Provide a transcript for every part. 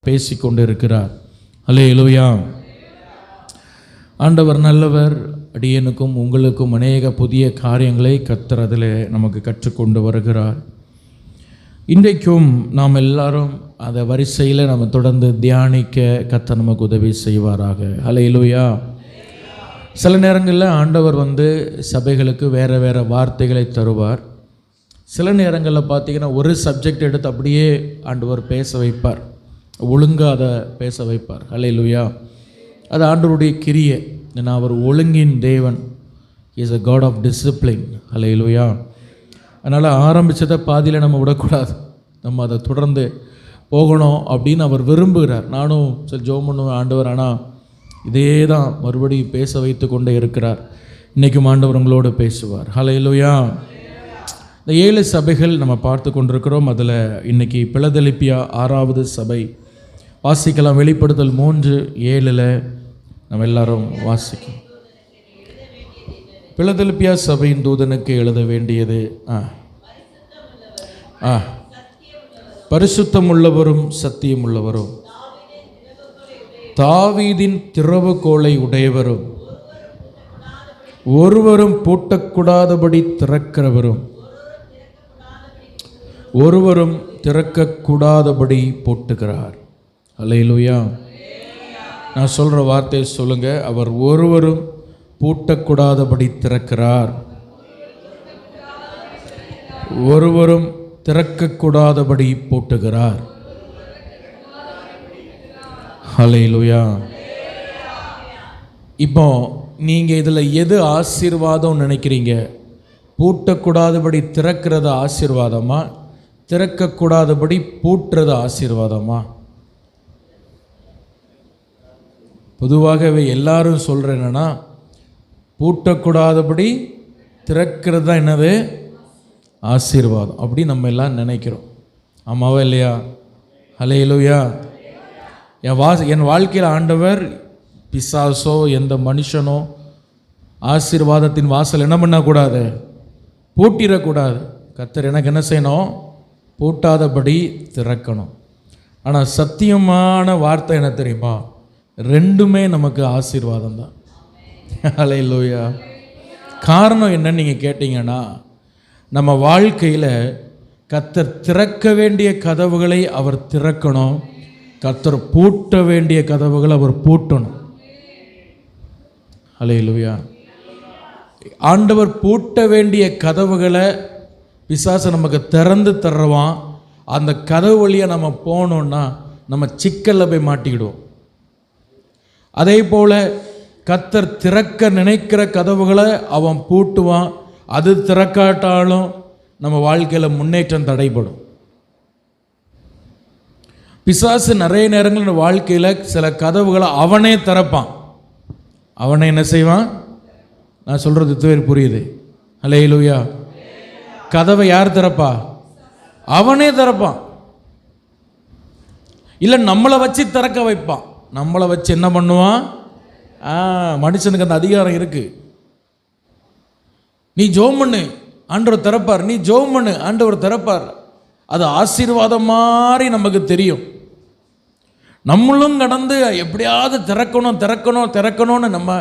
பேசிக்கொண்டு இருக்கிறார். அல்லேலூயா. ஆண்டவர் நல்லவர். அடியனுக்கும் உங்களுக்கும் அநேக புதிய காரியங்களை கர்த்தர் அதில் நமக்கு கற்றுக்கொண்டு வருகிறார். இன்றைக்கும் நாம் எல்லாரும் அந்த வரிசையில் நம்ம தொடர்ந்து தியானிக்க கர்த்தர் நமக்கு உதவி செய்வாராக. அல்லேலூயா. சில நேரங்களில் ஆண்டவர் சபைகளுக்கு வேறு வேறு வார்த்தைகளை தருவார். சில நேரங்களில் பார்த்திங்கன்னா ஒரு சப்ஜெக்ட் எடுத்து அப்படியே ஆண்டவர் பேச வைப்பார், ஒழுங்காக அதை பேச வைப்பார். அல்லேலூயா. அது ஆண்டவருடைய கிரியை. ஏன்னா அவர் ஒழுங்கின் தேவன். Is a God of discipline. Alleluia. அதனால் ஆரம்பித்ததை பாதியில் நம்ம விடக்கூடாது, நம்ம அதை தொடர்ந்து போகணும் அப்படின்னு அவர் விரும்புகிறார். நானும் சரி ஜெபம் பண்ணுவேன் ஆண்டவர், ஆனால் இதே தான் மறுபடியும் பேச வைத்து கொண்டே இருக்கிறார். இன்றைக்கும் ஆண்டவர் உங்களோடு பேசுவார். அல்லேலூயா. இந்த 7 சபைகள் நம்ம பார்த்து கொண்டிருக்கிறோம். அதில் இன்றைக்கி பிலதெல்பியா 6வது சபை வாசிக்கலாம். வெளிப்படுத்தல் 3:7 நம்ம எல்லாரும் வாசிக்கும். பிலதெல்பியா சபையின் தூதனுக்கு எழுத வேண்டியது, பரிசுத்தம் உள்ளவரும் சத்தியம் உள்ளவரும், தாவீதின் திறவுகோலை உடையவரும், ஒருவரும் பூட்டக்கூடாதபடி திறக்கிறவரும், ஒருவரும் திறக்கக்கூடாதபடி பூட்டுகிறார். அல்லேலூயா. நான் சொல்கிற வார்த்தையை சொல்லுங்கள். அவர் ஒருவரும் பூட்டக்கூடாதபடி திறக்கிறார், ஒருவரும் திறக்கக்கூடாதபடி பூட்டுகிறார். அல்லேலூயா. இப்போ நீங்கள் இதில் எது ஆசீர்வாதம் நினைக்கிறீங்க? பூட்டக்கூடாதபடி திறக்கிறது ஆசீர்வாதமா, திறக்கக்கூடாதபடி பூட்டுறது ஆசீர்வாதமா? பொதுவாகவே எல்லாரும் சொல்கிற என்னென்னா, பூட்டக்கூடாதபடி திறக்கிறது தான் என்னது? ஆசீர்வாதம். அப்படி நம்ம எல்லாம் நினைக்கிறோம். ஆமாவா இல்லையா? அல்லேலூயா. என் வாழ்க்கையில் ஆண்டவர் பிசாசோ எந்த மனுஷனோ ஆசீர்வாதத்தின் வாசல் என்ன பண்ணக்கூடாது? பூட்டிடக்கூடாது. கர்த்தர் எனக்கு என்ன செய்யணும்? பூட்டாதபடி திறக்கணும். ஆனால் சத்தியமான வார்த்தை என்ன தெரியுமா? ரெண்டுமே நமக்கு ஆசீர்வாதம் தான். அல்லேலூயா. காரணம் என்னன்னு நீங்கள் கேட்டிங்கன்னா, நம்ம வாழ்க்கையில் கர்த்தர் திறக்க வேண்டிய கதவுகளை அவர் திறக்கணும், கர்த்தர் பூட்ட வேண்டிய கதவுகளை அவர் பூட்டணும். அல்லேலூயா. ஆண்டவர் பூட்ட வேண்டிய கதவுகளை பிசாசு நமக்கு திறந்து தர்றவான். அந்த கதவு வழியாக நம்ம போனோன்னா நம்ம சிக்கலில் போய் மாட்டிக்கிடுவோம். அதே போல் கர்த்தர் திறக்க நினைக்கிற கதவுகளை அவன் பூட்டுவான். அது திறக்காட்டாலும் நம்ம வாழ்க்கையில் முன்னேற்றம் தடைப்படும். பிசாசு நிறைய நேரங்கள் வாழ்க்கையில் சில கதவுகளை அவனே திறப்பான். அவனே என்ன செய்வான்? நான் சொல்கிறது பேர் புரியுது? அல்லேலூயா. கதவை யார் திறப்பா? அவனே திறப்பான். இல்லை நம்மளை வச்சு திறக்க வைப்பான். நம்மளை வச்சு என்ன பண்ணுவான்? மனுஷனுக்கு அந்த அதிகாரம் இருக்கு. நீ ஜெபம் பண்ணு, ஆண்டவர் திறப்பார். நீ ஜெபம் பண்ணு, ஆண்டவர் திறப்பார். அது ஆசீர்வாதம் மாதிரி நமக்கு தெரியும். நம்மளும் கடந்து எப்படியாவது திறக்கணும்னு நம்ம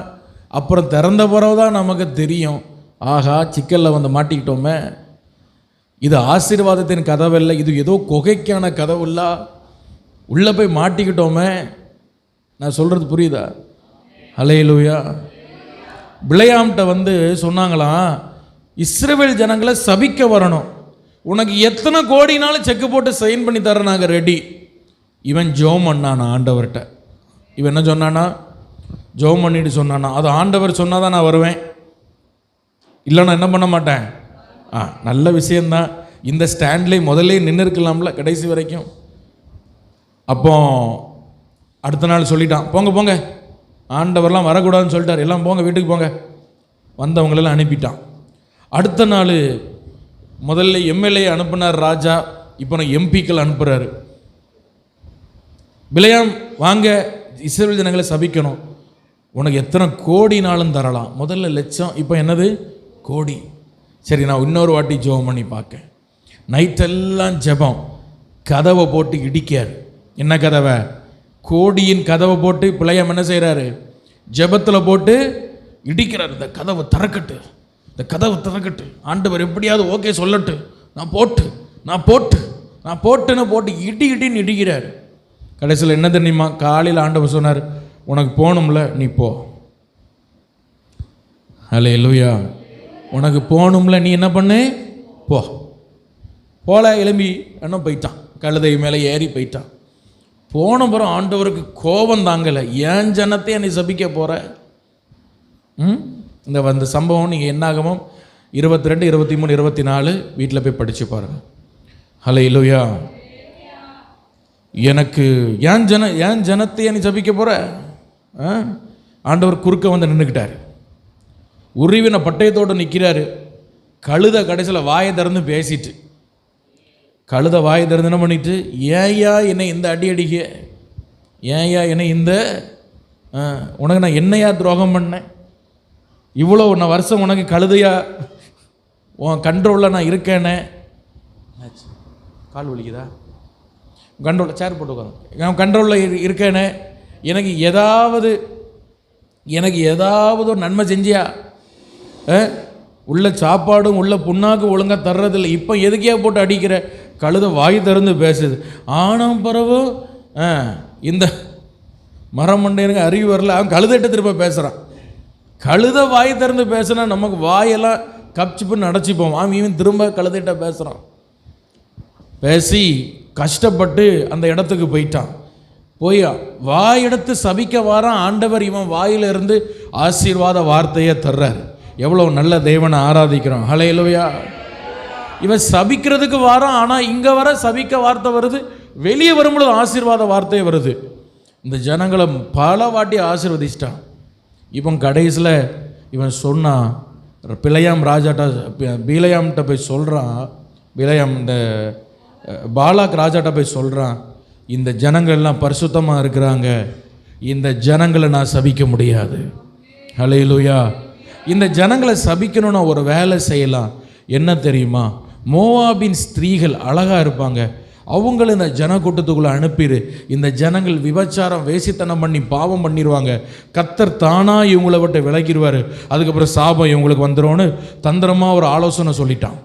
அப்புறம் திறந்த பிறகுதான் நமக்கு தெரியும், ஆகா சிக்கலில் மாட்டிக்கிட்டோமே, இது ஆசீர்வாதத்தின் கதவில்லை, இது ஏதோ குகைக்கான கதவுல்ல, உள்ளே போய் மாட்டிக்கிட்டோமே. நான் சொல்கிறது புரியுதா? அல்லேலூயா. பிலேயாம்கிட்ட சொன்னாங்களாம், இஸ்ரவேல் ஜனங்களை சபிக்க வரணும், உனக்கு எத்தனை கோடினாலும் செக்கு போட்டு சைன் பண்ணி தர நாங்கள் ரெடி. இவன் ஜெபம் பண்ணானா ஆண்டவர்கிட்ட. இவன் என்ன சொன்னானா? ஜெபம் பண்ணிட்டு சொன்னானா, அது ஆண்டவர் சொன்னால் தான் நான் வருவேன், இல்லை நான் என்ன பண்ண மாட்டேன். நல்ல விஷயந்தான். இந்த ஸ்டாண்ட்லேயே முதல்ல நின்று இருக்கலாம்ல கடைசி வரைக்கும். அப்போ அடுத்த நாள் சொல்லிட்டான், போங்க போங்க, ஆண்டவர்லாம் வரக்கூடாதுன்னு சொல்லிட்டார், எல்லாம் போங்க வீட்டுக்கு போங்க. வந்தவங்களெல்லாம் அனுப்பிட்டான். அடுத்த நாள் முதல்ல எம்எல்ஏ அனுப்புனார் ராஜா, இப்போ நான் எம்பிக்கள் அனுப்புகிறாரு. பிலேயாம் வாங்க, இஸ்ரவேல் ஜனங்களை சபிக்கணும், உனக்கு எத்தனை கோடினாலும் தரலாம். முதல்ல லட்சம், இப்போ என்னது? கோடி. சரி நான் இன்னொரு வாட்டி ஜெபம் பண்ணி பார்க்க. நைட்டெல்லாம் ஜெபம், கதவை போட்டு இடிக்கார். என்ன கதவை? கோடியின் கதவை போட்டு பிள்ளையம் என்ன செய்கிறாரு? ஜெபத்தில் போட்டு இடிக்கிறார். இந்த கதவை திறக்கட்டு, இந்த கதவை திறக்கட்டு, ஆண்டவர் எப்படியாவது ஓகே சொல்லட்டு, நான் போட்டுன்னு போட்டு இடின்னு இடிக்கிறார். கடைசியில் என்ன தெரியுமா? காலையில் ஆண்டவர் சொன்னார், உனக்கு போகணும்ல, நீ போ. அல்லேலூயா. உனக்கு போகணும்ல, நீ என்ன பண்ணு? போ. போல எலும்பி என்ன போயிட்டான், கழுதை மேலே ஏறி போயிட்டான். போன பிறகு ஆண்டவருக்கு கோபம் தாங்கலை. ஏன் ஜனத்தை நீ சபிக்க போகிற? இந்த சம்பவம் நீங்கள் என்னாகமும் 22, 23, 24 வீட்டில் போய் படித்து பாருங்கள். அல்லேலூயா. எனக்கு ஏன் ஜனத்தை நீ சபிக்க போகிற? ஆண்டவர் குறுக்க வந்து நின்றுக்கிட்டார். உருவின பட்டயத்தோடு நிற்கிறாரு. கழுதை கடைசியில் வாயை திறந்து பேசிட்டு, கழுதை வாயை திறந்து என்ன பண்ணிட்டு, ஏயா என்னை இந்த அடி அடிக்க, ஏயா என்னை இந்த உனக்கு நான் என்னையா துரோகம் பண்ணேன்? இவ்வளோ நான் வருஷம் உனக்கு கழுதையா உன் கண்ட்ரோலில் நான் இருக்கேனே. கால் வலிக்குதா? கண்ட்ரோலில் சேர் போட்டு உட்காந்து, நான் கண்ட்ரோலில் இருக்கேனே. எனக்கு ஏதாவது ஒரு நன்மை செஞ்சியா? உள்ள சாப்பாடும் உள்ள புண்ணாக்கு ஒழுங்காக தர்றதில்லை. இப்போ எதுக்கையா போட்டு அடிக்கிற? கழுதை வாய் திறந்து பேசுது. ஆனாம் பிறகு இந்த மரம் மண்டையனுக்கு அறிவு வரல, அவன் கழுதைட்ட திரும்ப பேசுகிறான். கழுதை வாய் திறந்து பேசுனா நமக்கு வாயெல்லாம் கப்சிப்புன்னு அடைச்சிப்போம். இவன் திரும்ப கழுதைட்ட பேசுகிறான். பேசி கஷ்டப்பட்டு அந்த இடத்துக்கு போயிட்டான். போய் வாயெடுத்து சபிக்க வாரான். ஆண்டவர் இவன் வாயிலிருந்து ஆசீர்வாத வார்த்தையை தர்றார். எவ்வளோ நல்ல தேவனை ஆராதிக்கிறோம். ஹல்லேலூயா. இவன் சபிக்கிறதுக்கு வாரான், ஆனால் இங்கே வர சபிக்க வார்த்தை வருது, வெளியே வரும்பொழுது ஆசீர்வாத வார்த்தை வருது. இந்த ஜனங்களை பல வாட்டி ஆசீர்வதிச்சிட்டான். இவன் கடைசியில் இவன் சொன்னான், பிளையாம் ராஜாட்ட பீலையாம்கிட்ட போய் சொல்கிறான், பிளையாம் இந்த பாலாக் ராஜாட்ட போய் சொல்கிறான், இந்த ஜனங்கள்லாம் பரிசுத்தமாக இருக்கிறாங்க, இந்த ஜனங்களை நான் சபிக்க முடியாது. ஹல்லேலூயா. இந்த ஜனங்களை சபிக்கணும்னா ஒரு வேலை செய்யலாம். என்ன தெரியுமா? மோவாபின் ஸ்திரீகள் அழகாக இருப்பாங்க, அவங்கள இந்த ஜன கூட்டத்துக்குள்ளே அனுப்பிடு. இந்த ஜனங்கள் விபச்சாரம் வேசித்தனம் பண்ணி பாவம் பண்ணிடுவாங்க. கர்த்தர் தானாக இவங்களை விட்டு விலகிடுவார். அதுக்கப்புறம் சாபம் இவங்களுக்கு வந்துடும்னு தந்திரமாக ஒரு ஆலோசனை சொல்லிட்டான்.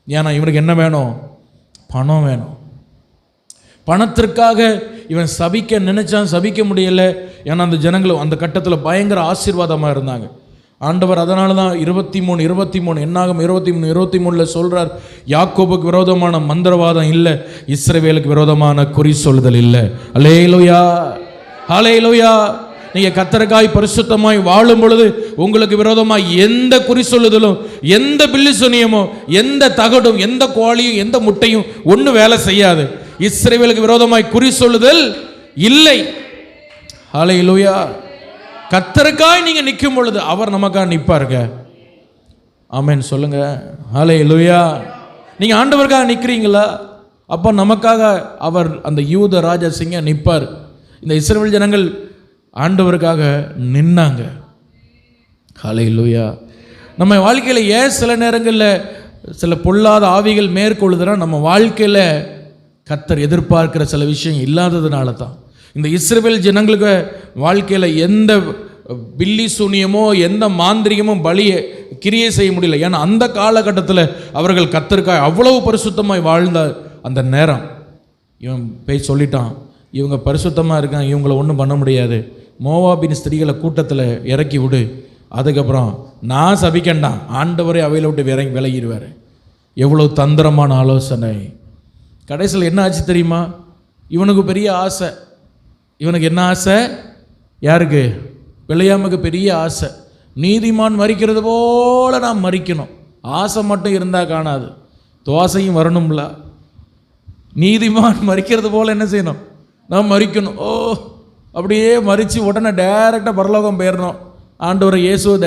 ஏன்னா இவனுக்கு என்ன வேணும்? பணம் வேணும். பணத்திற்காக இவன் சபிக்க நினைச்சான், சபிக்க முடியலை. ஏன்னா அந்த ஜனங்கள் அந்த கட்டத்தில் பயங்கர ஆசீர்வாதமாக இருந்தாங்க. ஆண்டவர் அதனால தான் 23 என்னாகும் 23 சொல்கிறார், யாக்கோபுக்கு விரோதமான மந்திரவாதம் இல்லை, இஸ்ரவேலுக்கு விரோதமான குறி சொல்லுதல் இல்லை. அல்லேலூயா, ஹல்லேலூயா. நீங்கள் கர்த்தருக்காய் பரிசுத்தமாய் வாழும் பொழுது உங்களுக்கு விரோதமாய் எந்த குறி சொல்லுதலும், எந்த பில்லி சொனியமோ, எந்த தகடும், எந்த கோழியும், எந்த முட்டையும் ஒன்றும் வேலை செய்யாது. இஸ்ரவேலுக்கு விரோதமாய் குறி சொல்லுதல் இல்லை. ஹல்லேலூயா. கர்த்தருக்காய் நீங்க நிற்கும் பொழுது அவர் நமக்காக நிற்பாருங்க. ஆமென் சொல்லுங்க. ஹல்லேலூயா. நீங்க ஆண்டவருக்காக நிற்கிறீங்களா? அப்போ நமக்காக அவர் அந்த யூத ராஜா சிங்க நிற்பார். இந்த இஸ்ரவேல் ஜனங்கள் ஆண்டவருக்காக நின்னாங்க. ஹல்லேலூயா. நம்ம வாழ்க்கையில் ஏன் சில நேரங்களில் சில பொல்லாத ஆவிகள் மேற்கொள்ளுதுன்னா, நம்ம வாழ்க்கையில் கர்த்தர் எதிர்பார்க்கிற சில விஷயம் இல்லாததுனால தான். இந்த இஸ்ரவேல் ஜனங்களுக்கு வாழ்க்கையில் எந்த பில்லி சூனியமோ எந்த மாந்திரிகமோ பலியை கிரியை செய்ய முடியல. ஏன்னா அந்த காலகட்டத்தில் அவர்கள் கர்த்தருக்காய் அவ்வளவு பரிசுத்தமாய் வாழ்ந்த அந்த நேரம். இவன் போய் சொல்லிட்டான், இவங்க பரிசுத்தமாக இருக்காங்க, இவங்களை ஒன்றும் பண்ண முடியாது, மோவாபின் ஸ்திரீகளை கூட்டத்தில் இறக்கி விடு, அதுக்கப்புறம் நான் சபிக்கண்டான், ஆண்டவரே அவையில் விட்டு விலகிடுவார். எவ்வளோ தந்திரமான ஆலோசனை. கடைசியில் என்ன ஆச்சு தெரியுமா? இவனுக்கு பெரிய ஆசை. இவனுக்கு என்ன ஆசை? யாருக்கு? பிளையாமுக்கு பெரிய ஆசை. நீதிமான் மரிக்கிறது போல நான் மரிக்கணும். ஆசை மட்டும் இருந்தால் காணாது, தோசையும் வரணும்ல. நீதிமான் மரிக்கிறது போல என்ன செய்யணும்? நான் மரிக்கணும். ஓ, அப்படியே மறித்து உடனே டைரெக்டாக பரலோகம் போயிடணும், ஆண்டவரை இயேசுவை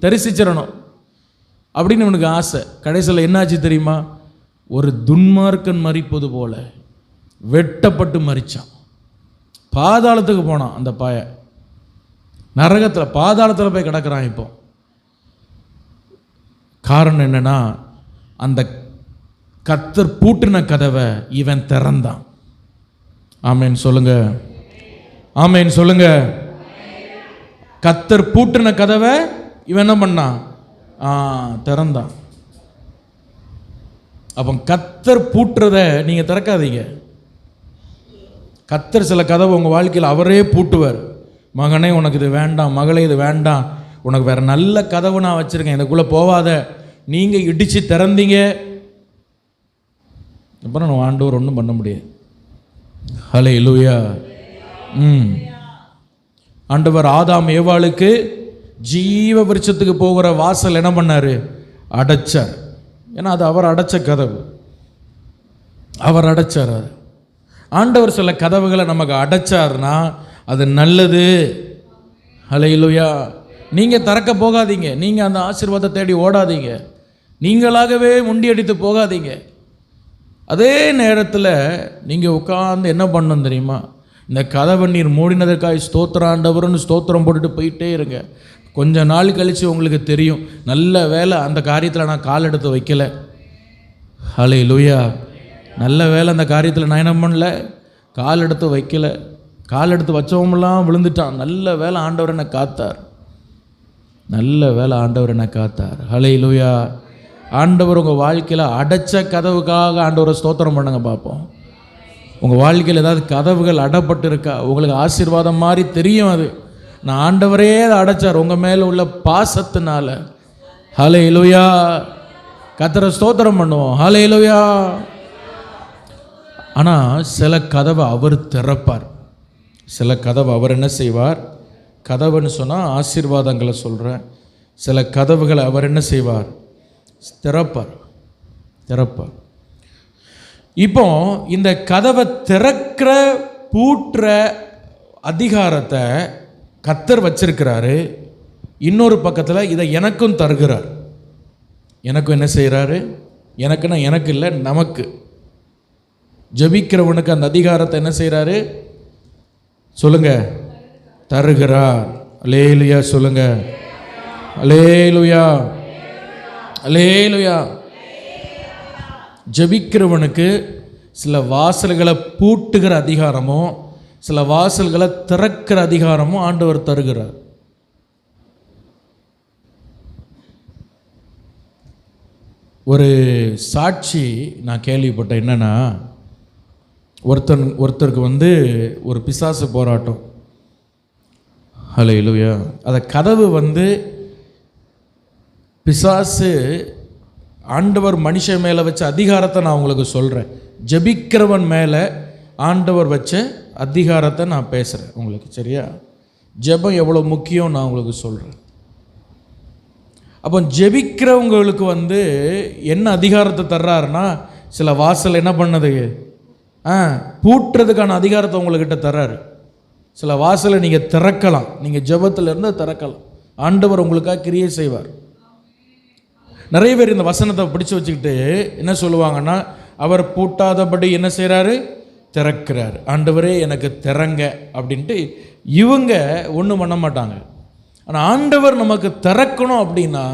தரிசிச்சிடணும் அப்படின்னு இவனுக்கு ஆசை. கடைசியில் என்னாச்சு தெரியுமா? ஒரு துன்மார்க்கன் மரிப்பது போல வெட்டப்பட்டு மரித்தான். பாதாளத்துக்கு போனான். அந்த பாய நரகத்தில் பாதாளத்தில் போய் கிடக்கிறான். இப்போ காரணம் என்னன்னா, அந்த கர்த்தர் பூட்டின கதவை இவன் திறந்தான். ஆமேன் சொல்லுங்க, ஆமேன் சொல்லுங்க. கர்த்தர் பூட்டின கதவை இவன் என்ன பண்ணான்? திறந்தான். அப்போ கர்த்தர் பூட்டுறத நீங்க திறக்காதீங்க. கர்த்தர் சில கதவை உங்க வாழ்க்கையில் அவரே பூட்டுவார். மகனே உனக்கு இது வேண்டாம், மகளே இது வேண்டாம், உனக்கு வேற நல்ல கதவு நான் வச்சிருக்கேன், இதுக்குள்ள போவாத. நீங்க இடிச்சு திறந்தீங்க, அப்புறம் நம்ம ஆண்டவர் ஒன்றும் பண்ண முடியாது. ஹல்லேலூயா. ஆண்டவர் ஆதாம் ஏவாளுக்கு ஜீவ விருட்சத்துக்கு போகிற வாசல் என்ன பண்ணாரு? அடைச்சார். ஏன்னா அது அவர் அடைச்ச கதவு, அவர் அடைச்சார். அது ஆண்டவர் சில கதவுகளை நமக்கு அடைச்சார்னா அது நல்லது. ஹல்லேலூயா. நீங்க திறக்க போகாதீங்க, நீங்க அந்த ஆசீர்வாதத்தை தேடி ஓடாதீங்க, நீங்களாகவே முண்டியடித்து போகாதீங்க. அதே நேரத்தில் நீங்கள் உட்கார்ந்து என்ன பண்ணணும் தெரியுமா? இந்த கதவை நீர் மூடினதற்காக ஸ்தோத்திர ஆண்டவர்னு ஸ்தோத்திரம் போட்டுட்டு போயிட்டே இருங்க. கொஞ்ச நாள் கழித்து உங்களுக்கு தெரியும், நல்ல வேலை அந்த காரியத்தில் நான் கால் எடுத்து வைக்கலை. ஹல்லேலூயா. நல்ல வேலை அந்த காரியத்தில் நான் என்ன பண்ணல, கால் எடுத்து வைக்கலை. கால் எடுத்து வச்சவங்களாம் விழுந்துட்டான். நல்ல வேலை ஆண்டவர் என்னை காத்தார், நல்ல வேலை ஆண்டவர் என்னை காத்தார். ஹல்லேலூயா. ஆண்டவர் உங்கள் வாழ்க்கையில் அடைச்ச கதவுக்காக ஆண்டவரை ஸ்தோத்திரம் பண்ணுங்க பார்ப்போம். உங்கள் வாழ்க்கையில் ஏதாவது கதவுகள் அடைப்பட்டு இருக்கா? உங்களுக்கு ஆசீர்வாதம் மாதிரி தெரியும், அது நான் ஆண்டவரே அதை அடைச்சார் உங்கள் மேலே உள்ள பாசத்தினால. ஹல்லேலூயா. கர்த்தரை ஸ்தோத்திரம் பண்ணுவோம். ஹல்லேலூயா. ஆனால் சில கதவை அவர் திறப்பார், சில கதவை அவர் என்ன செய்வார்? கதவுன்னு சொன்னால் ஆசீர்வாதங்களை சொல்கிறேன். சில கதவுகளை அவர் என்ன செய்வார்? திறப்பார், திறப்பார். இப்போ இந்த கதவை திறக்கிற பூட்டுற அதிகாரத்தை கர்த்தர் வச்சிருக்கிறாரு. இன்னொரு பக்கத்தில் இதை எனக்கும் தருகிறார். எனக்கும் என்ன செய்கிறாரு? எனக்குன்னா எனக்கு இல்லை, நமக்கு ஜெபிக்கிறவனுக்கு அந்த அதிகாரத்தை என்ன செய்கிறாரு? சொல்லுங்க, தருகிறார். அல்லேலூயா சொல்லுங்க. அல்லேலூயா, அல்லேலூயா. ஜெபிக்கிறவனுக்கு சில வாசல்களை பூட்டுகிற அதிகாரமும் சில வாசல்களை திறக்கிற அதிகாரமும் ஆண்டவர் தருகிறார். ஒரு சாட்சி நான் கேள்விப்பட்டேன். என்னன்னா, ஒருத்தருக்கு ஒரு பிசாசு போராட்டம். ஹல்லேலூயா. அந்த கதவு பிசாசு ஆண்டவர் மனுஷன் மேலே வச்ச அதிகாரத்தை நான் உங்களுக்கு சொல்கிறேன். ஜெபிக்கிறவன் மேலே ஆண்டவர் வச்ச அதிகாரத்தை நான் பேசுகிறேன் உங்களுக்கு, சரியா? ஜெபம் எவ்வளோ முக்கியம் நான் உங்களுக்கு சொல்கிறேன். அப்போ ஜெபிக்கிறவங்களுக்கு என்ன அதிகாரத்தை தர்றாருன்னா, சில வாசல் என்ன பண்ணது பூட்டுறதுக்கான அதிகாரத்தை உங்கள்கிட்ட தர்றாரு. சில வாசலை நீங்கள் திறக்கலாம், நீங்கள் ஜெபத்திலிருந்து திறக்கலாம். ஆண்டவர் உங்களுக்காக கிரியை செய்வார். நிறைய பேர் இந்த வசனத்தை பிடிச்சு வச்சுக்கிட்டு என்ன சொல்லுவாங்கன்னா, அவர் பூட்டாதபடி என்ன செய்கிறாரு? திறக்கிறார். ஆண்டவரே எனக்கு திறங்க அப்படின்ட்டு இவங்க ஒன்றும் பண்ண மாட்டாங்க. ஆனால் ஆண்டவர் நமக்கு திறக்கணும் அப்படின்னா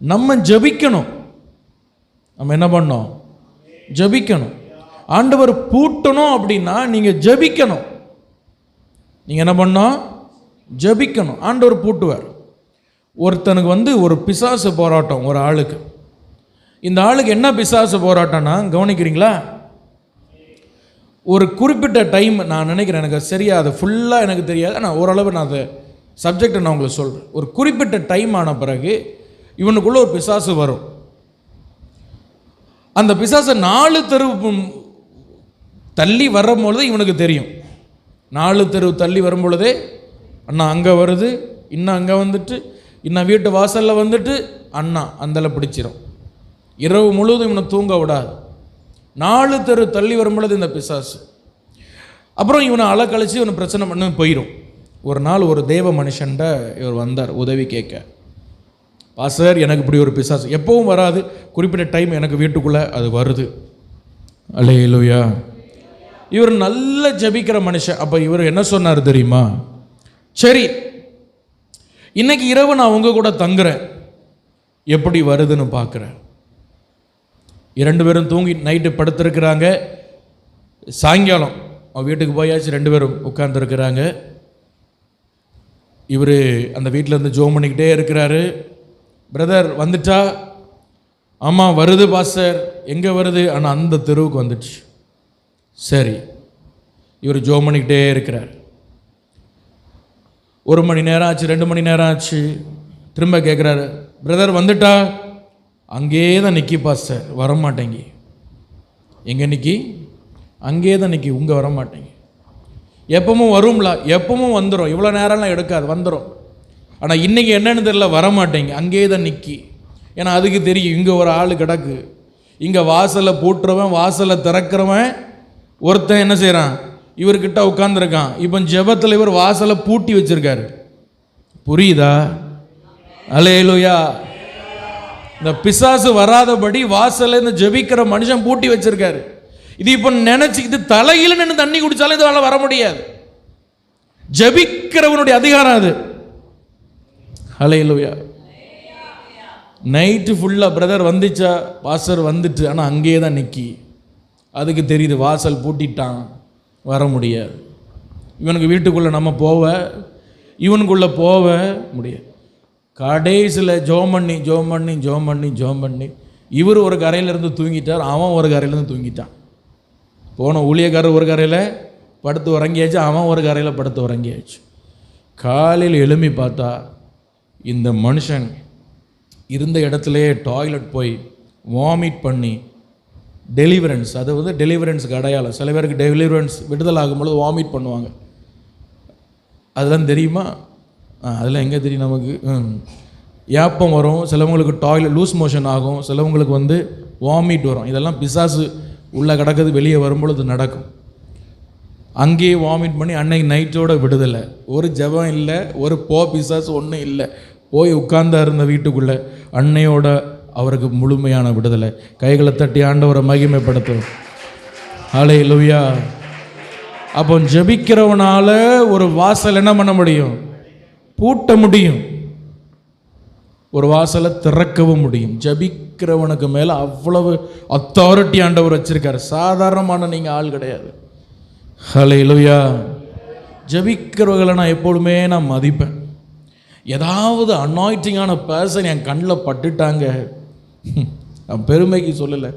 நம்ம ஜெபிக்கணும். நம்ம என்ன பண்ணோம்? ஜெபிக்கணும். ஆண்டவர் பூட்டணும் அப்படின்னா நீங்கள் ஜெபிக்கணும். நீங்கள் என்ன பண்ணோம்? ஜெபிக்கணும். ஆண்டவர் பூட்டுவார். ஒருத்தனுக்கு ஒரு பிசாசு போராட்டம் ஒரு ஆளுக்கு. இந்த ஆளுக்கு என்ன பிசாசு போராட்டம்னா, கவனிக்கிறீங்களா? ஒரு குறிப்பிட்ட டைம், நான் நினைக்கிறேன், எனக்கு சரியா அது ஃபுல்லாக எனக்கு தெரியாது, ஆனால் ஓரளவு நான் அதை சப்ஜெக்டை நான் உங்களுக்கு சொல்கிறேன். ஒரு குறிப்பிட்ட டைம் ஆன பிறகு இவனுக்குள்ளே ஒரு பிசாசு வரும். அந்த பிசாசை 4 தெரு தள்ளி வரும்பொழுது இவனுக்கு தெரியும். 4 தெரு தள்ளி வரும்பொழுதே அண்ணா அங்கே வருது, இன்னும் அங்கே வந்துட்டு, இன்னும் வீட்டு வாசலில் அண்ணா அந்தல பிடிச்சிடும். இரவு முழுவதும் இவனை தூங்க விடாது. 4 தெரு தள்ளி வரும்பொழுது இந்த பிசாசு அப்புறம் இவனை அலக்கழிச்சு இவனை பிரச்சனை பண்ண போயிடும். ஒரு நாள் ஒரு தேவ மனுஷன்ட இவர் வந்தார் உதவி கேட்க. பாஸ்டர், எனக்கு இப்படி ஒரு பிசாசு, எப்பவும் வராது, குறிப்பிட்ட டைம் எனக்கு வீட்டுக்குள்ளே அது வருது. அல்லேலூயா. இவர் நல்ல ஜெபிக்கிற மனுஷன். அப்போ இவர் என்ன சொன்னார் தெரியுமா? சரி, இன்னைக்கு இரவு நான் உங்க கூட தங்குறேன், எப்படி வருதுன்னு பார்க்குறேன். 2 பேரும் தூங்கி நைட்டு படுத்திருக்கிறாங்க. சாயங்காலம் அவன் வீட்டுக்கு போயாச்சு, 2 பேரும் உட்கார்ந்துருக்கிறாங்க. இவர் அந்த வீட்டில் இருந்து ஜோம் பண்ணிக்கிட்டே இருக்கிறாரு. பிரதர் வந்துட்டா? ஆமாம் வருது பாஸ்டர். எங்கே வருது? ஆனால் அந்த தெருவுக்கு வந்துடுச்சு. சரி, இவர் ஜோம் பண்ணிக்கிட்டே இருக்கிறார். 1 மணி நேரம் ஆச்சு, 2 மணி நேரம் ஆச்சு. திரும்ப கேட்குறாரு, பிரதர் வந்துட்டா? அங்கே தான் நிற்கி பாஸ்டர், வரமாட்டேங்க. எங்கே நிற்கி? அங்கே தான் நிற்கி, உங்கே வரமாட்டேங்க. எப்பவும் வரும்ல, எப்பவும் வந்துடும், இவ்வளோ நேரம்லாம் எடுக்காது, வந்துடும். ஆனால் இன்றைக்கி என்னன்னு தெரியல, வரமாட்டேங்க, அங்கே தான் நிற்கி. ஏன்னா அதுக்கு தெரியும் இங்கே ஒரு ஆள் கிடக்கு. இங்கே வாசலை பூட்டுறவன் வாசலை திறக்கிறவன் ஒருத்தன் என்ன செய்கிறான், இவர்கிட்ட உட்காந்துருக்கான். இப்போ ஜெபத்தில் இவர் வாசலை பூட்டி வச்சிருக்காரு. புரியுதா? அல்லேலூயா. இந்த பிசாசு வராதபடி வாசலை இந்த ஜெபிக்கிற மனுஷன் பூட்டி வச்சிருக்காரு. இது இப்போ நினைச்சு, இது தலையில நின்று தண்ணி குடிச்சாலும் இதனால வர முடியாது. ஜெபிக்கிறவனுடைய அதிகாரம் அது. அல்லேலூயா. நைட்டு ஃபுல்லாக பிரதர் வந்துச்சா? வாசல் வந்துட்டு, ஆனால் அங்கேயே தான் நிற்கி. அதுக்கு தெரியுது வாசல் பூட்டிட்டான், வர முடியாது. இவனுக்கு வீட்டுக்குள்ளே நம்ம இவனுக்குள்ளே போக முடியாது. கடைசியில் ஜோம் பண்ணி இவர் ஒரு கரையிலேருந்து தூங்கிட்டார், அவன் ஒரு கரையிலேருந்து தூங்கிட்டான். போன ஊழியக்காரர் ஒரு கரையில் படுத்து உறங்கியாச்சு, அவன் ஒரு கரையில் படுத்து உறங்கியாச்சு. காலையில் எழும்பி பார்த்தா இந்த மனுஷன் இருந்த இடத்துலையே டாய்லெட் போய் வாமிட் பண்ணி டெலிவரன்ஸ், அது வந்து டெலிவரன்ஸுக்கு அடையாளம். சில பேருக்கு டெலிவரன்ஸ் விடுதலை ஆகும்பொழுது வாமிட் பண்ணுவாங்க. அதெல்லாம் தெரியுமா? அதெல்லாம் எங்கே தெரியும் நமக்கு? ஏப்பம் வரும், சிலவங்களுக்கு டாய்லெட் லூஸ் மோஷன் ஆகும், சிலவங்களுக்கு வந்து வாமிட் வரும். இதெல்லாம் பிசாசு உள்ளே கிடக்குது, வெளியே வரும்பொழுது நடக்கும். அங்கேயே வாமிட் பண்ணி அன்னைக்கு நைட்டோட விடுதலை. ஒரு ஜெபம் இல்லை, ஒரு பிசாசு ஒன்றும் இல்லை. போய் உட்கார்ந்தா இருந்த வீட்டுக்குள்ளே அன்னையோட அவருக்கு முழுமையான விடுதலை. கைகளை தட்டி ஆண்டவரை மகிமைப்படுத்தும். ஹல்லேலூயா. அப்போ ஜெபிக்கிறவனால ஒரு வாசல் என்ன பண்ண முடியும்? பூட்ட முடியும். ஒரு வாசலை திறக்கவும் முடியும். ஜெபிக்கிறவனுக்கு மேலே அவ்வளவு அத்தாரிட்டி ஆண்டவர் வச்சிருக்காரு. சாதாரணமான நீங்கள் ஆள் கிடையாது. ஹல்லேலூயா. ஜெபிக்கிறவர்களை நான் எப்பொழுதுமே நான் மதிப்பேன். ஏதாவது அனாயிட்டிங்கான பர்சன் என் கண்ணில் பட்டுட்டாங்க, நான் பெருமைக்கு சொல்லலை,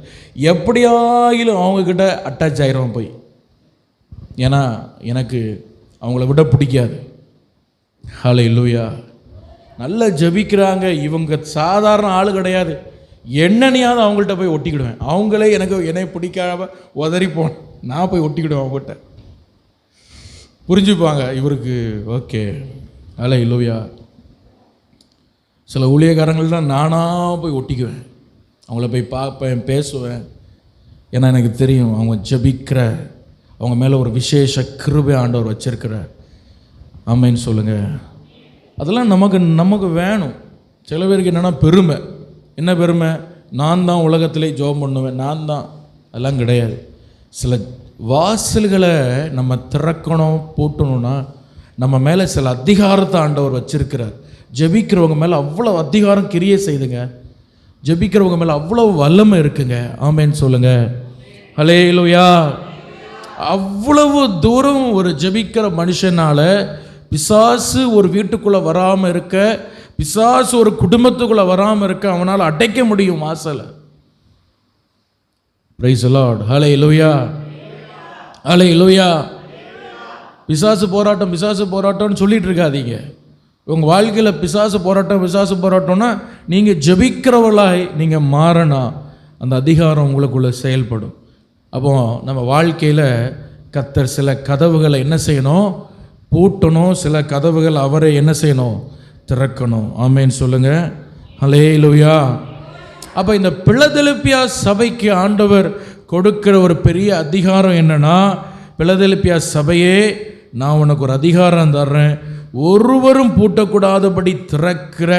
எப்படியாயிலும் அவங்கக்கிட்ட அட்டாச் ஆகிரும் போய். ஏன்னா எனக்கு அவங்கள விட பிடிக்காது. ஹல்லேலூயா. நல்லா ஜெபிக்கிறாங்க, இவங்க சாதாரண ஆள் கிடையாது. என்னனையாவது அவங்கள்ட்ட போய் ஒட்டிக்கிடுவேன். அவங்களே என்னை பிடிக்காம உதறி போனேன், நான் போய் ஒட்டிக்கிடுவேன் அவங்ககிட்ட. புரிஞ்சுப்பாங்க இவருக்கு. ஓகே. ஹல்லேலூயா. சில ஊழியக்காரங்கள் தான் நானாக போய் ஒட்டிக்குவேன், அவங்கள போய் பார்ப்பேன், பேசுவேன். ஏன்னா எனக்கு தெரியும் அவங்க ஜெபிக்கிற, அவங்க மேலே ஒரு விசேஷ கிருபை ஆண்டவர் வச்சிருக்கிறார். ஆமென் சொல்லுங்கள். அதெல்லாம் நமக்கு வேணும். சில பேருக்கு என்னென்னா பெருமை. என்ன பெருமை? நான் தான் உலகத்திலே ஜெபம் பண்ணுவேன், நான் தான். அதெல்லாம் கிடையாது. சில வாசல்களை நம்ம திறக்கணும், பூட்டணும்னா நம்ம மேலே சில அதிகாரத்தை ஆண்டவர் வச்சிருக்கிறார். ஜெபிக்கிறவங்க மேலே அவ்வளோ அதிகாரம் கிரியை செய்துங்க. ஜெபிக்கிறவங்க மேலே அவ்வளோ வல்லமை இருக்குங்க. ஆமென் சொல்லுங்க. ஹல்லேலூயா. அவ்வளவு தூரம் ஒரு ஜெபிக்கிற மனுஷனால பிசாசு ஒரு வீட்டுக்குள்ளே வராமல் இருக்க, பிசாசு ஒரு குடும்பத்துக்குள்ளே வராமல் இருக்க அவனால் அடைக்க முடியும் வாசலை. Praise the Lord. Hallelujah. Hallelujah. பிசாசு போராட்டம்னு சொல்லிட்டு இருக்காதீங்க. உங்கள் வாழ்க்கையில் பிசாசு போராட்டம்னா நீங்கள் ஜெபிக்கிறவர்களாய் நீங்கள் மாறினா அந்த அதிகாரம் உங்களுக்குள்ளே செயல்படும். அப்போ நம்ம வாழ்க்கையில் கர்த்தர் சில கதவுகளை என்ன செய்யணும்? பூட்டணும். சில கதவுகள் அவரை என்ன செய்யணும்? திறக்கணும். ஆமென் சொல்லுங்கள். ஹல்லேலூயா. அப்போ இந்த பிலதெல்பியா சபைக்கு ஆண்டவர் கொடுக்கிற ஒரு பெரிய அதிகாரம் என்னன்னா, பிலதெல்பியா சபையே, நான் உனக்கு ஒரு அதிகாரம் தர்றேன். ஒருவரும் பூட்டக்கூடாதபடி திறக்கிற,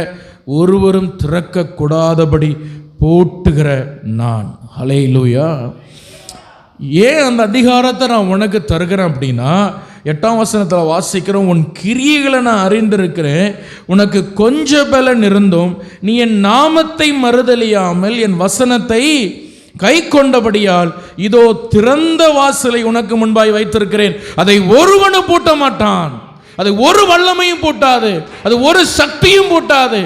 ஒருவரும் திறக்கக்கூடாதபடி பூட்டுகிற நான். ஹல்லேலூயா. ஏன் அந்த அதிகாரத்தை நான் உனக்கு தருகிறேன் அப்படின்னா, 8ஆம் வசனத்தில் வாசிக்கிறோம், உன் கிரியைகளை நான் அறிந்திருக்கிறேன், உனக்கு கொஞ்ச பலன் இருந்தும் நீ என் நாமத்தை மறுதலியாமல் என் வசனத்தை கை கொண்டபடியால் இதோ திறந்த வாசலை உனக்கு முன்பாய் வைத்திருக்கிறேன், அதை ஒருவனும் பூட்ட மாட்டான். அது ஒரு வல்லமையும் பூட்டாது, அது ஒரு சக்தியும் பூட்டாது.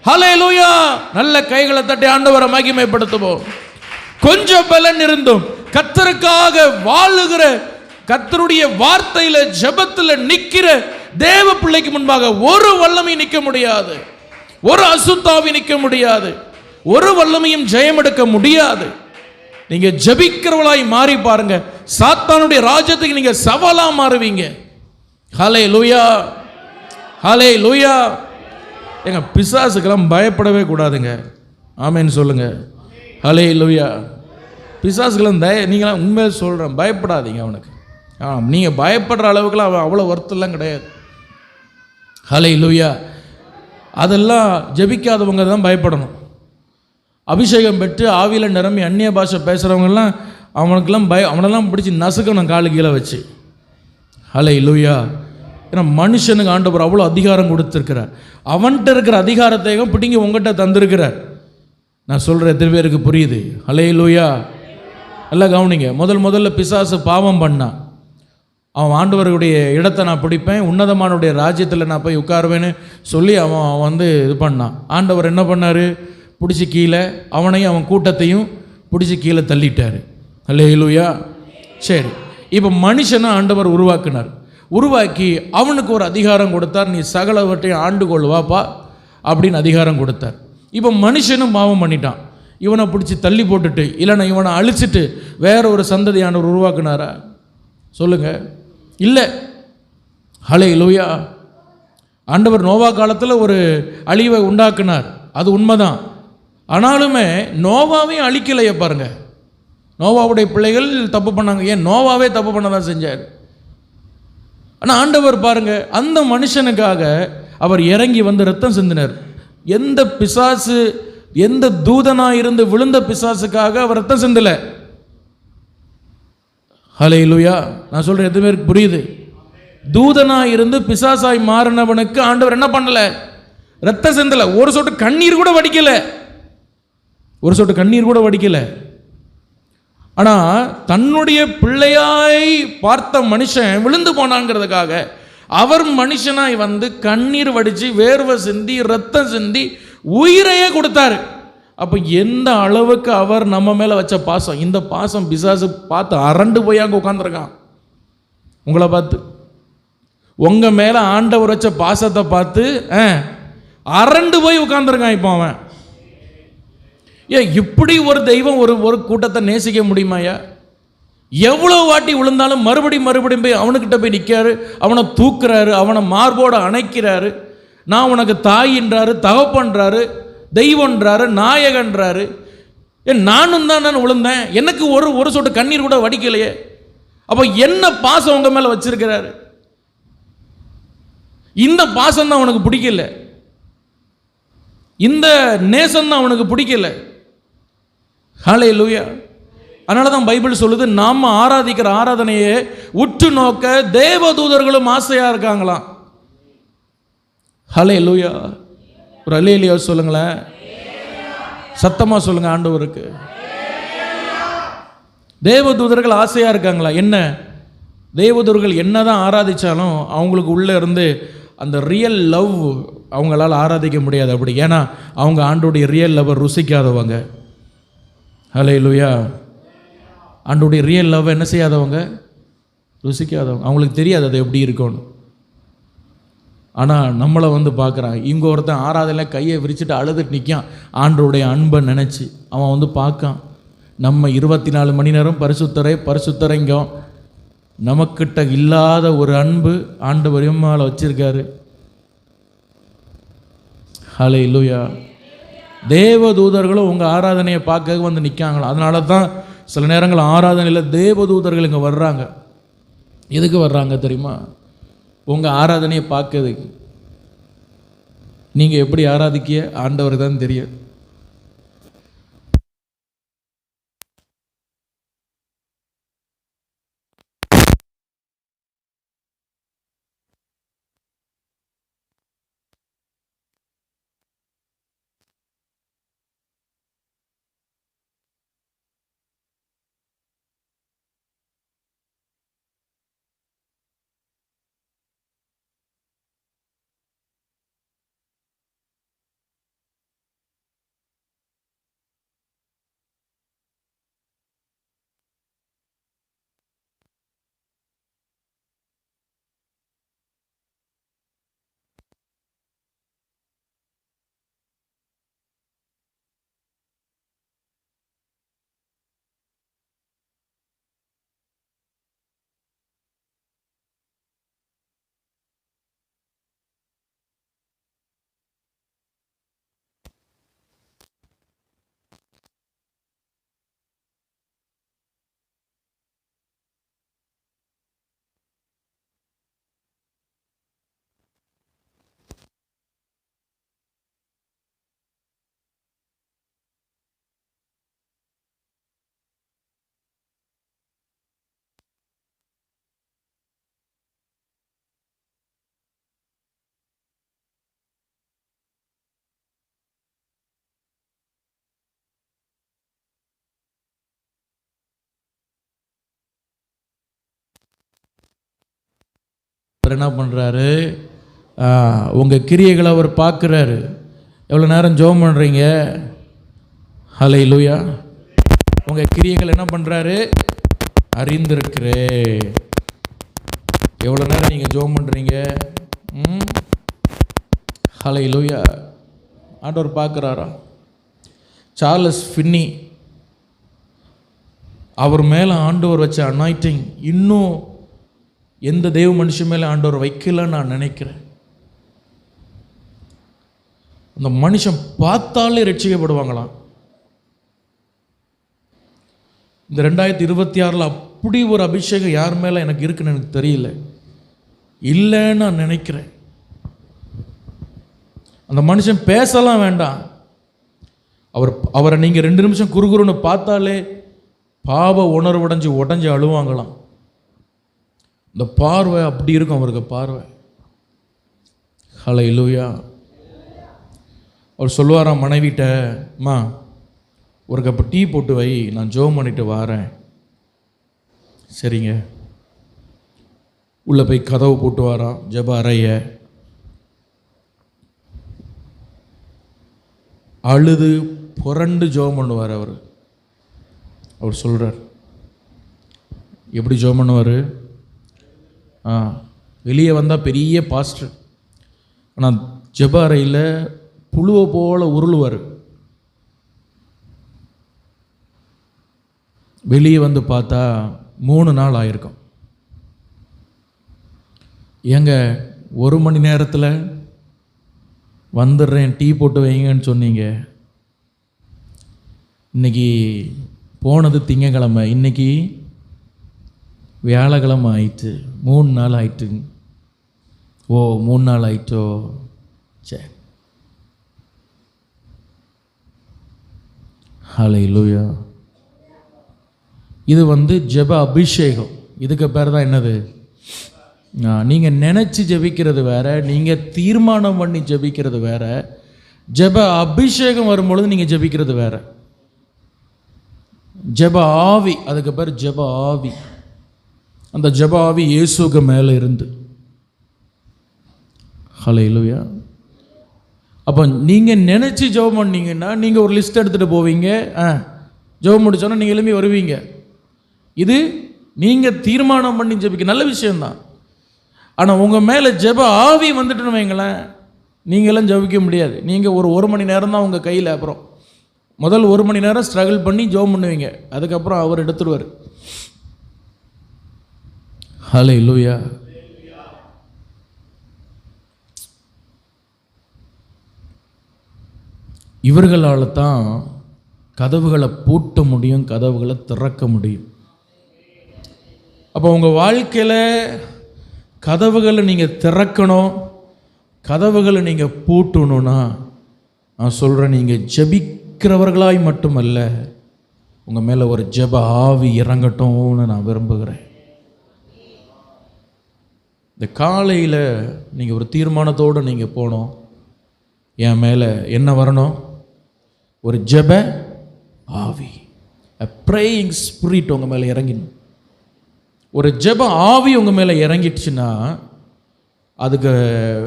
ஹல்லேலூயா! நல்ல கைகளை தட்டி ஆண்டவரை மகிமைப்படுத்துவோம். கொஞ்சம் பலன் இருந்தும் கர்த்தருக்காக வாழுகிற, கர்த்தருடைய வார்த்தையில ஜெபத்துல நிக்கிற தேவ பிள்ளைக்கு முன்பாக ஒரு வல்லமை நிற்க முடியாது, ஒரு அசுத்தாவி நிற்க முடியாது, ஒரு வல்லமையும் ஜெயம் எடுக்க முடியாது. நீங்க ஜெபிக்கிறவளாய் மாறி பாருங்க, சாத்தானுடைய ராஜ்யத்துக்கு நீங்க சவாலா மாறுவீங்க. ஹல்லேலூயா, ஹல்லேலூயா. எங்க பிசாசுக்கெல்லாம் பயப்படவே கூடாதுங்க. ஆமென் சொல்லுங்க. ஹல்லேலூயா. பிசாசுக்கெல்லாம் நீங்களாம் உண்மையை சொல்கிறேன், பயப்படாதீங்க அவனுக்கு. நீங்கள் பயப்படுற அளவுக்குலாம் அவன் அவ்வளோ வருத்தம்லாம் கிடையாது. ஹல்லேலூயா. அதெல்லாம் ஜெபிக்காதவங்க தான் பயப்படணும். அபிஷேகம் பெற்று ஆவியில் நிரம்பி அந்நிய பாஷை பேசுகிறவங்கெல்லாம் அவனுக்கெல்லாம் அவனெல்லாம் பிடிச்சி நசுக்கணும் காலு கீழே வச்சு. ஹல்லேலூயா. ஏன்னா மனுஷனுக்கு ஆண்டவர் அவ்வளோ அதிகாரம் கொடுத்துருக்கிறார். அவன்கிட்ட இருக்கிற அதிகாரத்தையும் பிடிங்கி உங்கள்கிட்ட தந்திருக்கிறார். நான் சொல்கிற எத்தனை பேருக்கு புரியுது? ஹல்லேலூயா. எல்லாம் கவனிங்க. முதல்ல பிசாசு பாவம் பண்ணான். அவன் ஆண்டவருடைய இடத்தை நான் பிடிப்பேன், உன்னதமானுடைய ராஜ்யத்தில் நான் போய் உட்காருவேன்னு சொல்லி அவன் இது பண்ணான். ஆண்டவர் என்ன பண்ணார்? பிடிச்சி கீழே அவனையும் அவன் கூட்டத்தையும் பிடிச்சி கீழே தள்ளிட்டார். ஹல்லேலூயா. சரி, இப்போ மனுஷனை ஆண்டவர் உருவாக்கினார். உருவாக்கி அவனுக்கு ஒரு அதிகாரம் கொடுத்தார். நீ சகலவற்றையும் ஆண்டு கொள்வாப்பா அப்படின்னு அதிகாரம் கொடுத்தார். இப்போ மனுஷனும் பாவம் பண்ணிட்டான். இவனை பிடிச்சி தள்ளி போட்டுட்டு, இல்லைன்னா இவனை அழிச்சிட்டு வேற ஒரு சந்ததி ஆண்டவர் உருவாக்குனாரா? சொல்லுங்க, இல்லை. ஹல்லேலூயா. ஆண்டவர் நோவா காலத்தில் ஒரு அழிவை உண்டாக்குனார், அது உண்மைதான். ஆனாலுமே நோவாவையும் அழிக்கலையே பாருங்க. நோவாவுடைய பிள்ளைகள் தப்பு பண்ணாங்க, ஏன் நோவாவே தப்பு பண்ணதான் செஞ்சார். ஆனால் ஆண்டவர் பாருங்க, அந்த மனுஷனுக்காக அவர் இறங்கி வந்து ரத்தம் சிந்தினார். எந்த பிசாசு, எந்த தூதனா இருந்து விழுந்த பிசாசுக்காக அவர் ரத்தம் சிந்தல. ஹல்லேலூயா. நான் சொல்றேன், எது பேருக்கு புரியுது? தூதனா இருந்து பிசாசாய் மாறினவனுக்கு ஆண்டவர் என்ன பண்ணல? ரத்தம் சிந்தல. ஒரு சொட்டு கண்ணீர் கூட வடிக்கல, ஒரு சொட்டு கண்ணீர் கூட வடிக்கல. ஆனா தன்னுடைய பிள்ளையாய் பார்த்த மனுஷன் விழுந்து போனாங்கிறதுக்காக அவர் மனுஷனாய் வந்து கண்ணீர் வடிச்சு வேர்வை சிந்தி ரத்தம் சிந்தி உயிரையே கொடுத்தாரு. அப்போ எந்த அளவுக்கு அவர் நம்ம மேலே வச்ச பாசம், இந்த பாசம் பிசாசு பார்த்து அரண்டு போய் அங்கே உட்காந்துருக்கான். உங்களை பார்த்து, உங்க மேலே ஆண்டவர் வச்ச பாசத்தை பார்த்து அரண்டு போய் உட்காந்துருக்கான். இப்போ அவன் இப்படி ஒரு தெய்வம் ஒரு கூட்டத்தை நேசிக்க முடியுமாயா? எவ்வளோ வாட்டி விழுந்தாலும் மறுபடியும் போய் அவனுக்கிட்ட போய் நிற்காரு, அவனை தூக்குறாரு, அவனை மார்போடு அணைக்கிறாரு. நான் உனக்கு தாயின்றாரு, தகப்பன்றாரு, தெய்வன்றாரு, நாயகன்றாரு. நானும் தான் நான் விழுந்தேன், எனக்கு ஒரு சொட்டு கண்ணீர் கூட வடிக்கலையே. அப்போ என்ன பாசம் உங்க மேலே வச்சிருக்கிறாரு? இந்த பாசம் தான் அவனுக்கு பிடிக்கல, இந்த நேசம் தான் அவனுக்கு பிடிக்கல. ஹல்லேலூயா. அதனால தான் பைபிள் சொல்லுது, நாம ஆராதிக்கிற ஆராதனையை உற்று நோக்க தேவதூதர்களும் ஆசையா இருக்காங்களாம். ஹல்லேலூயா. ஒரு அல்லேலூயா சொல்லுங்களேன், சத்தமா சொல்லுங்க ஆண்டவருக்கு. தேவதூதர்கள் ஆசையா இருக்காங்களா? என்ன தேவதூதர்கள் என்னதான் ஆராதிச்சாலும் அவங்களுக்கு உள்ள இருந்து அந்த ரியல் லவ் அவங்களால ஆராதிக்க முடியாது. அப்படி ஏன்னா அவங்க ஆண்டோடைய ரியல் லவ் ருசிக்காதவங்க. ஹல்லேலூயா. ஆண்டோடைய ரியல் லவ் என்ன செய்யாதவங்க? ருசிக்காதவங்க. அவங்களுக்கு தெரியாது அது எப்படி இருக்கும்னு. ஆனால் நம்மளை வந்து பார்க்குறான். இங்கே ஒருத்தன் ஆராதனை கையை விரிச்சுட்டு அழுதுட்டு நிற்கான், ஆண்டோடைய அன்பை நினச்சி அவன் வந்து பார்க்கான். நம்ம 24 மணி நேரம் பரிசுத்தரைங்கும் நமக்கிட்ட இல்லாத ஒரு அன்பு ஆண்டவர் மேலே வச்சிருக்காரு. ஹல்லேலூயா. தேவதூதர்களும் உங்கள் ஆராதனையை பார்க்க வந்து நிற்காங்களா? அதனால தான் சில நேரங்கள் ஆராதனையில் தேவதூதர்கள் இங்கே வர்றாங்க. எதுக்கு வர்றாங்க தெரியுமா? உங்கள் ஆராதனையை பார்க்கறதுக்கு. நீங்கள் எப்படி ஆராதிக்க ஆண்டவர் தான் தெரியும். அவர் என்ன பண்ணுறாரு, உங்கள் கிரியைகளை அவர் பார்க்குறாரு. எவ்வளோ நேரம் ஜெபம் பண்ணுறீங்க? ஹல்லேலூயா. உங்கள் கிரியைகள் என்ன பண்ணுறாரு? அறிந்திருக்கிறே. எவ்வளோ நேரம் நீங்கள் ஜெபம் பண்ணுறீங்க? ஹல்லேலூயா. ஆண்டவர் பார்க்குறாரா? சார்லஸ் ஃபின்னி, அவர் மேலே ஆண்டவர் வச்ச அனாயிட்டிங் இன்னும் எந்த தெய்வ மனுஷன் மேலே ஆண்டவர் வைக்கலன்னு நான் நினைக்கிறேன். அந்த மனுஷன் பார்த்தாலே ரட்சிக்கப்படுவாங்களாம். இந்த 2026 அப்படி ஒரு அபிஷேகம் யார் மேலே எனக்கு இருக்குன்னு எனக்கு தெரியல, இல்லைன்னு நான் நினைக்கிறேன். அந்த மனுஷன் பேசலாம் வேண்டாம், அவரை நீங்கள் 2 நிமிஷம் குறுகுறுன்னு பார்த்தாலே பாவ உணர்வுடைஞ்சு அழுவாங்களாம். இந்த பார்வை அப்படி இருக்கும் அவருக்கு பார்வை. ஹல்லேலூயா. அவர் சொல்லுவாராம் மனைவிட்ட, அம்மா ஒரு கப்பு டீ போட்டு வை, நான் ஜெபம் பண்ணிட்டு வாரேன். சரிங்க. உள்ளே போய் கதவு போட்டு வாராம் ஜெப அறைய. அழுது புரண்டு ஜெபம் பண்ணுவார் அவர். அவர் சொல்கிறார், எப்படி ஜெபம் பண்ணுவார்? வெளியே வந்தால் பெரிய பாஸ்டர், ஆனால் ஜெப அறையில் புழுவை போல் உருளுவார். வெளியே வந்து பார்த்தா 3 நாள் ஆயிருக்கும். ஏங்க 1 மணி நேரத்தில் வந்துடுறேன் டீ போட்டு வைங்கன்னு சொன்னீங்க, இன்னைக்கு போனது திங்கக்கிழமை, இன்னைக்கு வியாழக்கிழமை ஆயிடுச்சு, 3 நாள் ஆயிட்டு. ஓ 3 நாள் ஆயிட்டோ, சரி. ஹல்லேலூயா. இது ஜெப அபிஷேகம். இதுக்கு பேர் தான் என்னது? நீங்கள் நினச்சி ஜெபிக்கிறது வேற, நீங்கள் தீர்மானம் பண்ணி ஜெபிக்கிறது வேற. ஜெப அபிஷேகம் வரும்பொழுது நீங்கள் ஜெபிக்கிறது வேற. ஜெப ஆவி, அதுக்கு பேர் ஜெப ஆவி. அந்த ஜெப ஆவி இயேசுக்கு மேலே இருந்து. ஹல்லேலூயா. அப்போ நீங்கள் நினச்சி ஜெபம் பண்ணீங்கன்னா நீங்கள் ஒரு லிஸ்ட் எடுத்துகிட்டு போவீங்க, ஜெபம் முடிச்சோன்னா நீங்கள் எழுப்பி வருவீங்க. இது நீங்கள் தீர்மானம் பண்ணி ஜெபிக்க நல்ல விஷயந்தான். ஆனால் உங்கள் மேலே ஜெப ஆவி வந்துட்டுன்னு வைங்களேன், நீங்களாம் ஜெபிக்க முடியாது. நீங்கள் ஒரு மணி நேரம் தான் உங்கள் கையில். அப்புறம் முதல் 1 மணி நேரம் ஸ்ட்ரகிள் பண்ணி ஜெபம் பண்ணுவீங்க, அதுக்கப்புறம் அவர் எடுத்துடுவார். ஹல்லேலூயா. இவர்களால் தான் கதவுகளை பூட்ட முடியும், கதவுகளை திறக்க முடியும். அப்போ உங்கள் வாழ்க்கையில் கதவுகளை நீங்கள் திறக்கணும், கதவுகளை நீங்கள் பூட்டணும்னா நான் சொல்கிறேன், நீங்கள் ஜெபிக்கிறவர்களாய் மட்டுமல்ல, உங்கள் மேலே ஒரு ஜெப ஆவி இறங்கட்டும்னு நான் விரும்புகிறேன். இந்த காலையில் நீங்கள் ஒரு தீர்மானத்தோடு நீங்கள் போகணும். என் மேலே என்ன வரணும்? ஒரு ஜெப ஆவி, ப்ரேயிங் ஸ்பிரிட் உங்கள் மேலே இறங்கிடும். ஒரு ஜெப ஆவி உங்கள் மேலே இறங்கிடுச்சுன்னா அதுக்கு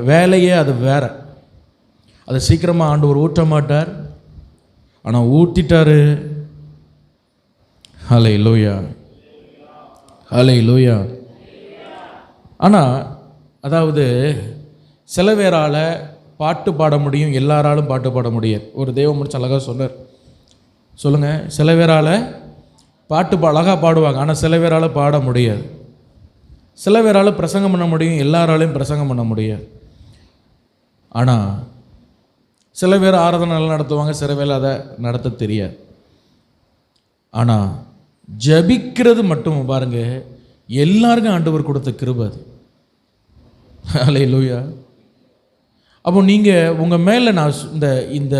வேலையே அது வேற. அதை சீக்கிரமாக ஆண்டவர் ஊட்ட மாட்டார், ஆனால் ஊட்டிட்டாரு. ஹல்லேலூயா, ஹல்லேலூயா. ஆனால் அதாவது சில பேரால் பாட்டு பாட முடியும், எல்லாராலும் பாட்டு பாட முடியாது. ஒரு தெய்வம் முடிச்சு அழகாக சொன்னார். சொல்லுங்கள், சில பேரால் பாட்டு அழகாக பாடுவாங்க, ஆனால் சில பேரால் பாட முடியாது. சில பேரால் பிரசங்கம் பண்ண முடியும், எல்லாராலையும் பிரசங்கம் பண்ண முடியாது. ஆனால் சில பேர் ஆராதனை நல்லா நடத்துவாங்க, சில பேர் அதை நடத்த தெரியாது. ஆனால் ஜபிக்கிறது மட்டும் பாருங்க, எல்லாருக்கும் ஆண்டவர் கொடுத்த கிருபை அது. ஹல்லேலூயா. அப்போ நீங்கள் உங்கள் மேலே நான் இந்த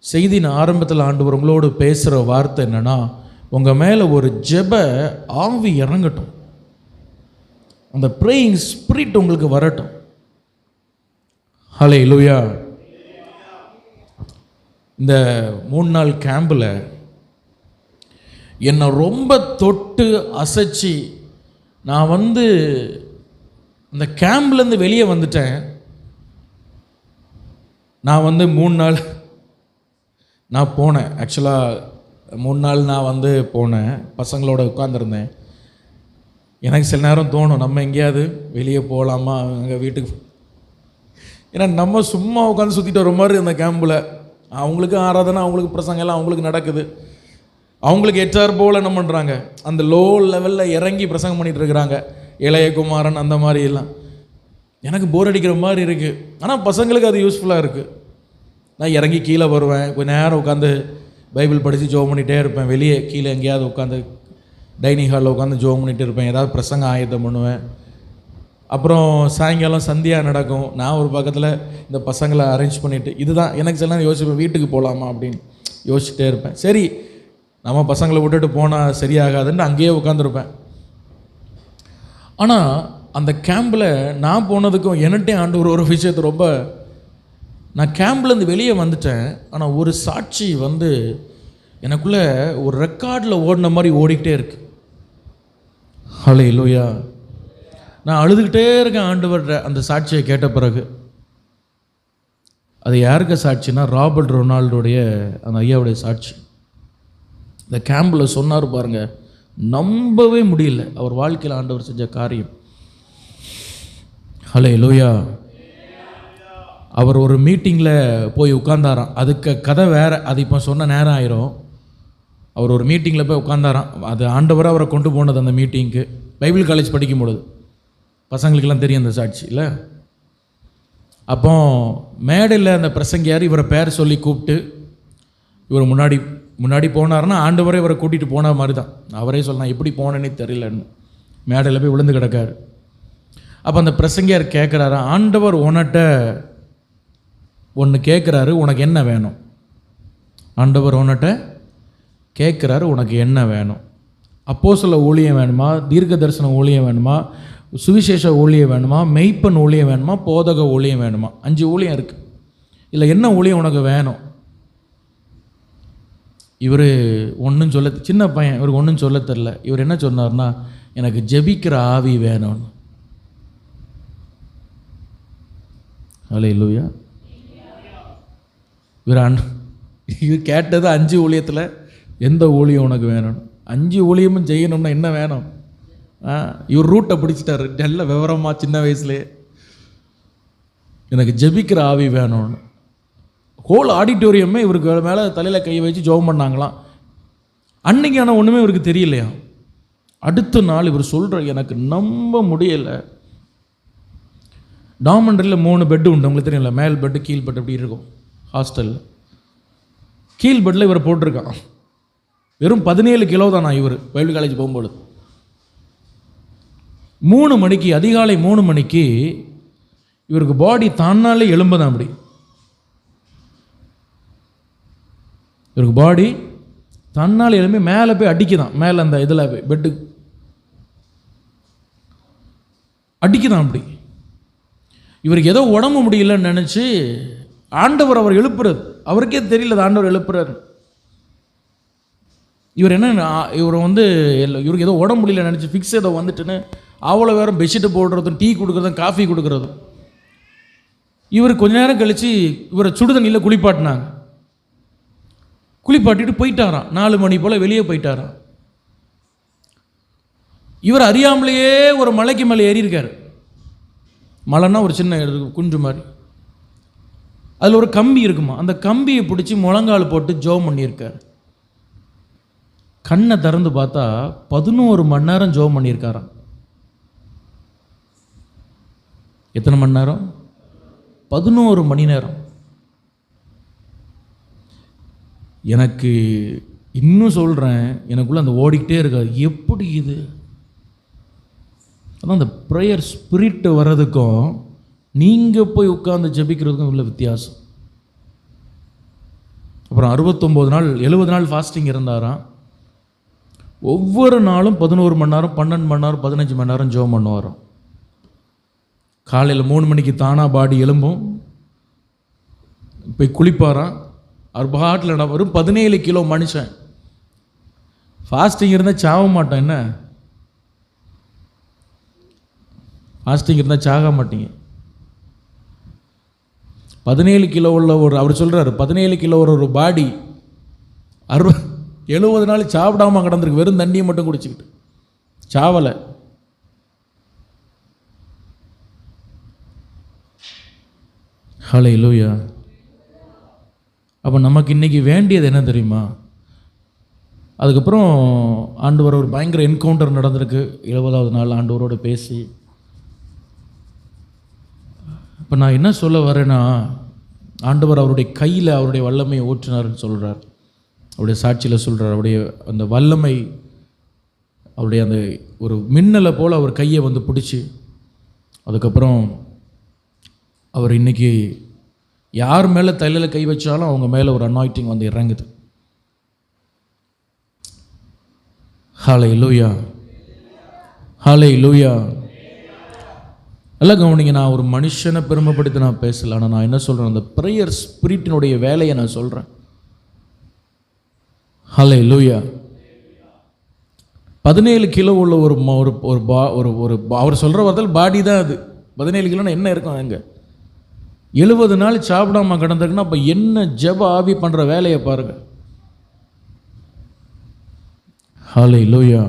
செய்தியின் ஆரம்பத்தில் ஆண்டவர் உங்களோடு பேசுகிற வார்த்தை என்னென்னா, உங்கள் மேலே ஒரு ஜெப ஆவி இறங்கட்டும், அந்த ப்ரேயிங் ஸ்பிரிட் உங்களுக்கு வரட்டும். ஹல்லேலூயா. இந்த 3 நாள் கேம்பில் என்னை ரொம்ப தொட்டு அசைச்சி நான் அந்த கேம்ப்லேருந்து வெளியே வந்துட்டேன். நான் 3 நாள் நான் போனேன். ஆக்சுவலாக 3 நாள் நான் போனேன், பசங்களோட உட்காந்துருந்தேன். எனக்கு சில நேரம் தோணும், நம்ம எங்கேயாவது வெளியே போகலாமா அங்கே வீட்டுக்கு. ஏன்னா நம்ம சும்மா உட்காந்து சுற்றிட்டு வர மாதிரி அந்த கேம்பில். அவங்களுக்கு ஆராதனை, அவங்களுக்கு பிரசங்கம் எல்லாம் அவங்களுக்கு நடக்குது. அவங்களுக்கு HR போல் என்ன பண்ணுறாங்க, அந்த லோ லெவலில் இறங்கி பிரசங்கம் பண்ணிகிட்டு இருக்கிறாங்க. இளையகுமாரன் அந்த மாதிரி எல்லாம். எனக்கு போர் அடிக்கிற மாதிரி இருக்குது. ஆனால் பசங்களுக்கு அது யூஸ்ஃபுல்லாக இருக்குது. நான் இறங்கி கீழே வருவேன், கொஞ்சம் நேரம் உட்காந்து பைபிள் படித்து ஜோம் பண்ணிகிட்டே இருப்பேன். வெளியே கீழே எங்கேயாவது உட்காந்து டைனிங் ஹாலில் உட்காந்து ஜோம் பண்ணிகிட்டு இருப்பேன். ஏதாவது பிரசங்க ஆயத்தம் பண்ணுவேன். அப்புறம் சாயங்காலம் சந்தியா நடக்கும். நான் ஒரு பக்கத்தில் இந்த பசங்களை அரேஞ்ச் பண்ணிவிட்டு, இதுதான் எனக்கு சில நேரம் யோசிப்பேன், வீட்டுக்கு போகலாமா அப்படின்னு யோசிச்சுட்டே இருப்பேன். சரி, நம்ம பசங்களை விட்டுட்டு போனால் சரியாகாதுன்னு அங்கேயே உட்காந்துருப்பேன். ஆனால் அந்த கேம்பில் நான் போனதுக்கும் என்னட்டே ஆண்டவர் ஒரு விஷயத்தை ரொம்ப, நான் கேம்ப்லேருந்து வெளியே வந்துட்டேன். ஆனால் ஒரு சாட்சி எனக்குள்ளே ஒரு ரெக்கார்டில் ஓடின மாதிரி ஓடிக்கிட்டே இருக்கு. ஹல்லேலூயா. நான் அழுதுகிட்டே இருக்கேன் ஆண்டவர்கிட்ட அந்த சாட்சியை கேட்ட பிறகு. அது யாருக்கு சாட்சினா, ராபர்ட் ரொனால்டோடைய அந்த ஐயாவுடைய சாட்சி. இந்த கேம்பில் சொன்னார் பாருங்க, நம்பவே முடியல அவர் வாழ்க்கையில் ஆண்டவர் செஞ்ச காரியம். ஹல்லேலூயா. அவர் ஒரு மீட்டிங்கில் போய் உட்கார்ந்தாராம். அதுக்கு கதை வேறு, அது இப்போ சொன்ன நேரம் ஆயிரும். அவர் ஒரு மீட்டிங்கில் போய் உட்கார்ந்தாராம். அது ஆண்டவராக அவரை கொண்டு போனது அந்த மீட்டிங்க்கு. பைபிள் காலேஜ் படிக்கும் பொழுது, பசங்களுக்கெல்லாம் தெரியும் அந்த சாட்சி இல்லை. அப்போ மேடையில் அந்த பிரசங்கியார் இவரை பேர் சொல்லி கூப்பிட்டு, இவர் முன்னாடி போனார்னா ஆண்டவரே இவரை கூட்டிகிட்டு போன மாதிரி தான். அவரே சொல்லலாம், எப்படி போனேன்னே தெரியலன்னு மேடையில் போய் விழுந்து கிடக்காரு. அப்போ அந்த பிரசங்கியார் கேட்குறாரு, ஆண்டவர் உன்கிட்ட ஒன்று கேட்குறாரு, உனக்கு என்ன வேணும்? ஆண்டவர் உன்கிட்ட கேட்குறாரு, உனக்கு என்ன வேணும்? அப்போஸ்தல ஊழியம் வேணுமா, தீர்க்க தரிசன ஊழியம் வேணுமா, சுவிசேஷ ஊழியம் வேணுமா, மெய்ப்பன் ஊழியம் வேணுமா, போதக ஊழியம் வேணுமா? 5 ஊழியம் இருக்குது. இல்லை என்ன ஊழியம் உனக்கு வேணும்? இவர் ஒன்றும் சொல்ல, சின்ன பையன், இவருக்கு ஒன்றும் சொல்ல தெரில. இவர் என்ன சொன்னார்னா, எனக்கு ஜெபிக்கிற ஆவி வேணும்னு. ஹல்லேலூயா. இவர் கேட்டது 5 ஊழியத்தில் எந்த ஊழியம் உனக்கு வேணும்? 5 ஊழியமும் செய்யணும்னா என்ன வேணும்? இவர் ரூட்டை பிடிச்சிட்டாரு நல்ல விவரமாக சின்ன வயசுலேயே. எனக்கு ஜெபிக்கிற ஆவி வேணும்னு. ஹோல் ஆடிட்டோரியமே இவருக்கு மேலே தலையில் கையை வச்சு ஜெபம் பண்ணாங்களாம். அன்னைக்கு ஆனால் ஒன்றுமே இவருக்கு தெரியலையா. அடுத்த நாள் இவர் சொல்கிற, எனக்கு நம்ப முடியலை. டாமண்டரில் 3 பெட்டு உண்டு, உங்களுக்கு தெரியல. மேல் பெட்டு கீழ் பெட்டு அப்படி இருக்கும் ஹாஸ்டலில். கீழ் பெட்டில் இவரை போட்டிருக்கான். வெறும் 17 கிலோ தானா இவர் பைபிள் காலேஜ் போகும்போது. 3 மணிக்கு, அதிகாலை 3 மணிக்கு இவருக்கு பாடி தானாலே எழும்புதான். அப்படி இவருக்கு பாடி தன்னால் எழும்பி மேலே போய் அடிக்குதான். மேலே அந்த இதில் பெட்டு அடிக்குதான். அப்படி இவருக்கு ஏதோ உடம்பு முடியலன்னு நினச்சி ஆண்டவர் அவர் எழுப்புறது, அவருக்கே தெரியல ஆண்டவர் எழுப்புறாரு. இவர் என்ன, இவருக்கு ஏதோ உடம்பு முடியல நினச்சி ஃபிக்ஸ் ஏதோ வந்துட்டுன்னு அவ்வளோ வேறு பெட்ஷீட்டு போடுறதும் டீ கொடுக்குறதும் காஃபி கொடுக்குறதும். இவர் கொஞ்ச நேரம் கழித்து இவரை சுடுதண்ணியில் குளிப்பாட்டினாங்க. குளிப்பாட்டிட்டு போயிட்டாராம். 4 மணி போல் வெளியே போயிட்டாராம். இவர் அறியாமலேயே ஒரு மலைக்கு மேலே ஏறியிருக்கார். மலைன்னா ஒரு சின்ன குன்று மாதிரி, அதில் ஒரு கம்பி இருக்குமா, அந்த கம்பியை பிடிச்சி முழங்கால் போட்டு ஜெபம் பண்ணியிருக்கார். கண்ணை திறந்து பார்த்தா 11 மணி நேரம் ஜெபம் பண்ணியிருக்காராம். எத்தனை மணி நேரம்? 11 மணி நேரம். எனக்கு இன்னும் சொல்கிறேன், எனக்குள்ளே அந்த ஓடிக்கிட்டே இருக்காது. எப்படி இது? அதான் அந்த ப்ரேயர் ஸ்பிரிட் வர்றதுக்கும் நீங்கள் போய் உட்காந்து ஜெபிக்கிறதுக்கும் உள்ள வித்தியாசம். அப்புறம் 69 நாள் 70 நாள் ஃபாஸ்டிங் இருந்தாராம். ஒவ்வொரு நாளும் 11 மணி நேரம், 12 மணி நேரம், 15 மணி நேரம் ஜெபம் பண்ணுவாராம். காலையில் 3 மணிக்கு தானாக பாடி எலும்பும், போய் குளிப்பாராம். அவர் பாட்டில் வரும். 17 கிலோ மனுஷன். ஃபாஸ்டிங் இருந்தால் சாவ மாட்டோம். என்ன ஃபாஸ்டிங் இருந்தால் சாக மாட்டீங்க. 17 கிலோ உள்ள அவர் சொல்கிறார், 17 கிலோ ஒரு பாடி 70 நாள் சாப்பிடாமல் கிடந்திருக்கு, வெறும் தண்ணியை மட்டும் குடிச்சிக்கிட்டு, சாவலை. ஹல்லேலூயா. அப்போ நமக்கு இன்றைக்கி வேண்டியது என்ன தெரியுமா? அதுக்கப்புறம் ஆண்டவர் ஒரு பயங்கர என்கவுண்டர் நடந்திருக்கு. 70வது நாள் ஆண்டவரோடு பேசி. இப்போ நான் என்ன சொல்ல வரேன்னா, ஆண்டவர் அவருடைய கையில் அவருடைய வல்லமையை ஊற்றினார்னு சொல்கிறார். அவருடைய சாட்சியில் சொல்கிறார். அவருடைய அந்த வல்லமை, அவருடைய அந்த ஒரு மின்னலை போல் அவர் கையை வந்து பிடிச்சி, அதுக்கப்புறம் அவர் இன்றைக்கி யார் மேலே தலையில் கை வச்சாலும் அவங்க மேலே ஒரு அனாயிண்டிங் வந்து இறங்குது. ஹல்லேலூயா, ஹல்லேலூயா. எல்லாம் கவனிங்க, நான் ஒரு மனுஷனை பெருமைப்படுத்தி நான் பேசல. ஆனால் நான் என்ன சொல்கிறேன், அந்த ப்ரேயர் ஸ்பிரிட்டினுடைய வேலையை நான் சொல்கிறேன். ஹல்லேலூயா. 17 கிலோ உள்ள ஒரு அவர் சொல்கிற வார்த்தையில் பாடி தான் அது. 17 கிலோன்னா என்ன இருக்கும் அங்கே? 70 நாள் சாப்பிடாம கிடந்திருக்குன்னா அப்போ என்ன ஜெப ஆவி பண்ணுற வேலையை பாருங்கள். ஹல்லேலூயா.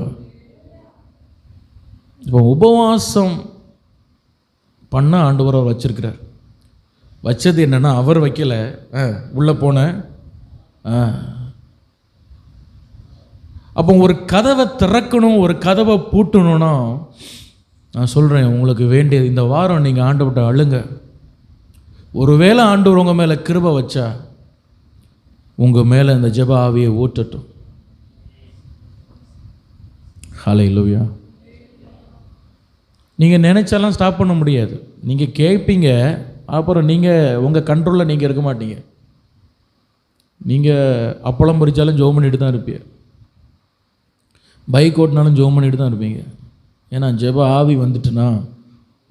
இப்போ உபவாசம் பண்ண ஆண்டவர் அவர் வச்சிருக்கிறார். வச்சது என்னன்னா, அவர் வைக்கல, உள்ளே போன. அப்போ ஒரு கதவை திறக்கணும், ஒரு கதவை பூட்டணும்னா, நான் சொல்கிறேன், உங்களுக்கு வேண்டியது இந்த வாரம் நீங்கள் ஆண்டவர்கிட்ட அழுங்க. ஒருவேளை ஆண்டவர் உங்கள் மேலே கிருபை வச்சா உங்கள் மேலே இந்த ஜெப ஆவியை ஊற்றட்டும். ஹல்லேலூயா. நீங்கள் நினைச்சாலாம் ஸ்டாப் பண்ண முடியாது. நீங்கள் கேட்பீங்க, அப்புறம் நீங்கள் உங்கள் கண்ட்ரோலில் நீங்கள் இருக்க மாட்டீங்க. நீங்கள் அப்பளம் பொரிச்சாலும் ஜோம் பண்ணிட்டு தான் இருப்பீங்க, பைக் ஓட்டினாலும் ஜோம் பண்ணிட்டு தான் இருப்பீங்க. ஏன்னா ஜெப ஆவி வந்துட்டுனா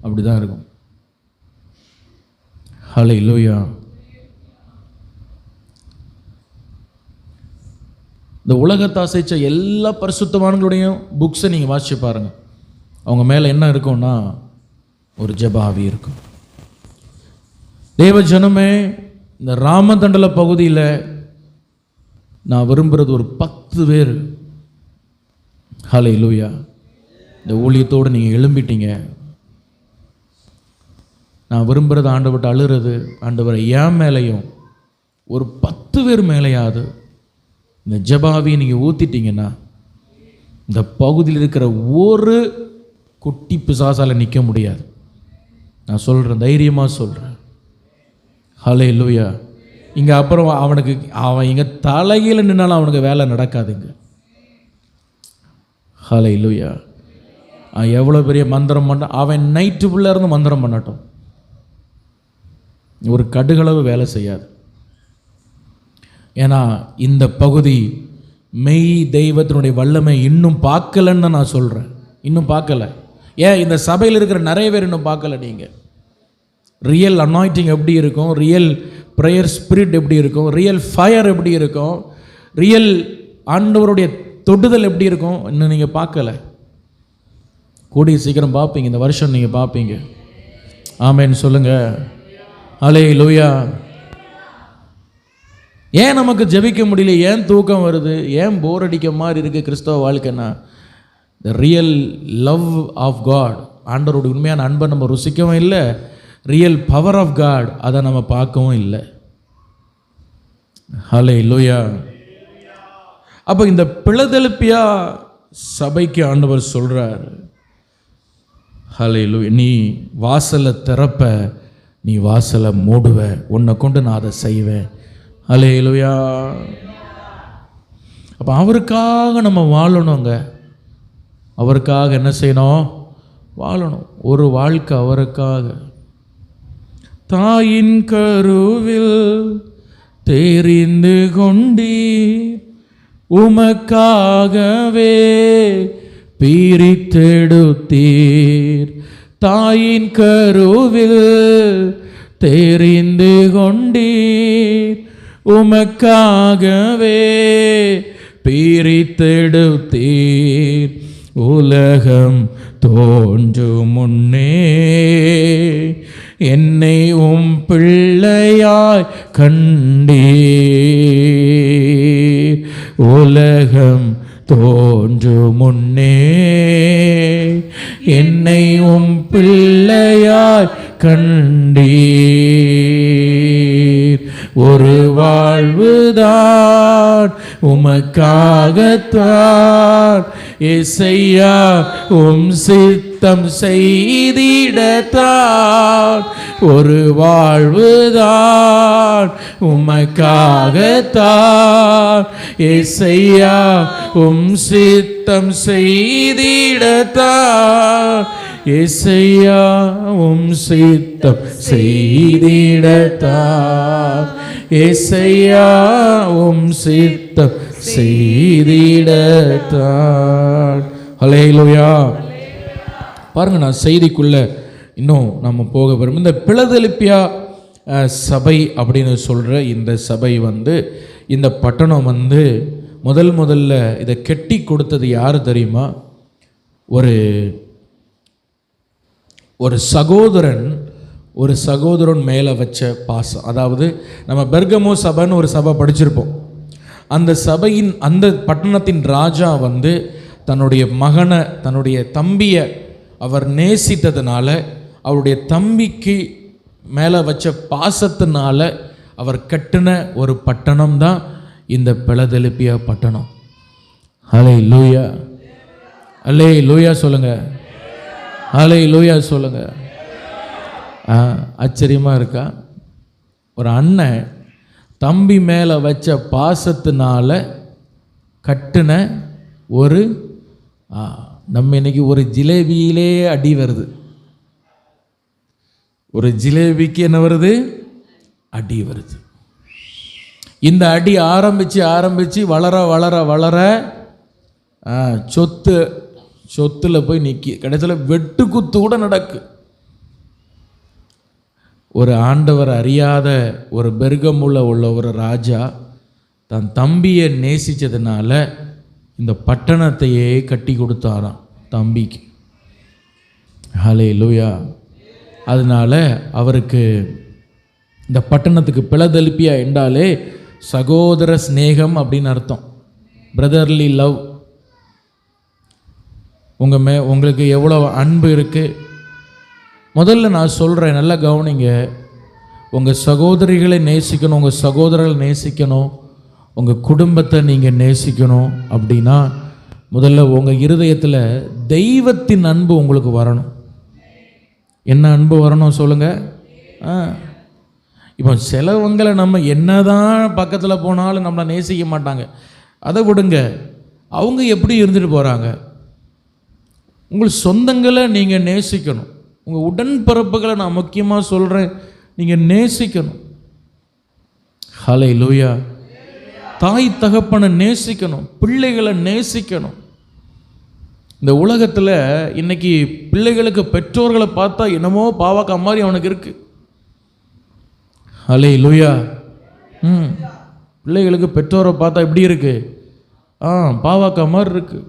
அப்படி தான் இருக்கும். ஹல்லேலூயா. இந்த உலகத்தை அசைச்ச எல்லா பரிசுத்தவான்களுடையும் புக்ஸை நீங்கள் வாசிச்சு பாருங்கள். அவங்க மேலே என்ன இருக்கும்னா ஒரு ஜெப ஆவி இருக்கும். தேவ ஜனமே, இந்த ராமதண்டல பகுதியில் நான் விரும்புகிறது ஒரு 10 பேர். ஹல்லேலூயா. இந்த ஊழியத்தோடு நீங்கள் எழும்பிட்டீங்க. நான் விரும்புகிறது ஆண்டவர்கிட்ட அழுகிறது, ஆண்டவரை என் மேலேயும் ஒரு 10 பேர் மேலேயாவது இந்த ஜெபாவியை நீங்கள் ஊற்றிட்டீங்கன்னா இந்த பகுதியில் இருக்கிற ஒரு குட்டி பிசாசால் நிற்க முடியாது. நான் சொல்கிறேன், தைரியமாக சொல்கிறேன். ஹல்லேலூயா. இங்கே அப்புறம் அவன் இங்கே தலையில் நின்னாலும் அவனுக்கு வேலை நடக்காதுங்க. ஹல்லேலூயா. எவ்வளோ பெரிய மந்திரம் பண்ண, அவன் நைட்டு ஃபுல்லாக இருந்து மந்திரம் பண்ணட்டும், ஒரு கடுகளவு வேலை செய்யாது. ஏன்னா இந்த பகுதி மெய் தெய்வத்தினுடைய வல்லமை இன்னும் பார்க்கலன்னு தான் நான் சொல்கிறேன். இன்னும் பார்க்கல. ஏன் இந்த சபையில் இருக்கிற நிறைய பேர் இன்னும் பார்க்கல. நீங்கள் ரியல் அனாயிண்டிங் எப்படி இருக்கும், ரியல் ப்ரேயர் ஸ்பிரிட் எப்படி இருக்கும், ரியல் ஃபயர் எப்படி இருக்கும், ரியல் ஆண்டவருடைய தொடுதல் எப்படி இருக்கும், இன்னும் நீங்கள் பார்க்கல. கூடிய சீக்கிரம் பார்ப்பீங்க. இந்த வருஷம் நீங்கள் பார்ப்பீங்க. ஆமேன்னு சொல்லுங்கள். ஹல்லேலூயா. ஏன் நமக்கு ஜெபிக்க முடியல, ஏன் தூக்கம் வருது, ஏன் போர் அடிக்க மாதிரி இருக்குது கிறிஸ்தவ வாழ்க்கைன்னா, the real love of God, ஆண்டவருடைய உண்மையான அன்பை நம்ம ருசிக்கவும் இல்லை, ரியல் பவர் ஆஃப் காட் அதை நம்ம பார்க்கவும் இல்லை. ஹல்லேலூயா. அப்போ இந்த பிலதெல்பியா சபைக்கு ஆண்டவர் சொல்கிறார், ஹல்லேலூயா, நீ வாசலை திறப்ப, நீ வாசலை மூடுவ, உன்னை கொண்டு நான் அதை செய்வேன். ஹல்லேலூயா. அப்போ அவருக்காக நம்ம வாழணுங்க. அவருக்காக என்ன செய்யணும்? வாழணும். ஒரு வாழ்க்கை அவருக்காக. தாயின் கருவில் தெரிந்து கொண்டீர், உமக்காகவே பிரித்தெடுத்தீர். தாயின் கருவில் தெரிந்து கொண்டீர், உமக்காகவே பிரித்தெடுத்தீர். உலகம் தோன்றும் முன்னே என்னை உம் பிள்ளையாய் கண்டீர். உலகம் தோன்றும் முன்னே என்னை உம் பிள்ளையாய் கண்டீர். ஒரு வாழ்வுதான் உமக்காகத்தான் இசையா உம் சித்தம் செய்திடத்தான். ஒரு வாழ்வுதான் உமக்காகத்தான் இசையா உம் சித்தம் செய்திடத்தான். இசையா உம் சித்தம் செய்திடத்தான். இசையா உம் சித்தம் செய்திடத்தான். ஹல்லேலூயா. பாருங்க, நான் செய்திக்குள்ள இன்னும் நம்ம போக வரும். இந்த பிலதெல்பியா சபை அப்படின்னு சொல்கிற இந்த சபை இந்த பட்டணம் முதல்ல இதை கெட்டி கொடுத்தது யார் தெரியுமா? ஒரு சகோதரன் மேலே வச்ச பாசம். அதாவது நம்ம பெர்கமோ சபைன்னு ஒரு சபை படிச்சிருப்போம். அந்த சபையின் அந்த பட்டணத்தின் ராஜா தன்னுடைய மகனை, தன்னுடைய தம்பியை அவர் நேசித்ததுனால, அவருடைய தம்பிக்கு மேலே வச்ச பாசத்தினால அவர் கட்டின ஒரு பட்டணம் தான் இந்த பிலதெல்பியா பட்டணம். ஹல்லேலூயா, ஹல்லேலூயா சொல்லுங்க, ஹல்லேலூயா சொல்லுங்க. ஆச்சரியமாக இருக்கா? ஒரு அண்ணன் தம்பி மேலே வச்ச பாசத்தினால கட்டின ஒரு நம்ம இன்னைக்கு ஒரு ஜிலேபியிலே அடி வருது. ஒரு ஜிலேபிக்கு என்ன வருது? அடி வருது. இந்த அடி ஆரம்பிச்சு வளர வளர வளர சொத்துல போய் நிற்கி, கடைசியில் வெட்டு குத்து கூட நடக்கு. ஒரு ஆண்டவர் அறியாத ஒரு பெர்கமுல உள்ள ஒரு ராஜா தன் தம்பியை நேசித்ததுனால இந்த பட்டணத்தையே கட்டி கொடுத்தாராம் தம்பிக்கு. ஹல்லேலூயா. அதனால அவருக்கு இந்த பட்டணத்துக்கு பிலதெல்பியா என்றாலே சகோதர ஸ்நேகம் அப்படின்னு அர்த்தம். Brotherly love. உங்களுக்கு எவ்வளோ அன்பு இருக்குது. முதல்ல நான் சொல்கிறேன், நல்லா கவனிங்க. உங்கள் சகோதரிகளை நேசிக்கணும், உங்கள் சகோதரர்களை நேசிக்கணும், உங்கள் குடும்பத்தை நீங்கள் நேசிக்கணும் அப்படின்னா முதல்ல உங்கள் இருதயத்தில் தெய்வத்தின் அன்பு உங்களுக்கு வரணும். என்ன அன்பு வரணும் சொல்லுங்கள்? இப்போ சிலவங்களை நம்ம என்னதான் பக்கத்தில் போனாலும் நம்மளை நேசிக்க மாட்டாங்க. அதை விடுங்க, அவங்க எப்படி இருந்துட்டு போகிறாங்க. உங்கள் சொந்தங்களை நீங்கள் நேசிக்கணும். உங்கள் உடன்பிறப்புகளை நான் முக்கியமாக சொல்கிறேன், நீங்கள் நேசிக்கணும். ஹல்லேலூயா. தாய் தகப்பனை நேசிக்கணும், பிள்ளைகளை நேசிக்கணும். இந்த உலகத்தில் இன்னைக்கு பிள்ளைகளுக்கு பெற்றோர்களை பார்த்தா என்னமோ பாவக்கா மாதிரி அவனுக்கு இருக்கு. ஹல்லேலூயா. பிள்ளைகளுக்கு பெற்றோரை பார்த்தா எப்படி இருக்கு? பாவக்கா மாதிரி இருக்கு.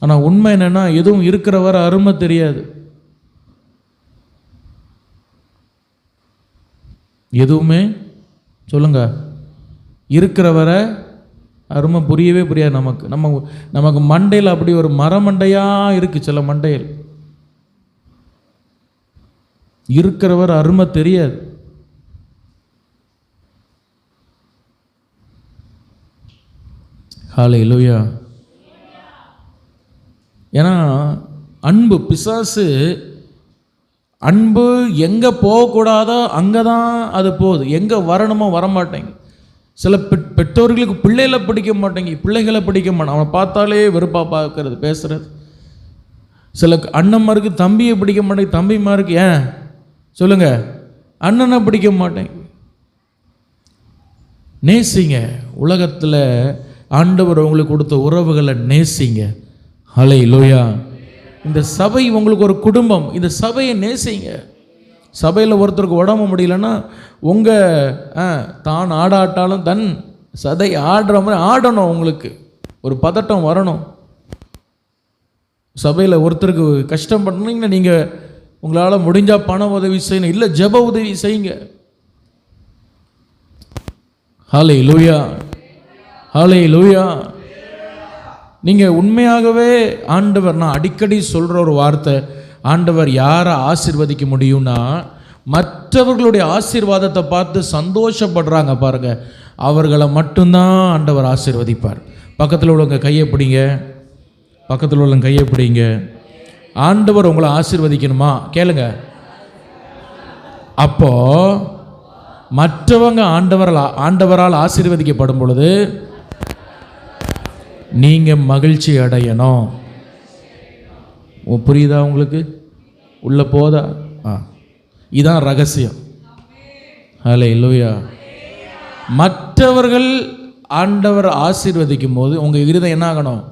ஆனால் உண்மை என்னன்னா, எதுவும் இருக்கிற வர அருமை தெரியாது. எதுவுமே சொல்லுங்க, இருக்கிற வர அருமை புரியவே புரியாது நமக்கு. நமக்கு மண்டையில் அப்படி ஒரு மரமண்டையாக இருக்குது. சில மண்டையில் இருக்கிறவர் அருமை தெரியாது. ஹல்லேலூயா. ஏன்னா அன்பு பிசாசு, அன்பு எங்கே போகக்கூடாதோ அங்கே தான் அது போகுது, எங்கே வரணுமோ வரமாட்டேங்க. சில பெற்றோர்களுக்கு பிள்ளைகளை பிடிக்க மாட்டேங்க, பிள்ளைகளை பிடிக்க மாட்டேன், அவனை பார்த்தாலே வெறுப்பாக பார்க்கறது, பேசுறது. சில அண்ணன்மாருக்கு தம்பியை பிடிக்க மாட்டேங்க, தம்பிமாருக்கு ஏன் சொல்லுங்க அண்ணனை பிடிக்க மாட்டேங்க. நேசிங்க. உலகத்தில் ஆண்டவர் உங்களுக்கு கொடுத்த உறவுகளை நேசிங்க. ஹல்லேலூயா. இந்த சபை உங்களுக்கு ஒரு குடும்பம். இந்த சபையை நேசிங்க. சபையில் ஒருத்தருக்கு உடம்பு முடியலன்னா தான் ஆடாட்டாலும் தன் சதை ஆடுற மாதிரி ஆடணும். உங்களுக்கு ஒரு பதட்டம் வரணும். சபையில் ஒருத்தருக்கு கஷ்டம் பண்ணீங்கன்னா நீங்கள் உங்களால் முடிஞ்சால் பண உதவி செய்யணும், இல்லை ஜெப உதவி செய்யுங்க. ஹல்லேலூயா, ஹல்லேலூயா. நீங்கள் உண்மையாகவே ஆண்டவர், நான் அடிக்கடி சொல்கிற ஒரு வார்த்தை, ஆண்டவர் யாரை ஆசீர்வதிக்க முடியும்னா மற்றவர்களுடைய ஆசீர்வாதத்தை பார்த்து சந்தோஷப்படுறாங்க பாருங்க, அவர்களை மட்டும்தான் ஆண்டவர் ஆசீர்வதிப்பார். பக்கத்தில் உள்ளவங்க கையை பிடிங்க, பக்கத்தில் உள்ளவங்க கையை பிடிங்க. ஆண்டவர் உங்களை ஆசீர்வதிக்கணுமா கேளுங்க. அப்போ மற்றவங்க ஆண்டவரால் ஆசீர்வதிக்கப்படும் பொழுது நீங்கள் மகிழ்ச்சி அடையணும். புரியுதா உங்களுக்கு? உள்ள போதா? இதான் ரகசியம். ஹல்லேலூயா. மற்றவர்கள் ஆண்டவர் ஆசீர்வதிக்கும் போது உங்கள் இருதயம் என்ன ஆகணும்?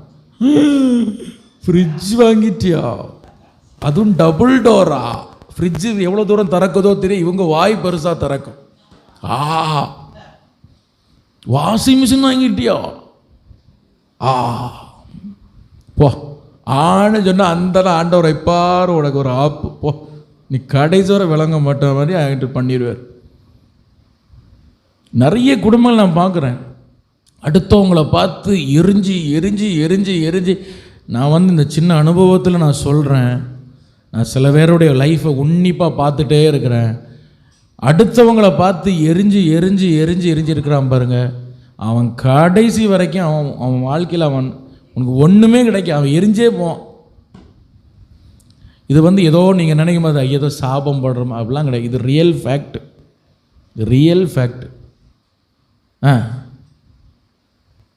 ஃப்ரிட்ஜ் வாங்கிட்டியா, அதுவும் டபுள் டோரா? ஃப்ரிட்ஜு எவ்வளோ தூரம் திறக்குதோ தெரியும், இவங்க வாய் பெருசாக திறக்கும். வாஷிங் மிஷின் வாங்கிட்டியா, போ ஆன்னு சொன்னால் அந்த ஆண்டவர் வைப்பார் உனக்கு ஒரு ஆப்பு, போ நீ கடைசி வரை விளங்க மாட்ட மாதிரி ஆகிட்டு பண்ணிடுவார். நிறைய குடும்பங்கள் நான் பார்க்குறேன், அடுத்தவங்களை பார்த்து எரிஞ்சு எரிஞ்சு எரிஞ்சு எரிஞ்சு. நான் இந்த சின்ன அனுபவத்தில் நான் சொல்கிறேன், நான் சில பேருடைய லைஃப்பை உன்னிப்பாக பார்த்துட்டே இருக்கிறேன். அடுத்தவங்களை பார்த்து எரிஞ்சு எரிஞ்சு எரிஞ்சு எரிஞ்சு இருக்கிறான் பாருங்க, அவன் கடைசி வரைக்கும் அவன் வாழ்க்கையில் உனக்கு ஒன்றுமே கிடைக்கும், அவன் எரிஞ்சே போவான். இது ஏதோ நீங்கள் நினைக்கும் போது ஏதோ சாபம் படுறோம் அப்படிலாம் கிடையாது. இது ரியல் ஃபேக்ட், இது ரியல் ஃபேக்ட்.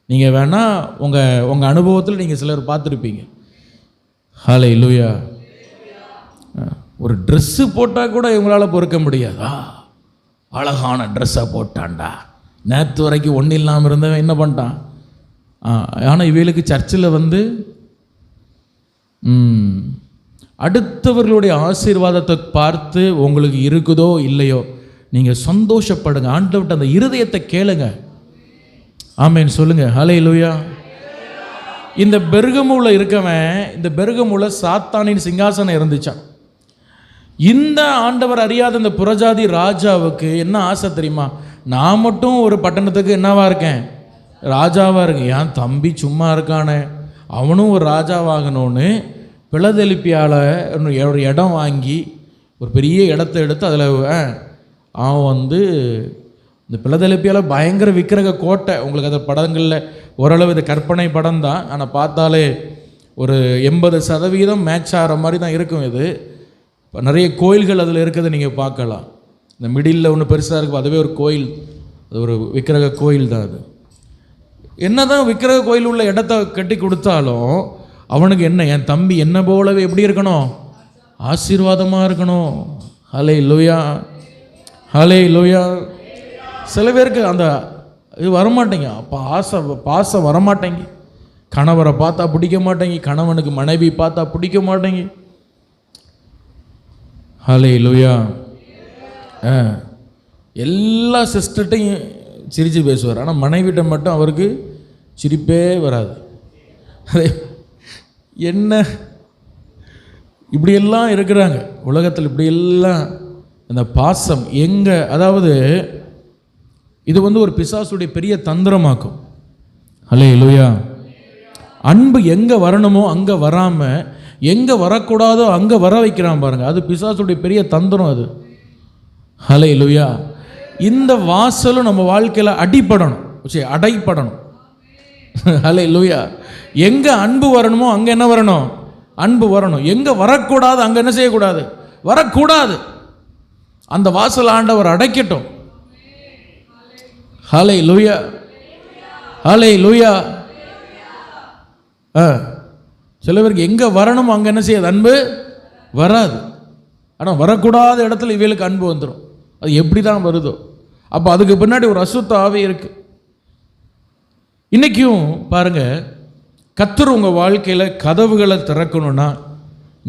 நீங்கள் வேணால் உங்கள் அனுபவத்தில் நீங்கள் சிலர் பார்த்துருப்பீங்க. ஹல்லேலூயா. ஒரு ட்ரெஸ்ஸு போட்டால் கூட இவங்களால் பொறுக்க முடியாதா? அழகான ட்ரெஸ்ஸாக போட்டான்டா, நேற்று வரைக்கும் ஒன்றும் இல்லாமல் இருந்தவன் என்ன பண்ணிட்டான்? ஆனால் இவைகளுக்கு சர்ச்சில் அடுத்தவர்களுடைய ஆசீர்வாதத்தை பார்த்து உங்களுக்கு இருக்குதோ இல்லையோ நீங்கள் சந்தோஷப்படுங்க. ஆண்டவர்கிட்ட அந்த இருதயத்தை கேளுங்க. ஆமென் சொல்லுங்க. ஹல்லேலூயா. இந்த பெர்கமுல இருக்கவன், இந்த பெர்கமுல சாத்தானின் சிங்காசனம் இருந்துச்சான். இந்த ஆண்டவர் அறியாத இந்த புறஜாதி ராஜாவுக்கு என்ன ஆசை தெரியுமா? நான் மட்டும் ஒரு பட்டணத்துக்கு என்னவா இருக்கேன்? ராஜாவாக இருக்கேன். என் தம்பி சும்மா இருக்கானே, அவனும் ஒரு ராஜாவாகணும்னு பிலதெல்பியாவில் ஒரு இடம் வாங்கி ஒரு பெரிய இடத்த எடுத்து அதில் அவன் இந்த பிலதெல்பியாவில் பயங்கர விக்கிரக கோட்டை. உங்களுக்கு அந்த படங்களில் ஓரளவு இது கற்பனை படம் தான், ஆனால் பார்த்தாலே ஒரு 80% மேட்ச் ஆகிற மாதிரி தான் இருக்கும். இது நிறைய கோயில்கள் அதில் இருக்கிறத நீங்கள் பார்க்கலாம். இந்த மிடில் ஒன்று பெருசாக இருக்கும், அதுவே ஒரு கோயில், அது ஒரு விக்கிரக கோயில் தான். அது என்ன தான் விக்கிரக கோயில் உள்ள இடத்த கட்டி கொடுத்தாலும் அவனுக்கு என்ன, என் தம்பி என்ன போலவே எப்படி இருக்கணும்? ஆசீர்வாதமாக இருக்கணும். ஹல்லேலூயா, ஹல்லேலூயா. சில பேருக்கு அந்த இது வரமாட்டேங்க, அப்போ பாசம் வரமாட்டேங்க. கணவரை பார்த்தா பிடிக்க மாட்டேங்க, கணவனுக்கு மனைவி பார்த்தா பிடிக்க மாட்டேங்க. ஹல்லேலூயா. எல்லா சிஸ்டர்ட்டையும் சிரித்து பேசுவார், ஆனால் மனைவிட்ட மட்டும் அவருக்கு சிரிப்பே வராது. என்ன இப்படியெல்லாம் இருக்கிறாங்க உலகத்தில், இப்படியெல்லாம் அந்த பாசம் எங்கே, அதாவது இது ஒரு பிசாசுடைய பெரிய தந்திரமாக்கும். ஹல்லேலூயா. அன்பு எங்கே வரணுமோ அங்கே வராமல் எங்கே வரக்கூடாதோ அங்கே வர வைக்கிறான் பாருங்கள், அது பிசாசுடைய பெரிய தந்திரம் அது. ஹல்லேலூயா. இந்த வாசலும் நம்ம வாழ்க்கையில் அடைப்படணும். ஹல்லேலூயா. எங்கே அன்பு வரணுமோ அங்கே என்ன வரணும்? அன்பு வரணும். எங்கே வரக்கூடாது அங்கே என்ன செய்யக்கூடாது? வரக்கூடாது. அந்த வாசல் ஆண்டவர் அடைக்கட்டும். ஹல்லேலூயா, ஹல்லேலூயா. சில பேருக்கு எங்கே வரணுமோ அங்கே என்ன செய்யாது? அன்பு வராது. ஆனால் வரக்கூடாத இடத்துல இவைகளுக்கு அன்பு வந்துடும். அது எப்படி தான் வருதோ. அப்போ அதுக்கு பின்னாடி ஒரு அசுத்த ஆவி இருக்கு. இன்றைக்கும் பாருங்கள், கர்த்தர் உங்கள் வாழ்க்கையில் கதவுகளை திறக்கணும்னா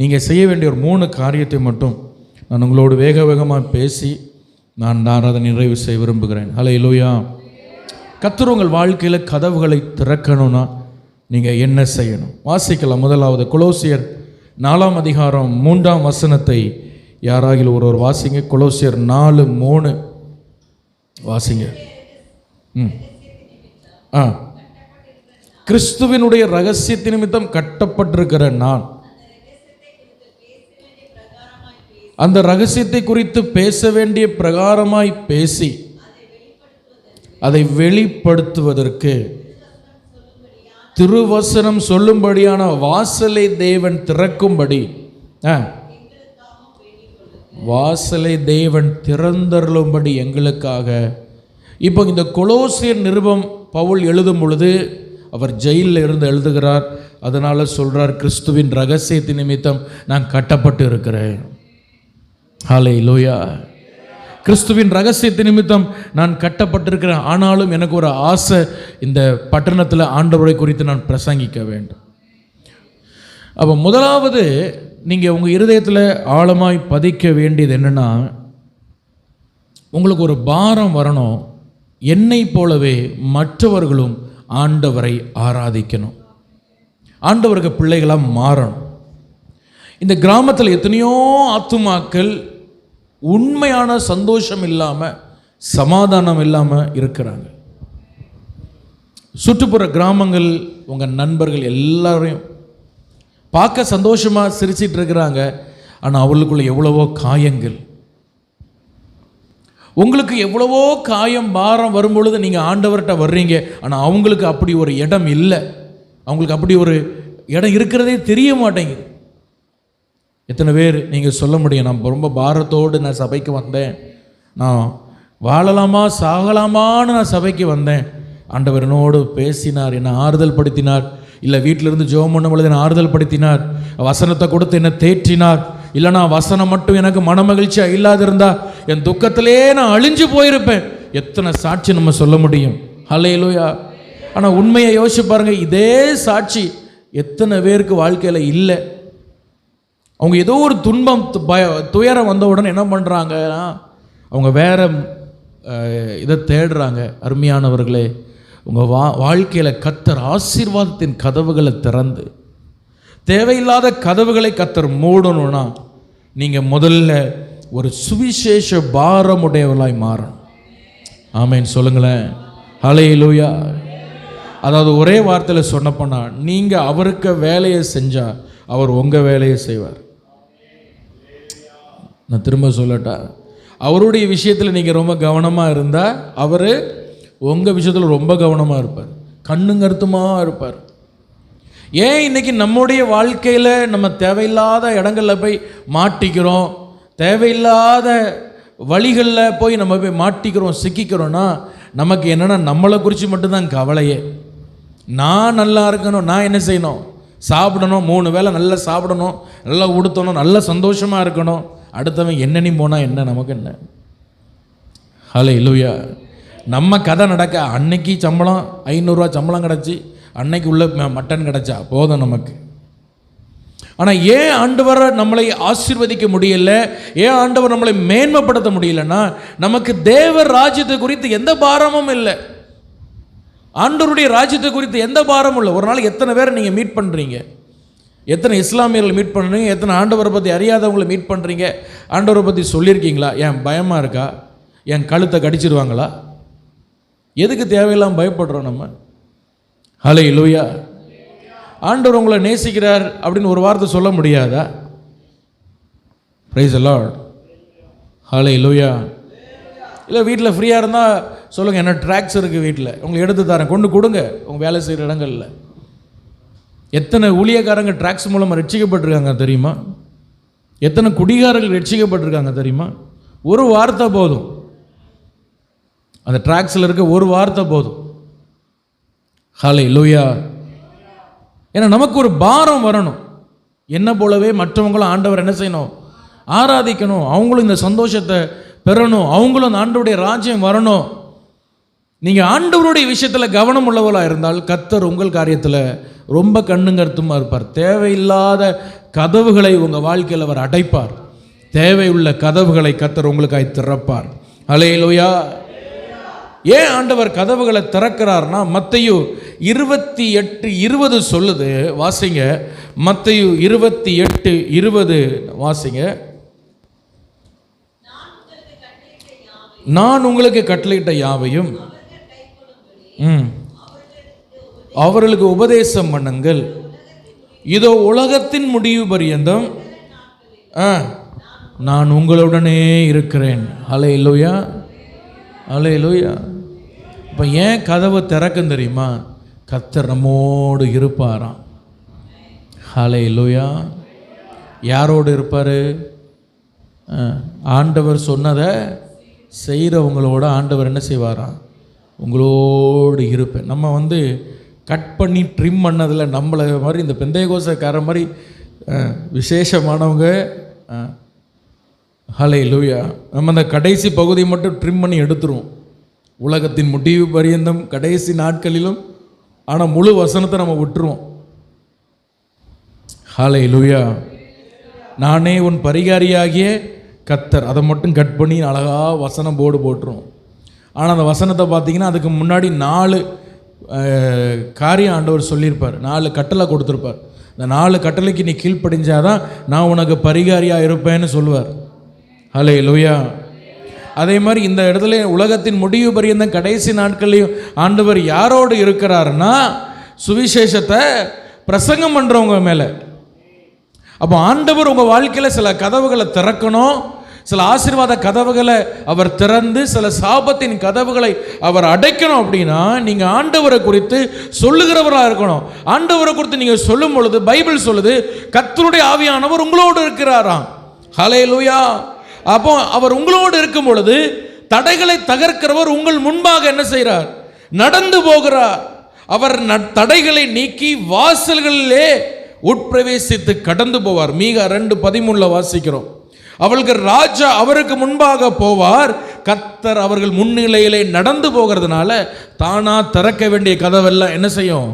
நீங்கள் செய்ய வேண்டிய ஒரு 3 காரியத்தை மட்டும் நான் உங்களோடு வேக வேகமாக பேசி நான் அதை நிறைவு செய்ய விரும்புகிறேன். ஹல்லேலூயா. கர்த்தர் உங்கள் வாழ்க்கையில் கதவுகளை திறக்கணும்னா நீங்கள் என்ன செய்யணும்? வாசிக்கலாம். முதலாவது கொலோசியர் 4ஆம் அதிகாரம் 3ஆம் வசனத்தை யாராகிலும் ஒருவர் வாசிங்க. கொலோசியர் 4:3 வாசிங்க. கிறிஸ்துவினுடைய ரகசியத்தின் நிமித்தம் கட்டப்பட்டிருக்கிற நான் அந்த ரகசியத்தை குறித்து பேச வேண்டிய பிரகாரமாய் பேசி அதை வெளிப்படுத்துவதற்கு திருவசனம் சொல்லும்படியான வாசலை தேவன் திறக்கும்படி, வாசலை தேவன் திறந்தருளும்படி எங்களுக்காக. இப்போ இந்த கொலோசியர் நிருபம் பவுல் எழுதும் பொழுது அவர் ஜெயிலில் இருந்து எழுதுகிறார். அதனால சொல்றார், கிறிஸ்துவின் ரகசியத்தின் நிமித்தம் நான் கட்டப்பட்டு இருக்கிறேன். ஹல்லேலூயா. கிறிஸ்துவின் ரகசியத்தின் நிமித்தம் நான் கட்டப்பட்டிருக்கிறேன். ஆனாலும் எனக்கு ஒரு ஆசை, இந்த பட்டணத்தில் ஆண்டவரை குறித்து நான் பிரசங்கிக்க வேண்டும். அப்போ முதலாவது நீங்கள் உங்கள் இருதயத்தில் ஆழமாய் பதிக்க வேண்டியது என்னென்னா, உங்களுக்கு ஒரு பாரம் வரணும். என்னை போலவே மற்றவர்களும் ஆண்டவரை ஆராதிக்கணும், ஆண்டவருக்கு பிள்ளைகளாக மாறணும். இந்த கிராமத்தில் எத்தனையோ ஆத்துமாக்கள் உண்மையான சந்தோஷம் இல்லாமல், சமாதானம் இல்லாமல் இருக்கிறாங்க. சுற்றுப்புற கிராமங்கள், உங்கள் நண்பர்கள் எல்லாரையும் பார்க்க சந்தோஷமாக சிரிச்சிட்டு இருக்கிறாங்க. ஆனால் அவளுக்குள்ள எவ்வளவோ காயங்கள். உங்களுக்கு எவ்வளவோ காயம் பாரம் வரும்பொழுது நீங்கள் ஆண்டவர்கிட்ட வர்றீங்க. ஆனால் அவங்களுக்கு அப்படி ஒரு இடம் இல்லை. அவங்களுக்கு அப்படி ஒரு இடம் இருக்கிறதே தெரிய மாட்டேங்குது. எத்தனை பேர் நீங்கள் சொல்ல முடியும், நான் ரொம்ப பாரத்தோடு நான் சபைக்கு வந்தேன், நான் வாழலாமா சாகலாமான்னு நான் சபைக்கு வந்தேன், ஆண்டவர் என்னோடு பேசினார், என்னை ஆறுதல் படுத்தினார், இல்லை வீட்டிலிருந்து ஜெபம் பண்ணும் பொழுது என்னை ஆறுதல் படுத்தினார், வசனத்தை கொடுத்து என்னை தேற்றினார், இல்லைனா வசனம் மட்டும் எனக்கு மனமகிழ்ச்சியாக இல்லாதிருந்தா என் துக்கத்திலே நான் அழிஞ்சு போயிருப்பேன். எத்தனை சாட்சி நம்ம சொல்ல முடியும்? ஹல்லேலூயா. ஆனால் உண்மையை யோசிச்சு பாருங்க, இதே சாட்சி எத்தனை பேருக்கு வாழ்க்கையில் இல்லை. அவங்க ஏதோ ஒரு துன்பம் துயரம் வந்த உடனே என்ன பண்ணுறாங்கன்னா, அவங்க வேற இதை தேடுறாங்க. அருமையானவர்களே, உங்கள் வாழ்க்கையில் கர்த்தர் ஆசீர்வாதத்தின் கதவுகளை திறந்து தேவையில்லாத கதவுகளை கர்த்தர் மூடணும்னா நீங்கள் முதல்ல ஒரு சுவிசேஷ பாரமுடையவர்களாய் மாறணும். ஆமென் சொல்லுங்களேன். ஹல்லேலூயா. அதாவது ஒரே வார்த்தையில் சொன்னப்போனா, நீங்கள் அவருக்கு வேலையை செஞ்சால் அவர் உங்கள் வேலையை செய்வார். நான் திரும்ப சொல்லட்டா, அவருடைய விஷயத்தில் நீங்கள் ரொம்ப கவனமாக இருந்தால் அவர் உங்கள் விஷயத்தில் ரொம்ப கவனமாக இருப்பார், கண்ணும் கருத்துமாக இருப்பார். ஏன் இன்னைக்கு நம்முடைய வாழ்க்கையில் நம்ம தேவையில்லாத இடங்களில் போய் மாட்டிக்கிறோம், தேவையில்லாத வழிகளில் போய் நம்ம போய் மாட்டிக்கிறோம், சிக்கிக்கிறோன்னா, நமக்கு என்னென்னா நம்மளை குறித்து மட்டும்தான் கவலையே. நான் நல்லா இருக்கணும், நான் என்ன செய்யணும், சாப்பிடணும், 3 வேளை நல்லா சாப்பிடணும், நல்லா உடுத்தணும், நல்ல சந்தோஷமாக இருக்கணும். அடுத்தவன் என்னென்னு போனால் என்ன, நமக்கு என்ன? ஹல்லேலூயா. நம்ம கதை நடக்க அன்னைக்கு சம்பளம் 500 ரூபா சம்பளம் கிடச்சி, அன்னைக்கு உள்ள மட்டன் கிடச்சா போதும் நமக்கு. ஆனால் ஏன் ஆண்டவர் நம்மளை ஆசீர்வதிக்க முடியல, ஏன் ஆண்டவர் நம்மளை மேன்மைப்படுத்த முடியலன்னா, நமக்கு தேவர் ராஜ்யத்தை குறித்து எந்த பாரமும் இல்லை, ஆண்டவருடைய ராஜ்யத்தை குறித்து எந்த பாரமும் இல்லை. ஒரு நாளைக்கு எத்தனை பேரை நீங்கள் மீட் பண்ணுறீங்க, எத்தனை இஸ்லாமியர்கள் மீட் பண்ணுறீங்க, எத்தனை ஆண்டவரை பற்றி அறியாதவங்களை மீட் பண்ணுறீங்க. ஆண்டவரை பற்றி சொல்லியிருக்கீங்களா? ஏன் பயமாக இருக்கா? என் கழுத்தை கடிச்சிருவாங்களா? எதுக்கு தேவையில்லாமல் பயப்படுறோம் நம்ம? ஹல்லேலூயா. ஆண்டவர் உங்களை நேசிக்கிறார் அப்படின்னு ஒரு வார்த்தை சொல்ல முடியாதா? Praise the Lord. ஹல்லேலூயா. இல்லை வீட்டில் ஃப்ரீயாக இருந்தால் சொல்லுங்கள், என்ன ட்ராக்ஸ் இருக்குது வீட்டில், உங்களுக்கு எடுத்து தரேன், கொண்டு கொடுங்க உங்கள் வேலை செய்கிற இடங்களில். எத்தனை ஊழியக்காரங்க ட்ராக்ஸ் மூலமாக ரட்சிக்கப்பட்டிருக்காங்க தெரியுமா? எத்தனை குடிகாரர்கள் ரட்சிக்கப்பட்டிருக்காங்க தெரியுமா? ஒரு வார்த்தை போதும், அந்த ட்ராக்ஸில் இருக்க ஒரு வார்த்தை போதும். ஹல்லேலூயா. ஏன்னா நமக்கு ஒரு பாரம் வரணும். என்ன போலவே மற்றவங்களும் ஆண்டவர் என்ன செய்யணும், ஆராதிக்கணும், அவங்களும் இந்த சந்தோஷத்தை பெறணும், அவங்களும் அந்த ஆண்டவருடைய ராஜ்யம் வரணும். நீங்கள் ஆண்டவருடைய விஷயத்தில் கவனம் உள்ளவர்களாக இருந்தால் கர்த்தர் உங்கள் காரியத்தில் ரொம்ப கண்ணும் கருத்துமாக இருப்பார். தேவையில்லாத கதவுகளை உங்கள் வாழ்க்கையில் அவர் அடைப்பார், தேவையுள்ள கதவுகளை கர்த்தர் உங்களுக்காய் திறப்பார். ஹல்லேலூயா. ஏன் ஆண்டவர் கதவுகளை திறக்கிறார்னா, மத்தேயு 28:20 சொல்லுது. வாசிங்க. மத்தேயு 28:20 வாசிங்க. நான் உங்களுக்கு கட்டளையிட்ட யாவையும் அவர்களுக்கு உபதேசம் பண்ணுங்கள். இதோ உலகத்தின் முடிவு பரியந்தம் நான் உங்களுடனே இருக்கிறேன். ஹல்லேலூயா, ஹல்லேலூயா. இப்போ ஏன் கதவை திறக்கும் தெரியுமா? கர்த்தர் நம்மோடு இருப்பாராம். ஹல்லேலூயா. யாரோடு இருப்பார்? ஆண்டவர் சொன்னதை செய்கிறவங்களோட ஆண்டவர் என்ன செய்வாராம்? உங்களோடு இருப்பேன். நம்ம கட் பண்ணி ட்ரிம் பண்ணதில் நம்மளை மாதிரி இந்த பெந்தைகோசக்கார மாதிரி விசேஷமானவங்க. ஹல்லேலூயா. நம்ம அந்த கடைசி பகுதியை மட்டும் ட்ரிம் பண்ணி எடுத்துருவோம். உலகத்தின் முடிவு பரியந்தம் கடைசி நாட்களிலும். ஆனால் முழு வசனத்தை நம்ம விட்டுருவோம். ஹல்லேலூயா. நானே உன் பரிகாரியாகிய கர்த்தர், அதை மட்டும் கட் பண்ணி அழகாக வசனம் போர்டு போட்டுருவோம். ஆனால் அந்த வசனத்தை பார்த்தீங்கன்னா அதுக்கு முன்னாடி 4 காரியம் ஆண்டவர் சொல்லியிருப்பார். 4 கட்டளை கொடுத்துருப்பார். இந்த 4 கட்டளைக்கு நீ கீழ்ப்படிஞ்சாதான் நான் உனக்கு பரிகாரியாக இருப்பேன்னு சொல்லுவார். ஹல்லேலூயா. அதே மாதிரி இந்த இடத்துல உலகத்தின் முடிவு பரியந்தம் கடைசி நாட்களையும் ஆண்டவர் யாரோடு இருக்கிறாருன்னா சுவிசேஷத்தை பிரசங்கம் பண்ணுறவங்க மேலே. அப்போ ஆண்டவர் உங்கள் வாழ்க்கையில் சில கதவுகளை திறக்கணும், சில ஆசீர்வாத கதவுகளை அவர் திறந்து சில சாபத்தின் கதவுகளை அவர் அடைக்கணும். அப்படின்னா நீங்கள் ஆண்டவரை குறித்து சொல்லுகிறவராக இருக்கணும். ஆண்டவரை குறித்து நீங்கள் சொல்லும் பொழுது பைபிள் சொல்லுது கர்த்தருடைய ஆவியானவர் உங்களோடு இருக்கிறாராம். ஹல்லேலூயா. அப்போ அவர் உங்களோடு இருக்கும் பொழுது தடைகளை தகர்க்கிறவர் உங்கள் முன்பாக என்ன செய்கிறார்? நடந்து போகிறார். அவர் தடைகளை நீக்கி வாசல்களிலே உட்பிரவேசித்து கடந்து போவார். மீகா 2:13 வாசிக்கிறோம். அவர்கள் ராஜா அவருக்கு முன்பாக போவார். கர்த்தர் அவர்கள் முன்னிலையிலே நடந்து போகிறதுனால தானா திறக்க வேண்டிய கதவெல்லாம் என்ன செய்யும்?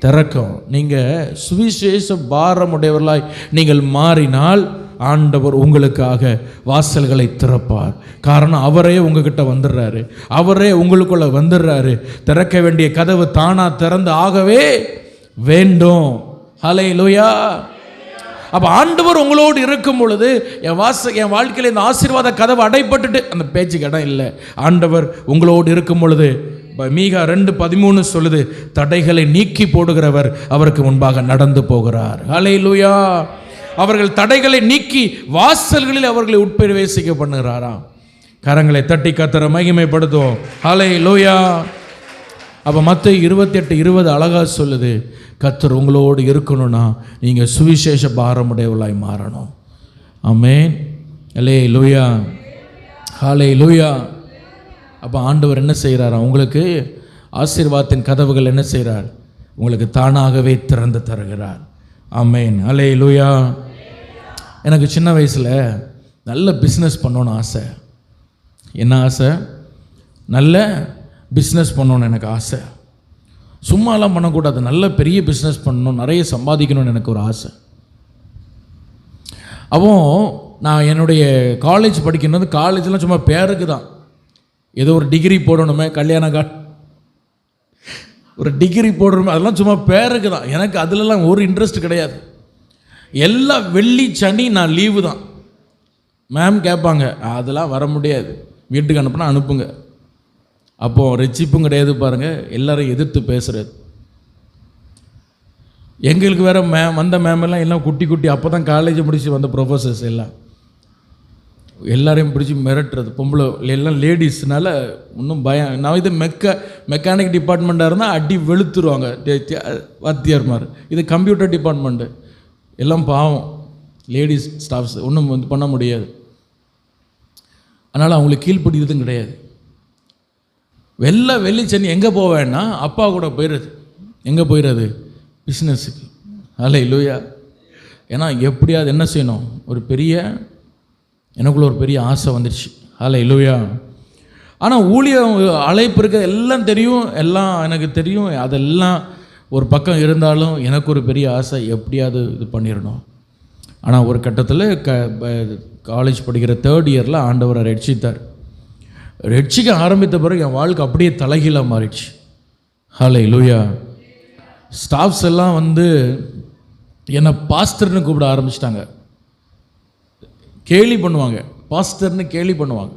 திறக்கும். நீங்கள் சுவிசேஷ பாரமுடையவர்களாய் நீங்கள் மாறினால் ஆண்டவர் உங்களுக்காக வாசல்களை திறப்பார். காரணம் அவரே உங்ககிட்ட வந்துடுறாரு, அவரே உங்களுக்குள்ள வந்துடுறாரு. திறக்க வேண்டிய கதவு தானா திறந்து ஆகவே வேண்டும். ஹல்லேலூயா. அப்போ ஆண்டவர் உங்களோடு இருக்கும் பொழுது என் வாழ்க்கையில் இந்த ஆசீர்வாத கதவு அடைப்பட்டுட்டு அந்த பேச்சுக்கு இடம் இல்லை. ஆண்டவர் உங்களோடு இருக்கும் பொழுது மீகா 2:13 சொல்லுது தடைகளை நீக்கி போடுகிறவர் அவருக்கு முன்பாக நடந்து போகிறார். ஹல்லேலூயா. அவர்கள் தடைகளை நீக்கி வாசல்களில் அவர்களை உட்பிரவேசிக்க பண்ணுகிறாராம். கரங்களை தட்டி கர்த்தரை மகிமைப்படுத்துவோம். ஹல்லேலூயா. அப்போ மத்தேயு 28:20 அழகா சொல்லுது கர்த்தர் உங்களோடு இருக்கணும்னா நீங்கள் சுவிசேஷ பாரமுடையவர்களாய் மாறணும். ஆமென். ஹல்லேலூயா, ஹல்லேலூயா. அப்போ ஆண்டவர் என்ன செய்கிறாரா? உங்களுக்கு ஆசீர்வாதத்தின் கதவுகள் என்ன செய்கிறார்? உங்களுக்கு தானாகவே திறந்து தருகிறார். ஆமென். ஹல்லேலூயா. எனக்கு சின்ன வயசில் நல்ல பிஸ்னஸ் பண்ணணும்னு ஆசை. என்ன ஆசை? நல்ல பிஸ்னஸ் பண்ணணும்னு எனக்கு ஆசை. சும்மாலாம் பண்ணக்கூடாது, நல்ல பெரிய பிஸ்னஸ் பண்ணணும், நிறைய சம்பாதிக்கணும்னு எனக்கு ஒரு ஆசை. அப்போ நான் என்னுடைய காலேஜ் படிக்கிறது, காலேஜெலாம் சும்மா பேருக்கு தான், ஏதோ ஒரு டிகிரி போடணுமே, ஒரு டிகிரி போடணுமே, அதெல்லாம் சும்மா பேருக்கு தான். எனக்கு அதிலலாம் ஒரு இன்ட்ரெஸ்ட் கிடையாது. எல்லா வெள்ளி சனி நான் லீவு தான். மேம் கேட்பாங்க, அதெல்லாம் வர முடியாது, வீட்டுக்கு அனுப்புனா அனுப்புங்க. அப்போது ரெச்சிப்பும் கிடையாது பாருங்கள், எல்லோரும் எதிர்த்து பேசுகிறது. எங்களுக்கு வேறு வந்த மேமெல்லாம் எல்லாம் குட்டி குட்டி, அப்போ தான் காலேஜ் முடிச்சு வந்த ப்ரொஃபஸர்ஸ் எல்லாரையும் பிடிச்சி மிரட்டுறது. பொம்பளை எல்லாம் லேடிஸ்னால இன்னும் பயம். நான் இது மெக்கானிக் டிபார்ட்மெண்ட்டாக இருந்தால் அடி வெளுத்துருவாங்க வாத்தியார்மார். இது கம்ப்யூட்டர் டிபார்ட்மெண்ட்டு, எல்லாம் பாவம் லேடிஸ் ஸ்டாஃப்ஸ், ஒன்றும் பண்ண முடியாது. அதனால் அவங்களுக்கு கீழ்ப்பிடிக்கிறதும் கிடையாது. வெள்ளி சனி எங்கே போவேன்னா அப்பா கூட போயிடுறது. எங்கே போயிடுறது? பிஸ்னஸுக்கு. ஹல்லேலூயா. ஏன்னா எப்படியாவது என்ன செய்யணும், எனக்குள்ள ஒரு பெரிய ஆசை வந்துடுச்சு. ஹல்லேலூயா. ஆனால் ஊழியம் அழைப்பு இருக்க எல்லாம் தெரியும், எல்லாம் எனக்கு தெரியும். அதெல்லாம் ஒரு பக்கம் இருந்தாலும் எனக்கு ஒரு பெரிய ஆசை, எப்படியாவது இது பண்ணிடணும். ஆனால் ஒரு கட்டத்தில் காலேஜ் படிக்கிற 3rd இயரில் ஆண்டவரை ரட்சித்தார். ரட்சிக்க ஆரம்பித்த பிறகு என் வாழ்க்கை அப்படியே தலைகீழாக மாறிடுச்சு. ஹல்லேலூயா. ஸ்டாஃப்ஸ் எல்லாம் வந்து என்னை பாஸ்டர்னு கூப்பிட ஆரம்பிச்சிட்டாங்க. கேலி பண்ணுவாங்க, பாஸ்டர்னு கேலி பண்ணுவாங்க.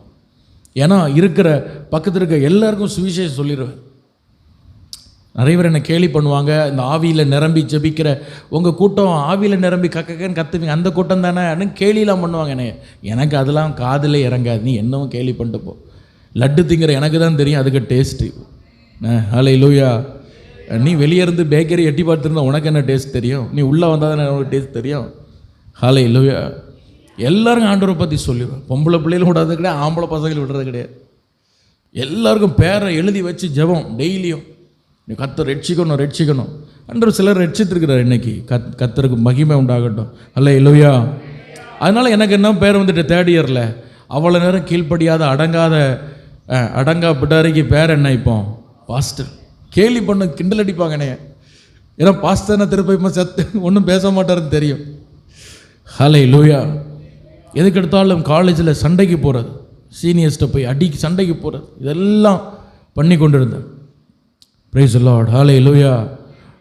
ஏன்னா இருக்கிற பக்கத்தில் இருக்க எல்லாருக்கும் சுவிசேஷம் சொல்லிடுவேன். நிறைய பேர் என்னை கேலி பண்ணுவாங்க. இந்த ஆவியில் நிரம்பி ஜெபிக்கிற உங்கள் கூட்டம் ஆவியில் நிரம்பி கக்கன்னு கத்துவீங்க, அந்த கூட்டம் தானே அப்படின்னு கேலிலாம் பண்ணுவாங்க. எனக்கு அதெல்லாம் காதில் இறங்காது. நீ என்னவும் கேலி பண்ணிட்டு போ. லட்டு திங்கிற எனக்கு தான் தெரியும் அதுக்கு டேஸ்ட்டு. ஹல்லேலூயா. நீ வெளியே இருந்து பேக்கரி எட்டி பார்த்துருந்தா உனக்கு என்ன டேஸ்ட் தெரியும்? நீ உள்ளே வந்தால் தானே உனக்கு டேஸ்ட் தெரியும். ஹல்லேலூயா. எல்லாருக்கும் ஆண்டவரை பற்றி சொல்லிடுவேன். பொம்பளை பிள்ளைகளும் விடாது கிடையாது, ஆம்பளை பசங்களும் விடுறது கிடையாது. எல்லாருக்கும் பேரை எழுதி வச்சு ஜெபம் டெய்லியும். நீ கத்தர் ரட்சிக்கணும். அன்று சிலர் ரட்சித்திருக்கிறார். இன்னைக்கு கத்தருக்கு மகிமை உண்டாகட்டும். ஹல்லேலூயா. அதனால் எனக்கு என்ன பேர் வந்துட்டு தேர்ட் இயரில் அவ்வளோ நேரம் கீழ்ப்படியாத அடங்கா பிட்டாரிக்கு பேர் என்ன இப்போ பாஸ்டர். கேலி பண்ண கிண்டல் அடிப்பாங்கண்ணே. ஏன்னா பாஸ்டர்னா திருப்பி சத்து ஒன்றும் பேச மாட்டாருன்னு தெரியும். ஹல்லேலூயா. எதுக்கு எடுத்தாலும் காலேஜில் சண்டைக்கு போகிறது, சீனியர்ஸ்ட்டை போய் சண்டைக்கு போகிறது, இதெல்லாம் பண்ணி கொண்டு இருந்தேன். Praise the Lord. ஹல்லேலூயா.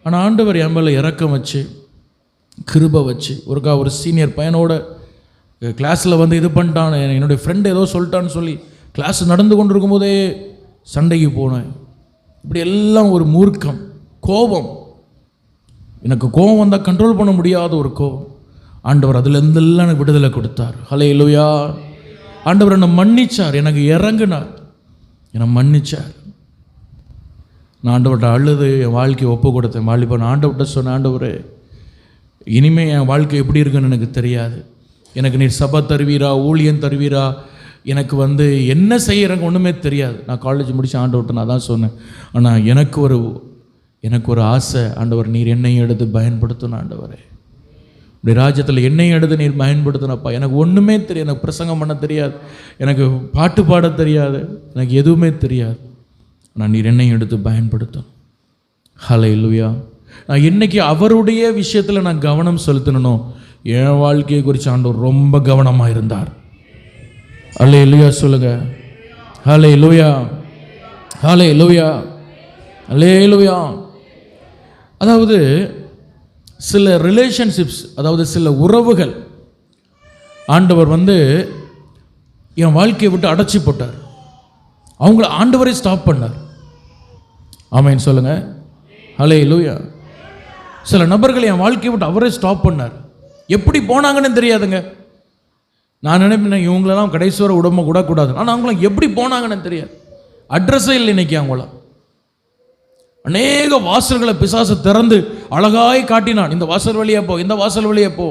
ஆனால் ஆண்டவர் என் மேலே இரக்கம் வச்சு கிருபை வச்சு ஒரு சீனியர் பையனோட கிளாஸில் வந்து இது பண்ணிட்டான். என்னுடைய ஃப்ரெண்டு ஏதோ சொல்லிட்டான்னு சொல்லி கிளாஸ் நடந்து கொண்டு இருக்கும்போதே சண்டைக்கு போனேன். இப்படி எல்லாம் ஒரு மூர்க்கம், கோபம். எனக்கு கோபம் வந்தால் கண்ட்ரோல் பண்ண முடியாத ஒரு கோபம். ஆண்டவர் அதுலேருந்தெல்லாம் எனக்கு விடுதலை கொடுத்தார். ஹல்லேலூயா. ஆண்டவர் என்னை மன்னிச்சார், எனக்கு இறங்குனார், என்னை மன்னிச்சார். நான் ஆண்டவர்கிட்ட அழுது என் வாழ்க்கையை ஒப்பு கொடுத்தேன். நான் ஆண்டவர்கிட்ட சொன்னேன், ஆண்டவரே இனிமேல் என் வாழ்க்கை எப்படி இருக்குன்னு எனக்கு தெரியாது. எனக்கு நீர் சபை தருவீரா, ஊழியம் தருவீரா, எனக்கு வந்து என்ன செய்யறங்க ஒன்றுமே தெரியாது. நான் காலேஜ் முடிச்சு ஆண்டவர்கிட்ட நான் தான் சொன்னேன். ஆனால் எனக்கு ஒரு ஆசை, ஆண்டவர் நீர் என்னையும் எடுத்து பயன்படுத்தணும். ஆண்டவரே இப்படி ராஜ்யத்தில் என்னையும் எடுத்து நீர் பயன்படுத்தணும்ப்பா. எனக்கு ஒன்றுமே தெரியாது, எனக்கு பிரசங்கம் பண்ண தெரியாது, எனக்கு பாட்டு பாட தெரியாது, எனக்கு எதுவுமே தெரியாது. நான் நீர் என்னையும் எடுத்து பயன்படுத்தணும். ஹல்லேலூயா. நான் இன்னைக்கு அவருடைய விஷயத்தில் நான் கவனம் செலுத்தணும். என் வாழ்க்கையை குறித்து ஆண்டவர் ரொம்ப கவனமாக இருந்தார். ஹல்லேலூயா சொல்லுங்க. ஹல்லேலூயா. ஹல்லேலூயா. ஹல்லேலூயா. அதாவது சில ரிலேஷன்ஷிப்ஸ், அதாவது சில உறவுகள் ஆண்டவர் வந்து என் வாழ்க்கையை விட்டு அடைச்சி போட்டார். அவங்கள ஆண்டவரே ஸ்டாப் பண்ணார். ஆமென் சொல்லுங்க. ஹல்லேலூயா. சில நபர்கள் என் வாழ்க்கையை விட்டு அவரே ஸ்டாப் பண்ணார். எப்படி போனாங்கன்னு தெரியாதுங்க. நான் நினைப்பேன் இவங்களெல்லாம் கடைசி வரை உடம்பு கூடாது. ஆனால் அவங்களாம் எப்படி போனாங்கன்னு தெரியாது. அட்ரஸே இல்லை இன்னைக்கு. அவங்களாம் அநேக வாசல்களை பிசாசு திறந்து அழகாய் காட்டினான். இந்த வாசல் வழியே போ, இந்த வாசல் வழியே போ.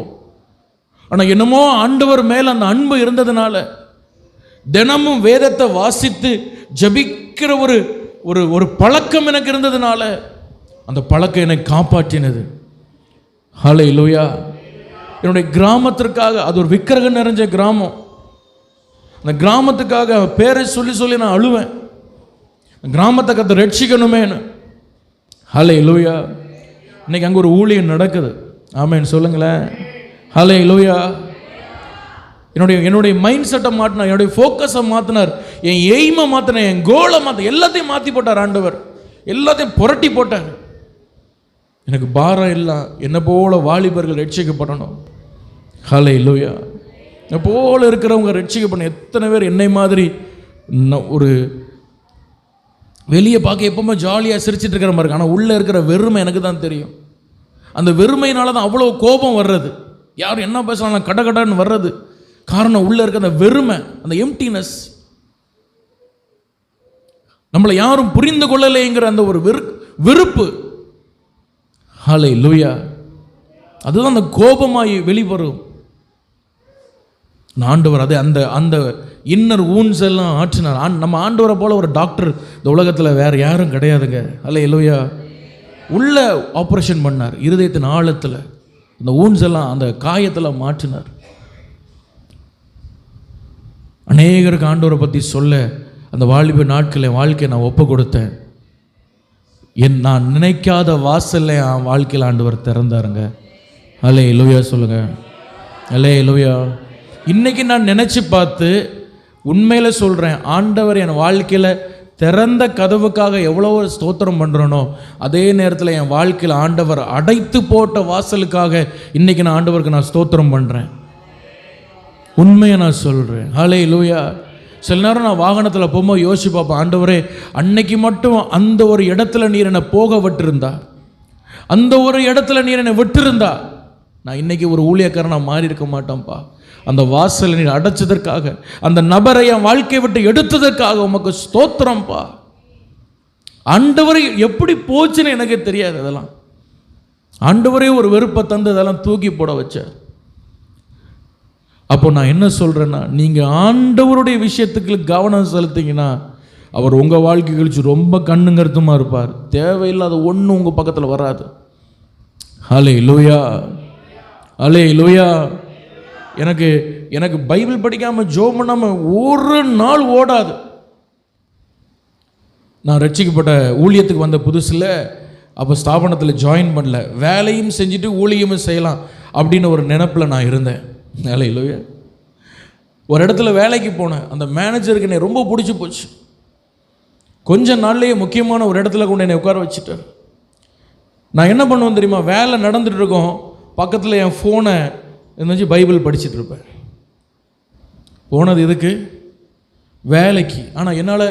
ஆனால் என்னமோ ஆண்டவர் மேல் அந்த அன்பு இருந்ததுனால, தினமும் வேதத்தை வாசித்து ஜபிக்கிற ஒரு பழக்கம் எனக்கு இருந்ததுனால அந்த பழக்கம் என்னை காப்பாற்றினது. ஹல்லேலூயா. என்னுடைய கிராமத்திற்காக, அது ஒரு விக்கிரகம் நிறைஞ்ச கிராமம், அந்த கிராமத்துக்காக பேரை சொல்லி நான் அழுவேன். கிராமத்தை கத்த ரட்சிக்கணுமேனு. ஹல்லேலூயா. இன்னைக்கு அங்கே ஒரு ஊழியம் நடக்குது. ஆமென் சொல்லுங்களேன். ஹல்லேலூயா. என்னுடைய மைண்ட் செட்டை மாற்றினார், என்னுடைய ஃபோக்கஸை மாற்றினார், என் எய்மை மாற்றினார், என் கோலை எல்லாத்தையும் மாற்றி போட்டார் ஆண்டவர். எல்லாத்தையும் புரட்டி போட்டார். எனக்கு பாரம் இல்லை, என்னை போல வாலிபர்கள் ரட்சிக்கப்படணும். ஹல்லேலூயா. என்னை போல இருக்கிறவங்க ரட்சிக்கப்படணும். எத்தனை பேர் என்னை மாதிரி ஒரு வெளியே பார்க்க எப்பவுமே ஜாலியாக சிரிச்சிட்டு இருக்கிற மாதிரி இருக்கு, ஆனால் உள்ளே இருக்கிற வெறுமை எனக்கு தான் தெரியும். அந்த வெறுமையினால தான் அவ்வளோ கோபம் வர்றது. யாரும் என்ன பேசலாம் கடன்னு வர்றது. காரணம் உள்ளே இருக்க அந்த வெறுமை, அந்த எம்டினஸ். நம்மளை யாரும் புரிந்து கொள்ளலைங்கிற அந்த ஒரு வெறுப்பு. ஹல்லேலூயா. அதுதான் அந்த கோபமாய் வெளிவரும். ஆண்டவர் அதை அந்த இன்னர் ஊன்ஸ் எல்லாம் ஆற்றினார். நம்ம ஆண்டவரை போல ஒரு டாக்டர் இந்த உலகத்தில் வேற யாரும் கிடையாதுங்க. ஹல்லேலூயா. உள்ள ஆப்ரேஷன் பண்ணார், இருதயத்தின் ஆழத்தில் அந்த ஊன்ஸ் எல்லாம், அந்த காயத்தில் மாற்றினார். அநேகருக்கு ஆண்டவரை பற்றி சொல்ல அந்த வாலிப நாட்களில் வாழ்க்கையை நான் ஒப்பு கொடுத்தேன். நான் நினைக்காத வாசல்ல என் வாழ்க்கையில் ஆண்டவர் திறந்தாருங்க. ஹல்லேலூயா சொல்லுங்க. ஹல்லேலூயா. இன்னைக்கு நான் நினச்சி பார்த்து உண்மையில் சொல்கிறேன், ஆண்டவர் என் வாழ்க்கையில் திறந்த கதவுக்காக எவ்வளோ ஸ்தோத்திரம் பண்ணுறனோ, அதே நேரத்தில் என் வாழ்க்கையில் ஆண்டவர் அடைத்து போட்ட வாசலுக்காக இன்றைக்கி நான் ஆண்டவருக்கு நான் ஸ்தோத்திரம் பண்ணுறேன். உண்மையை நான் சொல்கிறேன். ஹல்லேலூயா. சில நேரம் நான் வாகனத்தில் போகும்போது யோசிச்சு பார்ப்பேன், ஆண்டவரே அன்னைக்கு மட்டும் அந்த ஒரு இடத்துல நீர் என்னை போக விட்டுருந்தா, அந்த ஒரு இடத்துல நீர் என்னை விட்டுருந்தா, நான் இன்றைக்கி ஒரு ஊழியக்காரனாக மாறி இருக்க மாட்டேன்ப்பா. அந்த வாசலை நீர் அடைச்சதற்காக, அந்த நபரை என் வாழ்க்கையை விட்டு எடுத்ததற்காக உமக்கு ஸ்தோத்திரம்ப்பா. ஆண்டவரை எப்படி போச்சுன்னு எனக்கு தெரியாது. அதெல்லாம் ஆண்டவரே ஒரு வெறுப்பை தந்து அதெல்லாம் தூக்கி போட வச்சார். அப்போ நான் என்ன சொல்கிறேன்னா, நீங்கள் ஆண்டவருடைய விஷயத்துக்கு கவனம் செலுத்திங்கன்னா அவர் உங்கள் வாழ்க்கை கழிச்சு ரொம்ப கண்ணுங்கருத்துமாக இருப்பார். தேவையில்லாத ஒன்றும் உங்கள் பக்கத்தில் வராது. ஹல்லேலூயா, ஹல்லேலூயா. எனக்கு பைபிள் படிக்காமல் ஜெபம் பண்ணாமல் ஒரு நாள் ஓடாது. நான் ரட்சிக்கப்பட்ட ஊழியத்துக்கு வந்த புதுசில் அப்போ ஸ்தாபனத்தில் ஜாயின் பண்ணல, வேலையும் செஞ்சுட்டு ஊழியமும் செய்யலாம் அப்படின்னு ஒரு நினைப்பில் நான் இருந்தேன். ஹல்லேலூயா. ஒரு இடத்துல வேலைக்கு போனேன். அந்த மேனேஜருக்கு என்னை ரொம்ப பிடிச்சி போச்சு. கொஞ்ச நாள்லேயே முக்கியமான ஒரு இடத்துல கொண்டு என்னை உட்கார வச்சுட்டார். நான் என்ன பண்ணுவேன் தெரியுமா, வேலை நடந்துட்டு இருக்கோம், பக்கத்தில் என் ஃபோனை இருந்துச்சு, பைபிள் படிச்சுட்டு இருப்பேன். போனது எதுக்கு? வேலைக்கு. ஆனால் என்னால்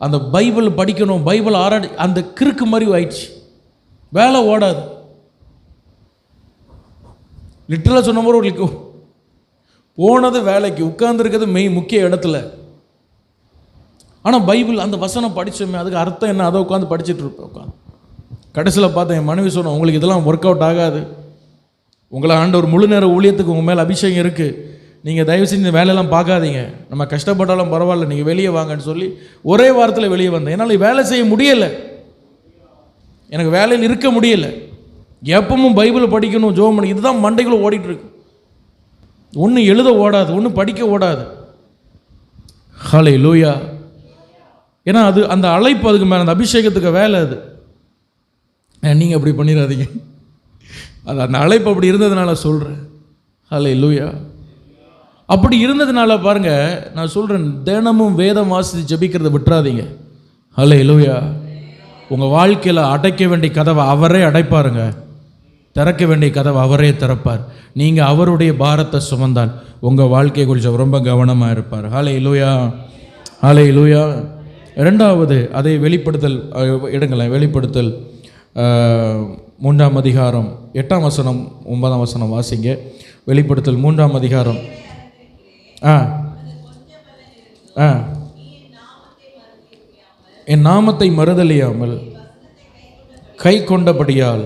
அந்த பைபிள் படிக்கணும், பைபிள் ஆராய்ச்சி, அந்த கிறுக்கு மாதிரி ஆயிடுச்சு. வேலை ஓடாது. லிட்டரலாக சொன்ன மாதிரி ஒரு போனது வேலைக்கு, உட்கார்ந்துருக்கிறது முக்கிய இடத்துல. ஆனால் பைபிள் அந்த வசனம் படித்தோமே, அதுக்கு அர்த்தம் என்ன, அதை உட்காந்து படிச்சுட்டு இருப்பேன். உட்காந்து கடைசியில் பார்த்தேன், என் மனைவி சொன்னேன், உங்களுக்கு இதெல்லாம் ஒர்க் அவுட் ஆகாது, உங்களை ஆண்டவர் முழு நேர ஊழியத்துக்கு உங்கள் மேலே அபிஷேகம் இருக்குது, நீங்கள் தயவு செஞ்சு இந்த வேலையெல்லாம் பார்க்காதீங்க, நம்ம கஷ்டப்பட்டாலும் பரவாயில்ல, நீங்கள் வெளியே வாங்கன்னு சொல்லி ஒரே வாரத்தில் வெளியே வந்தேன். என்னால் வேலை செய்ய முடியலை, எனக்கு வேலையில் இருக்க முடியலை. எப்பவும் பைபிள் படிக்கணும், ஜெபம் பண்ணி, இதுதான் மண்டைக்குள்ளே ஓடிட்டுருக்கு. ஒன்று எழுத ஓடாது, ஒன்று படிக்க ஓடாது. ஹல்லேலூயா. ஏன்னா அது அந்த அழைப்பு, அதுக்கு மேலே அந்த அபிஷேகத்துக்கு வேலை அது. நீங்கள் அப்படி பண்ணிடாதீங்க, அது அந்த அழைப்பு அப்படி இருந்ததுனால சொல்கிறேன். ஹல்லேலூயா. அப்படி இருந்ததுனால பாருங்கள், நான் சொல்கிறேன், தினமும் வேதம் வாசித்து ஜெபிக்கிறத விட்டுறாதீங்க. ஹல்லேலூயா. உங்கள் வாழ்க்கையில் அடைக்க வேண்டிய கதவை அவரே அடைப்பாருங்க, திறக்க வேண்டிய கதவை அவரே திறப்பார். நீங்கள் அவருடைய பாரத்தை சுமந்தால் உங்கள் வாழ்க்கையை குறித்து ரொம்ப கவனமாக இருப்பார். ஹல்லேலூயா, ஹல்லேலூயா. இரண்டாவது, அதை வெளிப்படுத்தல் இடங்களேன். வெளிப்படுத்தல் 3ஆம் அதிகாரம் 8ஆம் வசனம் 9ஆம் வசனம் வாசிங்க. வெளிப்படுத்தல் 3ஆம் அதிகாரம். என் நாமத்தை மறுதலியாமல் கை கொண்டபடியால்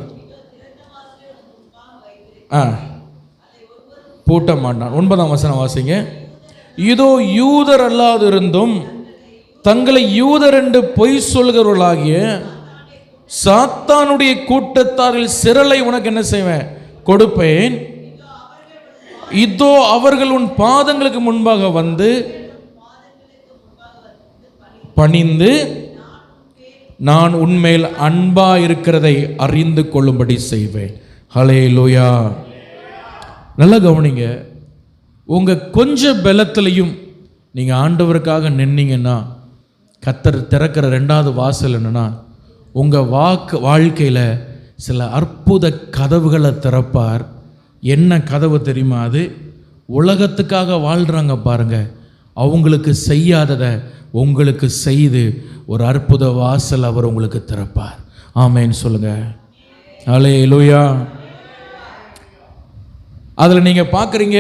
பூட்ட மாட்டான். 9ஆம் வசனம் வாசிங்க. இதோ யூதர் அல்லாதிருந்தும் தங்களை யூதர் என்று பொய் சொல்கிறவர்களாகிய சாத்தானுடைய கூட்டத்தாரில் சிரலை உனக்கு என்ன செய்வேன், கொடுப்பேன். இதோ அவர்கள் உன் பாதங்களுக்கு முன்பாக வந்து பணிந்து நான் உன்மேல் அன்பா இருக்கிறதை அறிந்து கொள்ளும்படி செய்வேன். ஹல்லேலூயா. நல்லா கவனிங்க, உங்கள் கொஞ்சம் பலத்திலையும் நீங்கள் ஆண்டவருக்காக நின்னீங்கன்னா கர்த்தர் திறக்கிற ரெண்டாவது வாசல் என்னன்னா, உங்கள் வாழ்க்கையில் சில அற்புத கதவுகளை திறப்பார். என்ன கதவு தெரியுமா? அது உலகத்துக்காக வாழ்கிறாங்க பாருங்க, அவங்களுக்கு செய்யாததை உங்களுக்கு செய்து ஒரு அற்புத வாசல் அவர் உங்களுக்கு திறப்பார். ஆமேன்னு சொல்லுங்க. ஹல்லேலூயா. அதில் நீங்கள் பார்க்குறீங்க,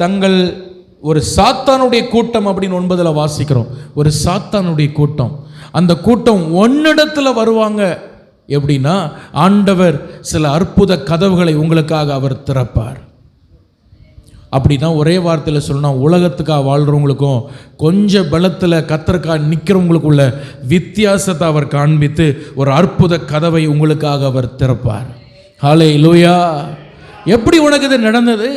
தங்கள் ஒரு சாத்தானுடைய கூட்டம் அப்படின்னு 9 வாசிக்கிறோம். ஒரு சாத்தானுடைய கூட்டம், அந்த கூட்டம் ஒன்னிடத்தில் வருவாங்க. எப்படின்னா, ஆண்டவர் சில அற்புத கதவுகளை உங்களுக்காக அவர் திறப்பார். அப்படின்னா ஒரே வார்த்தையில் சொல்லணும், உலகத்துக்காக வாழ்கிறவங்களுக்கும் கொஞ்சம் பலத்தில் கர்த்தருக்காக நிற்கிறவங்களுக்குள்ள வித்தியாசத்தை அவர் காண்பித்து ஒரு அற்புத கதவை உங்களுக்காக அவர் திறப்பார். ஹல்லேலூயா. எப்படி உனக்கு இது நடந்தது,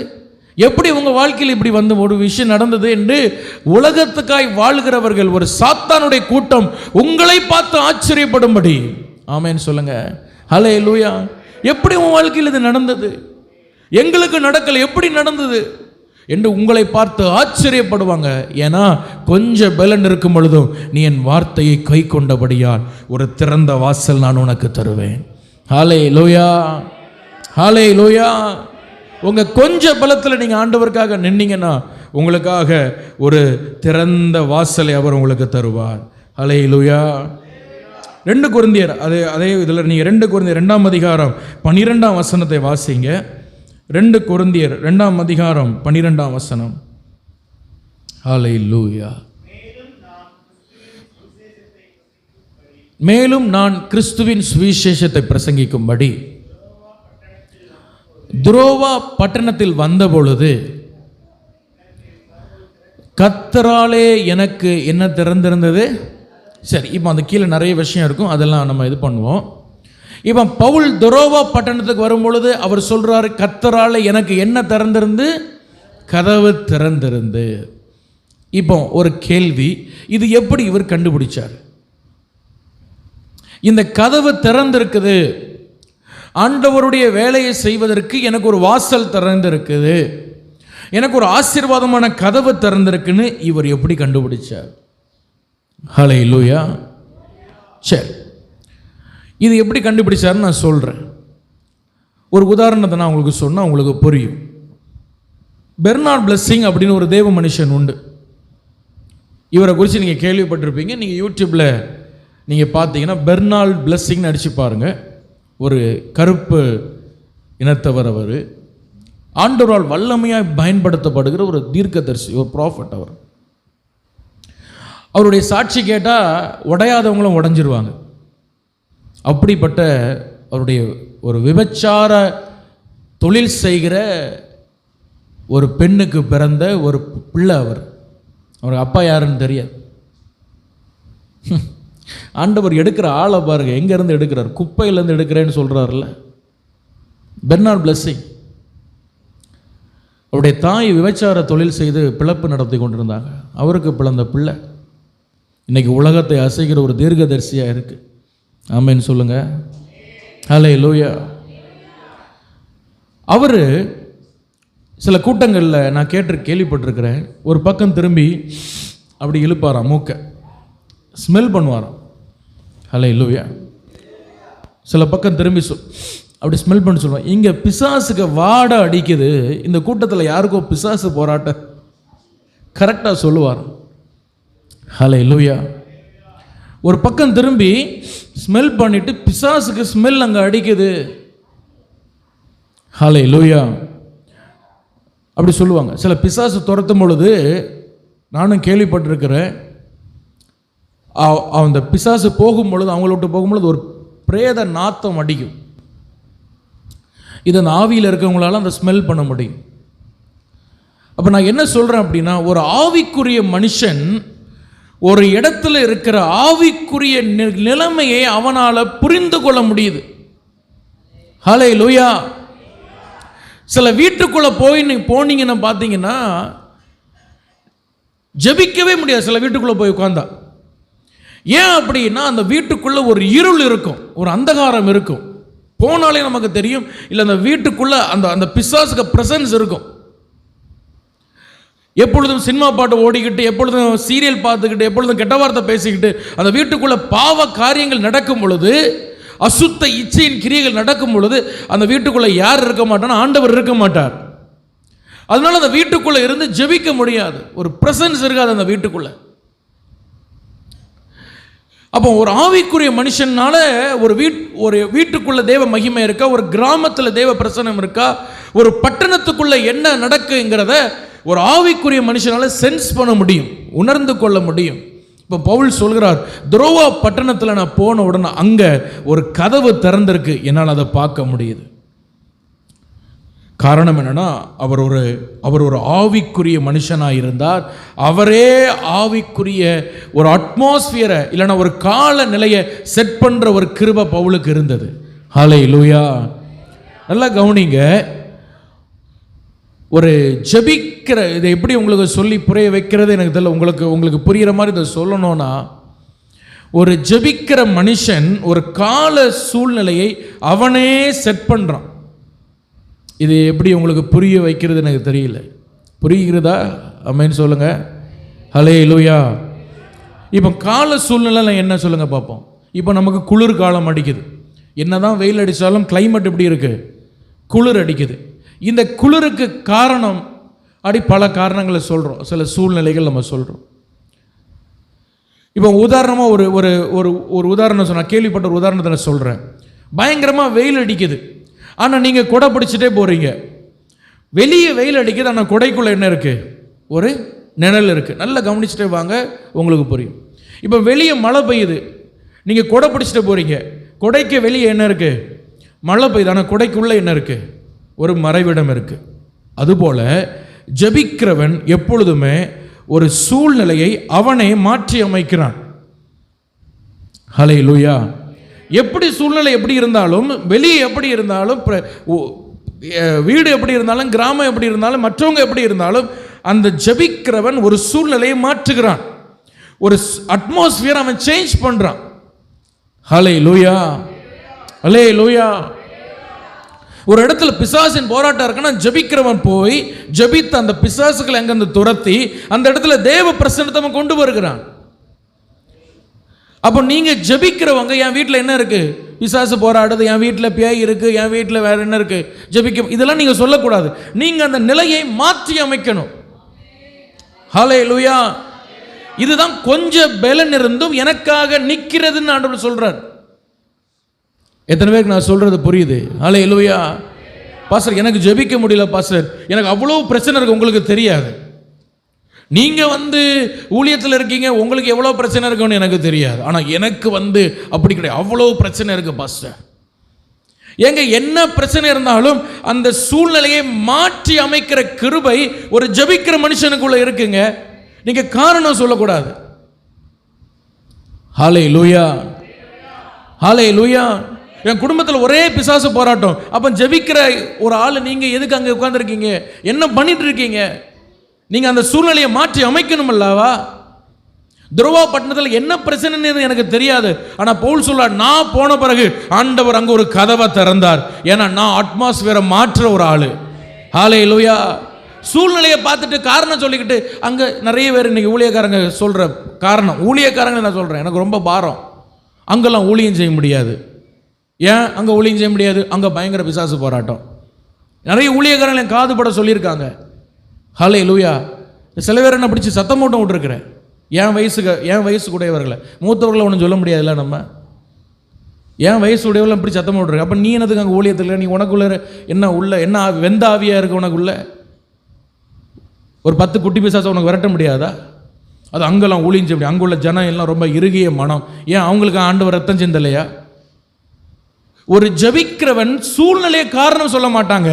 எப்படி உங்கள் வாழ்க்கையில் இப்படி வந்து ஒரு விஷயம் நடந்தது என்று உலகத்துக்காய் வாழ்கிறவர்கள், ஒரு சாத்தானுடைய கூட்டம் உங்களை பார்த்து ஆச்சரியப்படும்படி. ஆமேன்னு சொல்லுங்க. ஹல்லேலூயா. எப்படி உன் வாழ்க்கையில் இது நடந்தது? எங்களுக்கு நடக்கல, எப்படி நடந்தது? என்று உங்களை பார்த்து ஆச்சரியப்படுவாங்க. ஏன்னா கொஞ்சம் பலன் இருக்கும் பொழுதும் நீ என் வார்த்தையை கை கொண்டபடியால் ஒரு திறந்த வாசல் நான் உனக்கு தருவேன். ஹல்லேலூயா, ஹல்லேலூயா. உங்கள் கொஞ்சம் பலத்தில் நீங்கள் ஆண்டவருக்காக நின்னீங்கன்னா உங்களுக்காக ஒரு திறந்த வாசலை அவர் உங்களுக்கு தருவார். ஹல்லேலூயா. 2 கொரிந்தியர் அதே இதில் நீங்கள் 2 கொரிந்தியர் 2ஆம் அதிகாரம் 12ஆம் வசனத்தை வாசிங்க. 2 கொரிந்தியர் 2ஆம் அதிகாரம் 12ஆம் வசனம். ஹல்லேலூயா. மேலும் நான் கிறிஸ்துவின் சுவிசேஷத்தை பிரசங்கிக்கும்படி துரோவா பட்டணத்தில் வந்தபொழுது கர்த்தராலே எனக்கு என்ன திறந்திருந்தது. சரி, இப்போ அந்த கீழே நிறைய விஷயம் இருக்கும், அதெல்லாம் நம்ம இது பண்ணுவோம். இப்போ பவுல் துரோவா பட்டணத்துக்கு வரும்பொழுது அவர் சொல்றாரு, கர்த்தராலே எனக்கு என்ன திறந்திருந்து, கதவு திறந்திருந்து. இப்போ ஒரு கேள்வி, இது எப்படி இவர் கண்டுபிடிச்சார்? இந்த கதவு திறந்திருக்குது, ஆண்டவருடைய வேலையை செய்வதற்கு எனக்கு ஒரு வாசல் திறந்திருக்குது, எனக்கு ஒரு ஆசீர்வாதமான கதவு திறந்திருக்குன்னு இவர் எப்படி கண்டுபிடிச்சார்? ஹல்லேலூயா. சரி, இது எப்படி கண்டுபிடிச்சாருன்னு நான் சொல்கிறேன். ஒரு உதாரணத்தை நான் உங்களுக்கு சொன்னால் உங்களுக்கு புரியும். பெர்னார்ட் பிளெஸ்ஸிங் அப்படின்னு ஒரு தேவ மனுஷன் உண்டு. இவரை குறித்து நீங்கள் கேள்விப்பட்டிருப்பீங்க. நீங்கள் யூடியூப்பில் நீங்கள் பார்த்தீங்கன்னா பெர்னார்ட் பிளெஸ்ஸிங்னு அடித்து பாருங்கள். ஒரு கருப்பு இனத்தவர். அவர் ஆண்டவரால் வல்லமையாக பயன்படுத்தப்படுகிற ஒரு தீர்க்கதரிசி, ஒரு ப்ராஃபட். அவருடைய சாட்சி கேட்டால் உடையாதவங்களும் உடைஞ்சிருவாங்க. அப்படிப்பட்ட அவருடைய ஒரு விபச்சார தொழில் செய்கிற ஒரு பெண்ணுக்கு பிறந்த ஒரு பிள்ளை. அவர் அப்பா யாருன்னு தெரியாது. ஆண்டவர் எடுக்கிற ஆளை பாருங்க, எங்கேருந்து எடுக்கிறார்? குப்பையிலேருந்து எடுக்கிறேன்னு சொல்கிறார்ல பெர்னார்ட் பிளெஸ்ஸிங். அவருடைய தாய் விபச்சார தொழில் செய்து பிழைப்பு நடத்தி கொண்டிருந்தாங்க. அவருக்கு பிறந்த பிள்ளை இன்னைக்கு உலகத்தை அசைக்கிற ஒரு தீர்க்கதரிசியாக இருக்கு. ஆமென் சொல்லுங்க. ஹல்லேலூயா. அவர் சில கூட்டங்களில் நான் கேள்விப்பட்டிருக்கிறேன், ஒரு பக்கம் திரும்பி அப்படி இழுப்பாராம், மூக்க ஸ்மெல் பண்ணுவாராம். ஹல்லேலூயா. சில பக்கம் திரும்பி அப்படி ஸ்மெல் பண்ணி சொல்லுவாங்க, இங்கே பிசாசுக்கு வாடை அடிக்குது, இந்த கூட்டத்தில் யாருக்கோ பிசாசு போராட்ட கரெக்டாக சொல்லுவார். ஹல்லேலூயா. ஒரு பக்கம் திரும்பி ஸ்மெல் பண்ணிட்டு பிசாசுக்கு ஸ்மெல் அங்கே அடிக்குது. ஹல்லேலூயா. அப்படி சொல்லுவாங்க. சில பிசாசு துரத்தும் பொழுது நானும் கேள்விப்பட்டிருக்கிறேன், அந்த பிசாசு போகும்பொழுது, அவங்கள விட்டு போகும்பொழுது ஒரு பிரேத நாத்தம் அடிக்கும். இது அந்த ஆவியில் இருக்கவங்களால அந்த ஸ்மெல் பண்ண முடியும். அப்போ நான் என்ன சொல்கிறேன் அப்படின்னா, ஒரு ஆவிக்குரிய மனுஷன் ஒரு இடத்துல இருக்கிற ஆவிக்குரிய நிலைமையை அவனால் புரிந்து கொள்ள முடியுது. ஹல்லேலூயா. சில வீட்டுக்குள்ளே போனீங்கன்னா பார்த்தீங்கன்னா ஜெபிக்கவே முடியாது. சில வீட்டுக்குள்ளே போய் உட்கார்ந்தா ஏன் அப்படின்னா, அந்த வீட்டுக்குள்ளே ஒரு இருள் இருக்கும், ஒரு அந்தகாரம் இருக்கும். போனாலே நமக்கு தெரியும், இல்லை அந்த வீட்டுக்குள்ளே அந்த பிசாசுக்கு பிரசன்ஸ் இருக்கும். எப்பொழுதும் சினிமா பாட்டு ஓடிக்கிட்டு, எப்பொழுதும் சீரியல் பார்த்துக்கிட்டு, எப்பொழுதும் கெட்ட வார்த்தை பேசிக்கிட்டு அந்த வீட்டுக்குள்ளே பாவ காரியங்கள் நடக்கும் பொழுது, அசுத்த இச்சையின் கிரியைகள் நடக்கும் பொழுது அந்த வீட்டுக்குள்ளே யார் இருக்க மாட்டார்? ஆண்டவர் இருக்க மாட்டார். அதனால அந்த வீட்டுக்குள்ளே இருந்து ஜெபிக்க முடியாது, ஒரு பிரசன்ஸ் இருக்காது அந்த வீட்டுக்குள்ளே. அப்போ ஒரு ஆவிக்குரிய மனுஷனால ஒரு வீட்டுக்குள்ள தேவ மகிமை இருக்கா, ஒரு கிராமத்தில் தேவ பிரசனம் இருக்கா, ஒரு பட்டணத்துக்குள்ள என்ன நடக்குங்கிறத ஒரு ஆவிக்குரிய மனுஷனால சென்ஸ் பண்ண முடியும், உணர்ந்து கொள்ள முடியும். இப்போ பவுல் சொல்கிறார், துரோவா பட்டணத்தில் நான் போன உடனே அங்கே ஒரு கதவு திறந்திருக்கு, என்னால் அதை பார்க்க முடியுது. காரணம் என்னன்னா, அவர் ஒரு ஆவிக்குரிய மனுஷனாக இருந்தார். அவரே ஆவிக்குரிய ஒரு அட்மாஸ்பியரை இல்லைன்னா ஒரு கால நிலையை செட் பண்ணுற ஒரு கிருபை பவுலுக்கு இருந்தது. ஹல்லேலூயா. நல்லா கவனிங்க. ஒரு ஜெபிக்கிற, இதை எப்படி உங்களுக்கு சொல்லி புரிய வைக்கிறது எனக்கு தெரியல, உங்களுக்கு புரிகிற மாதிரி இதை சொல்லணும்னா, ஒரு ஜெபிக்கிற மனுஷன் ஒரு கால சூழ்நிலையை அவனே செட் பண்ணுறான். இது எப்படி உங்களுக்கு புரிய வைக்கிறது எனக்கு தெரியல. புரிகிறதா? ஆமென் சொல்லுங்க. ஹல்லேலூயா. இப்போ கால சூழ்நிலை என்ன சொல்லுங்க பார்ப்போம். இப்போ நமக்கு குளிர் காலம் அடிக்குது. என்னதான் வெயில் அடித்தாலும் கிளைமேட் எப்படி இருக்கு? குளிர் அடிக்குது. இந்த குளிருக்கு காரணம் பல காரணங்களை சொல்கிறோம், சில சூழ்நிலைகள் நம்ம சொல்கிறோம். இப்போ உதாரணமாக ஒரு ஒரு ஒரு ஒரு உதாரணம் சொன்னால், கேள்விப்பட்ட ஒரு உதாரணத்தை நான் சொல்கிறேன். பயங்கரமாக வெயில் அடிக்குது, ஆனால் நீங்கள் குடை பிடிச்சிட்டே போகிறீங்க. வெளியே வெயில் அடிக்குது, ஆனால் குடைக்குள்ளே என்ன இருக்குது? ஒரு நிழல் இருக்குது. நல்லா கவனிச்சுட்டே வாங்க, உங்களுக்கு புரியும். இப்போ வெளியே மழை பெய்யுது, நீங்கள் குடை பிடிச்சிட்டு போகிறீங்க. குடைக்கு வெளியே என்ன இருக்குது? மழை பெய்யுது, ஆனால் குடைக்குள்ளே என்ன இருக்குது? ஒரு மறைவிடம் இருக்குது. அதுபோல் ஜெபிக்கிறவன் எப்பொழுதுமே ஒரு சூழ்நிலையை அவனே மாற்றி அமைக்கிறான். ஹல்லேலூயா. எப்படி சூழ்நிலை எப்படி இருந்தாலும், வெளியே எப்படி இருந்தாலும், வீடு எப்படி இருந்தாலும், கிராமம் எப்படி இருந்தாலும், மற்றவங்க எப்படி இருந்தாலும், அந்த ஜெபிக்கிறவன் ஒரு சூழ்நிலையை மாற்றுகிறான். ஒரு அட்மாஸ்பியர் அவன் சேஞ்ச் பண்றான். ஹல்லேலூயா, ஹல்லேலூயா. ஒரு இடத்துல பிசாசின் போராட்டம் இருக்குன்னா ஜெபிக்கிறவன் போய் ஜெபித்து அந்த பிசாசுகளை அங்கிருந்து துரத்தி அந்த இடத்துல தேவ பிரசன்னத்தை கொண்டு வருகிறான். அப்போ நீங்க ஜெபிக்கிறவங்க, என் வீட்டில் என்ன இருக்கு? பிசாசு போராடுது, என் வீட்டில் பேய் இருக்கு, என் வீட்டில் வேற என்ன இருக்கு, ஜெபிக்க, இதெல்லாம் நீங்க சொல்லக்கூடாது. நீங்க அந்த நிலையை மாற்றி அமைக்கணும். ஹல்லேலூயா. இதுதான் கொஞ்சம் பலன் இருந்தும் எனக்காக நிற்கிறதுன்னு ஆண்டவர் சொல்றார். எத்தனை பேருக்கு நான் சொல்றது புரியுது? ஹல்லேலூயா. பாஸ்டர், எனக்கு ஜெபிக்க முடியல பாஸ்டர், எனக்கு அவ்வளோ பிரச்சனை இருக்கு, உங்களுக்கு தெரியாது. நீங்க ஊழியத்தில் இருக்கீங்க, உங்களுக்கு எவ்வளோ பிரச்சனை இருக்குன்னு எனக்கு தெரியாது. ஆனால் எனக்கு அப்படி கிடையாது, அவ்வளோ பிரச்சனை இருக்கு பாஸ்டர். ஏங்க, என்ன பிரச்சனை இருந்தாலும் அந்த சூழ்நிலையை மாற்றி அமைக்கிற கிருபை ஒரு ஜெபிக்கிற மனுஷனுக்குள்ள இருக்குங்க. நீங்க காரணம் சொல்லக்கூடாது. ஹல்லேலூயா, ஹல்லேலூயா. என் குடும்பத்தில் ஒரே பிசாசு போராட்டம். அப்போ ஜெபிக்கிற ஒரு ஆள் நீங்க எதுக்கு அங்கே உட்கார்ந்துருக்கீங்க? என்ன பண்ணிட்டு இருக்கீங்க? நீங்க அந்த சூழ்நிலையை மாற்றி அமைக்கணும் அல்லவா? துரோவா பட்டணத்தில் என்ன பிரச்சனைன்னு எனக்கு தெரியாது. ஆனால் பவுல் சொல்றார், நான் போன பிறகு ஆண்டவர் அங்கே ஒரு கதவை திறந்தார். ஏன்னா நான் அட்மாஸ்பியரை மாற்ற ஒரு ஆளு. ஹல்லேலூயா. சூழ்நிலையை பார்த்துட்டு காரணம் சொல்லிக்கிட்டு அங்கே நிறைய பேர் இன்னைக்கு ஊழியக்காரங்க சொல்ற காரணம், ஊழியக்காரங்க நான் சொல்றேன், எனக்கு ரொம்ப பாரம், அங்கெல்லாம் ஊழியம் செய்ய முடியாது. ஏன் அங்கே ஊழியம் செய்ய முடியாது? அங்கே பயங்கர பிசாசு போராட்டம். நிறைய ஊழியக்காரங்க என் காது பட சொல்லியிருக்காங்க. ஹல்லேலூயா. சில பேர் என்ன பிடிச்சி சத்தம் போட்டு விட்டுருக்கிறேன். என் வயசு கூடையவர்களை, மூத்தவர்களை ஒன்றும் சொல்ல முடியாதுல்ல நம்ம. என் வயசு உடையவர்கள் இப்படி சத்தம் போட்டுருக்கு. அப்போ நீ என்னதுக்கு அங்கே ஊழியத்தில்? நீ உனக்குள்ள என்ன உள்ள என்ன வெந்த ஆவியாக இருக்கு உனக்குள்ள? ஒரு 10 குட்டி பிசாசை உனக்கு விரட்ட முடியாதா? அது அங்கெல்லாம் ஊழியம் செய்ய முடியும். அங்குள்ள ஜனம் எல்லாம் ரொம்ப இறுகிய மனம். ஏன் அவங்களுக்கு ஆண்டவர் ரத்தம் சிந்தலையா? ஒரு ஜெபிக்கிறவன் சூழ்நிலையை காரணம் சொல்ல மாட்டாங்க,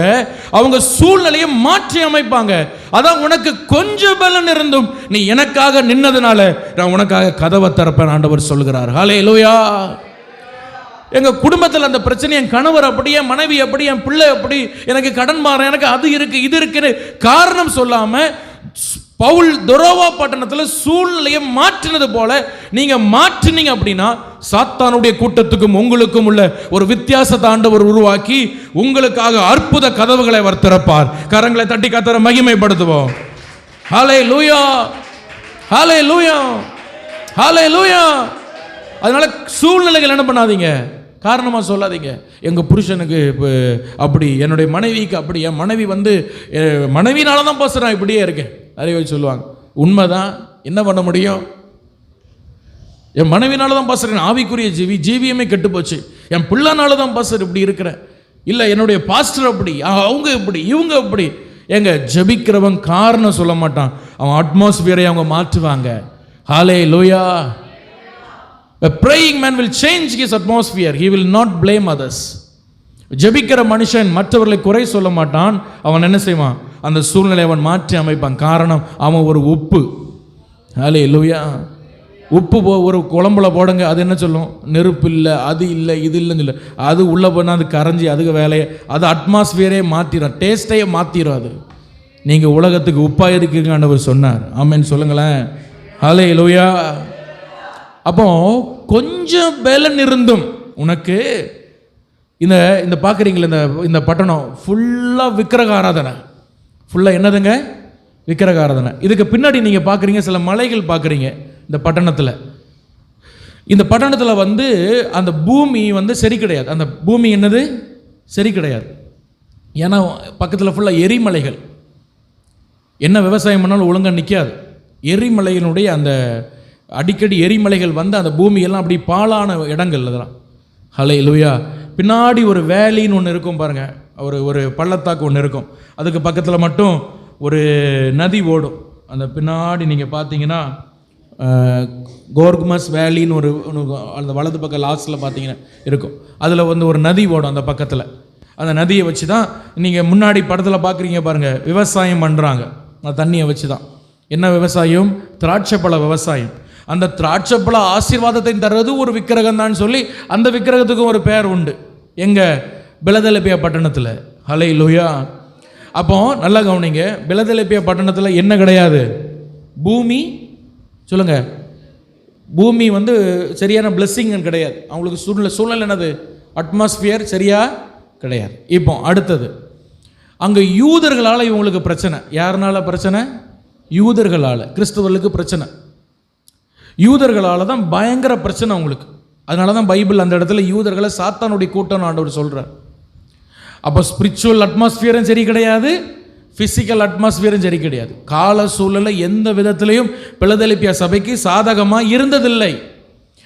அவங்க சூழ்நிலையை மாற்றி அமைப்பாங்க. அதான் உனக்கு கொஞ்சம் பலன் இருந்தும் நீ எனக்காக நின்னதுனால நான் உனக்காக கதவை திறப்பேன் ஆண்டவர் சொல்கிறார். ஹல்லேலூயா. எங்க குடும்பத்தில் அந்த பிரச்சனை, என் கணவர் அப்படி, என் மனைவி அப்படி, என் பிள்ளை அப்படி, எனக்கு கடன் மாற, எனக்கு அது இருக்கு இது இருக்குன்னு காரணம் சொல்லாம பவுல் துரோவா பட்டணத்தில் சூழ்நிலையை மாற்றினது போல நீங்க மாற்றினீங்க அப்படின்னா சாத்தானுடைய கூட்டத்துக்கும் உங்களுக்கும் உள்ள ஒரு வித்தியாசத்தை ஆண்டவர் உருவாக்கி உங்களுக்காக அற்புத கதவுகளை அவர் திறப்பார். கரங்களை தட்டி கர்த்தரை மகிமைப்படுத்துவோம். ஹல்லேலூயா, ஹல்லேலூயா, ஹல்லேலூயா. அதனால சூழ்நிலைகள் என்ன பண்ணாதீங்க, காரணமாக சொல்லாதீங்க. எங்கள் புருஷனுக்கு இப்போ அப்படி, என்னுடைய மனைவிக்கு அப்படி, என் மனைவி மனைவினால தான் பாஸ்டர் நான் இப்படியே இருக்கேன் நிறைய சொல்லுவாங்க. உண்மைதான், என்ன பண்ண முடியும்? என் மனைவினால தான் பாஸ்டர் ஆவிக்குரிய ஜீவியமே கெட்டு போச்சு, என் பிள்ளைனால தான் பாஸ்டர் இப்படி இருக்கிறேன், இல்லை என்னுடைய பாஸ்டர் அப்படி, அவங்க இப்படி, இவங்க அப்படி. எங்க ஜெபிக்கிறவன் காரணம் சொல்ல மாட்டான், அவன் அட்மாஸ்பியரை அவங்க மாற்றுவாங்க. ஹல்லேலூயா. A praying man will change his atmosphere. He will not blame others. ஜெபிக்கிற மனுஷன் மற்றவர்களை குறை சொல்ல மாட்டான். அவன் என்ன செய்வான்? அந்த சூழ்நிலையை அவன் மாற்றி அமைப்பான். காரணம், அவன் ஒரு உப்பு. ஹல்லேலூயா. உப்பு ஒரு குழம்புல போடுங்க, அது என்ன சொல்லும்? நெருப்பு இல்லை, அது இல்லை, இது இல்லைன்னு இல்லை. அது உள்ளே போனால் அது கரைஞ்சி அதுக்கு வேலையை, அது அட்மாஸ்பியரே மாற்றிடும், டேஸ்ட்டையே மாற்றிடும். அது நீங்கள் உலகத்துக்கு உப்பாக இருக்கீங்க ஆண்டவர் சொன்னார். ஆமென் சொல்லுங்களேன். ஹல்லேலூயா. அப்போ கொஞ்சம் பலன் இருந்தும் உனக்கு இந்த பார்க்குறீங்களா, இந்த பட்டணம் ஃபுல்லாக விக்கிரக ஆராதனை, ஃபுல்லாக என்னதுங்க? விக்கிரக ஆராதனை. இதுக்கு பின்னாடி நீங்கள் பார்க்குறீங்க, சில மலைகள் பார்க்குறீங்க இந்த பட்டணத்தில். இந்த பட்டணத்தில் வந்து அந்த பூமி வந்து சரி கிடையாது. அந்த பூமி என்னது சரி கிடையாது. ஏன்னா பக்கத்தில் ஃபுல்லாக எரிமலைகள். என்ன விவசாயம் பண்ணாலும் ஒழுங்காக நிற்காது. எரிமலையினுடைய அந்த அடிக்கடி எரிமலைகள் வந்து அந்த பூமியெல்லாம் அப்படி பாலான இடங்கள் அதெல்லாம். ஹல்லேலூயா. பின்னாடி ஒரு வேலின்னு ஒன்று இருக்கும் பாருங்கள், ஒரு பள்ளத்தாக்கு ஒன்று இருக்கும். அதுக்கு பக்கத்தில் மட்டும் ஒரு நதி ஓடும். அந்த பின்னாடி நீங்கள் பார்த்தீங்கன்னா கோர்குமஸ் வேலின்னு ஒரு அந்த வலது பக்கம் லாஸ்ட்டில் பார்த்தீங்கன்னா இருக்கும். அதில் வந்து ஒரு நதி ஓடும் அந்த பக்கத்தில். அந்த நதியை வச்சு தான் நீங்கள் முன்னாடி படத்தில் பார்க்குறீங்க பாருங்கள், விவசாயம் பண்ணுறாங்க. அந்த தண்ணியை வச்சு தான். என்ன விவசாயம்? திராட்சைப்பழ விவசாயம். அந்த திராட்சைப்பழ ஆசீர்வாதத்தை தர்றது ஒரு விக்கிரகம் தான் சொல்லி அந்த விக்கிரகத்துக்கும் ஒரு பேர் உண்டு. எங்கே? பிலதெல்பியா பட்டணத்தில். ஹல்லேலூயா. அப்போ நல்லா கவனிங்க, பிலதெல்பியா பட்டணத்தில் என்ன கிடையாது? பூமி சொல்லுங்க, பூமி வந்து சரியான பிளெஸ்ஸிங் கிடையாது. அவங்களுக்கு சூழ்நிலை என்னது? அட்மாஸ்பியர் சரியா கிடையாது. இப்போ அடுத்தது, அங்கே யூதர்களால் இவங்களுக்கு பிரச்சனை. யாருனால பிரச்சனை? யூதர்களால். கிறிஸ்தவர்களுக்கு பிரச்சனை. யூதர்களால் தான் பயங்கர பிரச்சனை அவங்களுக்கு. அதனால தான் பைபிள் அந்த இடத்துல யூதர்களை சாத்தானுடைய கூட்டம் ஆண்டவர் சொல்கிறார். அப்போ ஸ்பிரிச்சுவல் அட்மாஸ்பியரும் சரி கிடையாது, ஃபிசிக்கல் அட்மாஸ்பியரும் சரி கிடையாது. கால சூழலை எந்த விதத்திலையும் பிலதெல்பியா சபைக்கு சாதகமாக இருந்ததில்லை.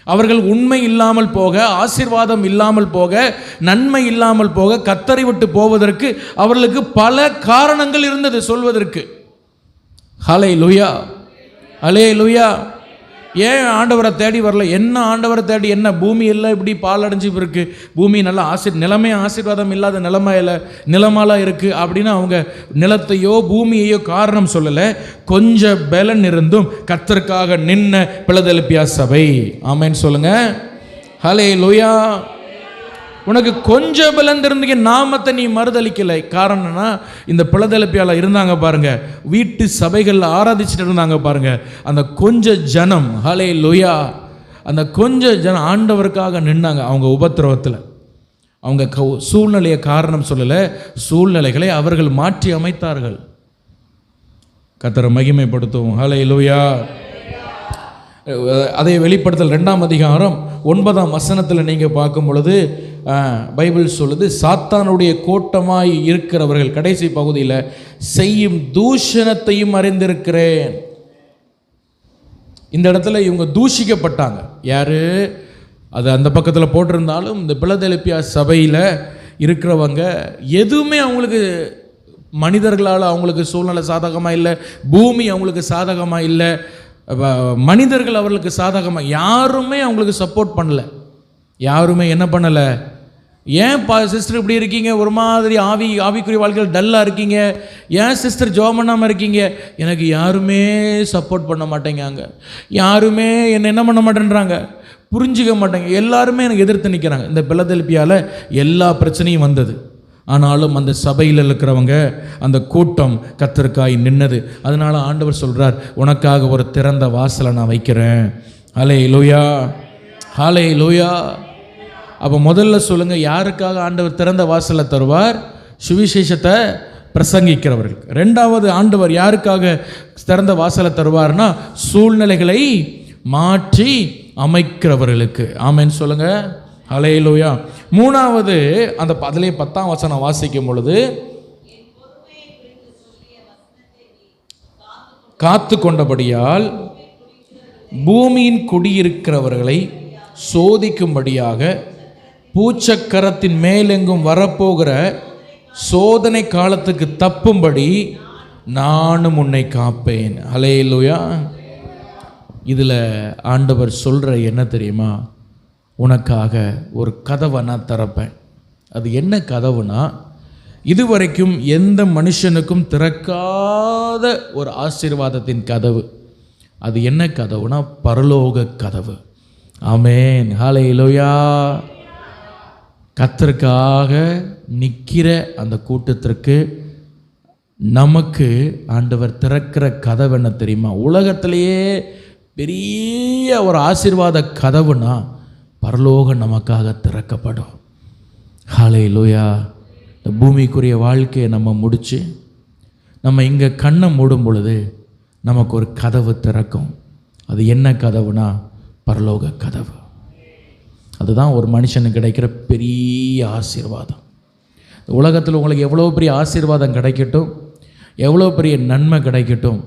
அவர்கள் உண்மை இல்லாமல் போக, ஆசீர்வாதம் இல்லாமல் போக, நன்மை இல்லாமல் போக, கர்த்தரை விட்டு போவதற்கு அவர்களுக்கு பல காரணங்கள் இருந்தது சொல்வதற்கு. ஹல்லேலூயா, ஹல்லேலூயா. ஏன் ஆண்டவரை தேடி வரல? என்ன ஆண்டவரை தேடி என்ன? பூமி எல்லாம் இப்படி பாலடைஞ்சு இருக்கு, பூமி நல்லா நிலமே ஆசீர்வாதம் இல்லாத நிலமாலாம் இருக்குது அப்படின்னு அவங்க நிலத்தையோ பூமியையோ காரணம் சொல்லலை. கொஞ்சம் பலன் இருந்தும் கர்த்தருக்காக நின்ன பிலதெல்பியா சபை. ஆமென் சொல்லுங்க. ஹல்லேலூயா. உனக்கு கொஞ்சம் பலன் இருந்தீங்க, நாமத்தை நீ மறுதளிக்கலை. காரணம்னா இந்த பிலதெல்பியாவில் இருந்தாங்க பாருங்க, வீட்டு சபைகளில் ஆராதிச்சுட்டு இருந்தாங்க பாருங்க, அந்த கொஞ்ச ஜனம். ஹல்லேலூயா. அந்த கொஞ்ச ஜனம் ஆண்டவருக்காக நின்னாங்க. அவங்க உபத்திரவத்தில் அவங்க சூழ்நிலையை காரணம் சொல்லலை, சூழ்நிலைகளை அவர்கள் மாற்றி அமைத்தார்கள். கர்த்தரை மகிமைப்படுத்துவோம். ஹல்லேலூயா. அதை வெளிப்படுத்தல் 2ஆம் அதிகாரம் 9ஆம் வசனத்தில் நீங்கள் பார்க்கும் பொழுது பைபிள் சொல்லுது, சாத்தானுடைய கோட்டமாய் இருக்கிறவர்கள் கடைசி பகுதியில் செய்யும் தூஷணத்தையும் அறிந்திருக்கிறேன். இந்த இடத்துல இவங்க தூஷிக்கப்பட்டாங்க. யாரு? அது அந்த பக்கத்தில் போட்டிருந்தாலும் இந்த பிலதெல்பியா சபையில் இருக்கிறவங்க எதுவுமே அவங்களுக்கு மனிதர்களால் அவங்களுக்கு சூழ்நிலை சாதகமாக இல்லை, பூமி அவங்களுக்கு சாதகமாக இல்லை, மனிதர்கள் அவர்களுக்கு சாதகமாக யாருமே அவங்களுக்கு சப்போர்ட் பண்ணல. யாருமே என்ன பண்ணலை? ஏன் சிஸ்டர் இப்படி இருக்கீங்க, ஒரு மாதிரி ஆவிக்குரிய வாழ்க்கையில் டல்லாக இருக்கீங்க, ஏன் சிஸ்டர் ஜெபம் பண்ணாமல் இருக்கீங்க? எனக்கு யாருமே சப்போர்ட் பண்ண மாட்டேங்காங்க, யாருமே என்ன பண்ண மாட்டேன்றாங்க, புரிஞ்சிக்க மாட்டேங்க, எல்லாருமே எனக்கு எதிர்த்து நிற்கிறாங்க. இந்த பிலதெல்பியாவில் எல்லா பிரச்சனையும் வந்தது. ஆனாலும் அந்த சபையில் இருக்கிறவங்க, அந்த கூட்டம் கர்த்தருக்காய் நின்னது. அதனால் ஆண்டவர் சொல்கிறார், உனக்காக ஒரு திறந்த வாசலை நான் வைக்கிறேன். ஹல்லேலூயா, ஹல்லேலூயா. அப்போ முதல்ல சொல்லுங்கள், யாருக்காக ஆண்டவர் திறந்த வாசலை தருவார்? சுவிசேஷத்தை பிரசங்கிக்கிறவர்கள். ரெண்டாவது, ஆண்டவர் யாருக்காக திறந்த வாசலை தருவார்னா சூழ்நிலைகளை மாற்றி அமைக்கிறவர்களுக்கு. ஆமென் சொல்லுங்கள். ஹல்லேலூயா. மூணாவது, அந்த அதிலே 10ஆம் வசனம் வாசிக்கும் பொழுது, காத்து கொண்டபடியால் பூமியின் குடியிருக்கிறவர்களை சோதிக்கும்படியாக பூச்சக்கரத்தின் மேலெங்கும் வரப்போகிற சோதனை காலத்துக்கு தப்பும்படி நானும் உன்னை காப்பேன். ஹல்லேலூயா. இதில் ஆண்டவர் சொல்கிற என்ன தெரியுமா? உனக்காக ஒரு கதவை நான் திறப்பேன். அது என்ன கதவுனா, இதுவரைக்கும் எந்த மனுஷனுக்கும் திறக்காத ஒரு ஆசீர்வாதத்தின் கதவு. அது என்ன கதவுனா பரலோக கதவு. ஆமென், ஹல்லேலூயா. கர்த்தருக்காக நிற்கிற அந்த கூட்டத்திற்கு நமக்கு ஆண்டவர் திறக்கிற கதவு என்ன தெரியுமா? உலகத்திலேயே பெரிய ஒரு ஆசீர்வாத கதவுனா பரலோகம் நமக்காக திறக்கப்படும். ஹல்லேலூயா. இந்த பூமிக்குரிய வாழ்க்கையை நம்ம முடித்து நம்ம இங்கே கண்ணை மூடும் பொழுது நமக்கு ஒரு கதவு திறக்கும். அது என்ன கதவுனா பரலோக கதவு. அதுதான் ஒரு மனுஷனுக்கு கிடைக்கிற பெரிய ஆசீர்வாதம். உலகத்தில் உங்களுக்கு எவ்வளோ பெரிய ஆசீர்வாதம் கிடைக்கட்டும், எவ்வளோ பெரிய நன்மை கிடைக்கட்டும்,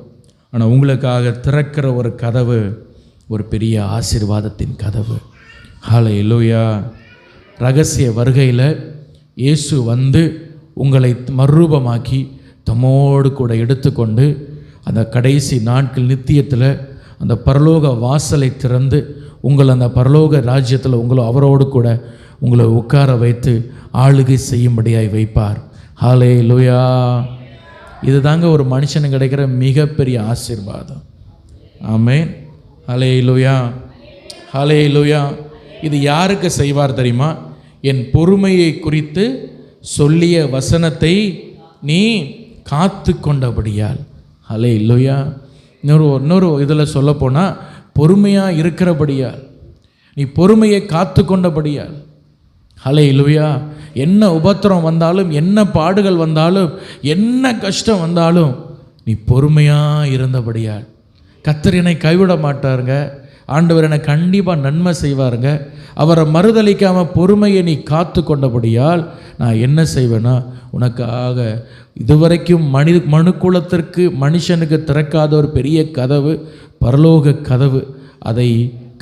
ஆனால் உங்களுக்காக திறக்கிற ஒரு கதவு ஒரு பெரிய ஆசீர்வாதத்தின் கதவு. ஹல்லேலூயா. ரகசிய வருகையில் இயேசு வந்து உங்களை மறுரூபமாக்கி தம்மோடு கூட எடுத்துக்கொண்டு அந்த கடைசி நாட்கள் நித்தியத்தில் அந்த பரலோக வாசலை திறந்து உங்களை அந்த பரலோக ராஜ்யத்தில் அவரோடு கூட உங்களை உட்கார வைத்து ஆளுகை செய்யும்படியாய் வைப்பார். ஹல்லேலூயா. இது தாங்க ஒரு மனுஷனுக்கு கிடைக்கிற மிகப்பெரிய ஆசீர்வாதம். ஆமென். ஹல்லேலூயா, ஹல்லேலூயா. இது யாருக்கு செய்வார் தெரியுமா? என் பொறுமையை குறித்து சொல்லிய வசனத்தை நீ காத்து கொண்டபடியால். ஹல்லேலூயா. இன்னொரு இதில் சொல்லப்போனால் பொறுமையாக இருக்கிறபடியால், நீ பொறுமையை காத்து கொண்டபடியால். ஹல்லேலூயா. என்ன உபத்திரம் வந்தாலும், என்ன பாடுகள் வந்தாலும், என்ன கஷ்டம் வந்தாலும் நீ பொறுமையாக இருந்தபடியால் கர்த்தர் என்னை கைவிட மாட்டாருங்க. ஆண்டவர் என்னை கண்டிப்பாக நன்மை செய்வாருங்க. அவரை மறுதளிக்காமல் பொறுமையை நீ காத்து கொண்டபடியால் நான் என்ன செய்வேன்னா, உனக்காக இதுவரைக்கும் மனுக்குலத்திற்கு மனுஷனுக்கு திறக்காத ஒரு பெரிய கதவு, பரலோக கதவு, அதை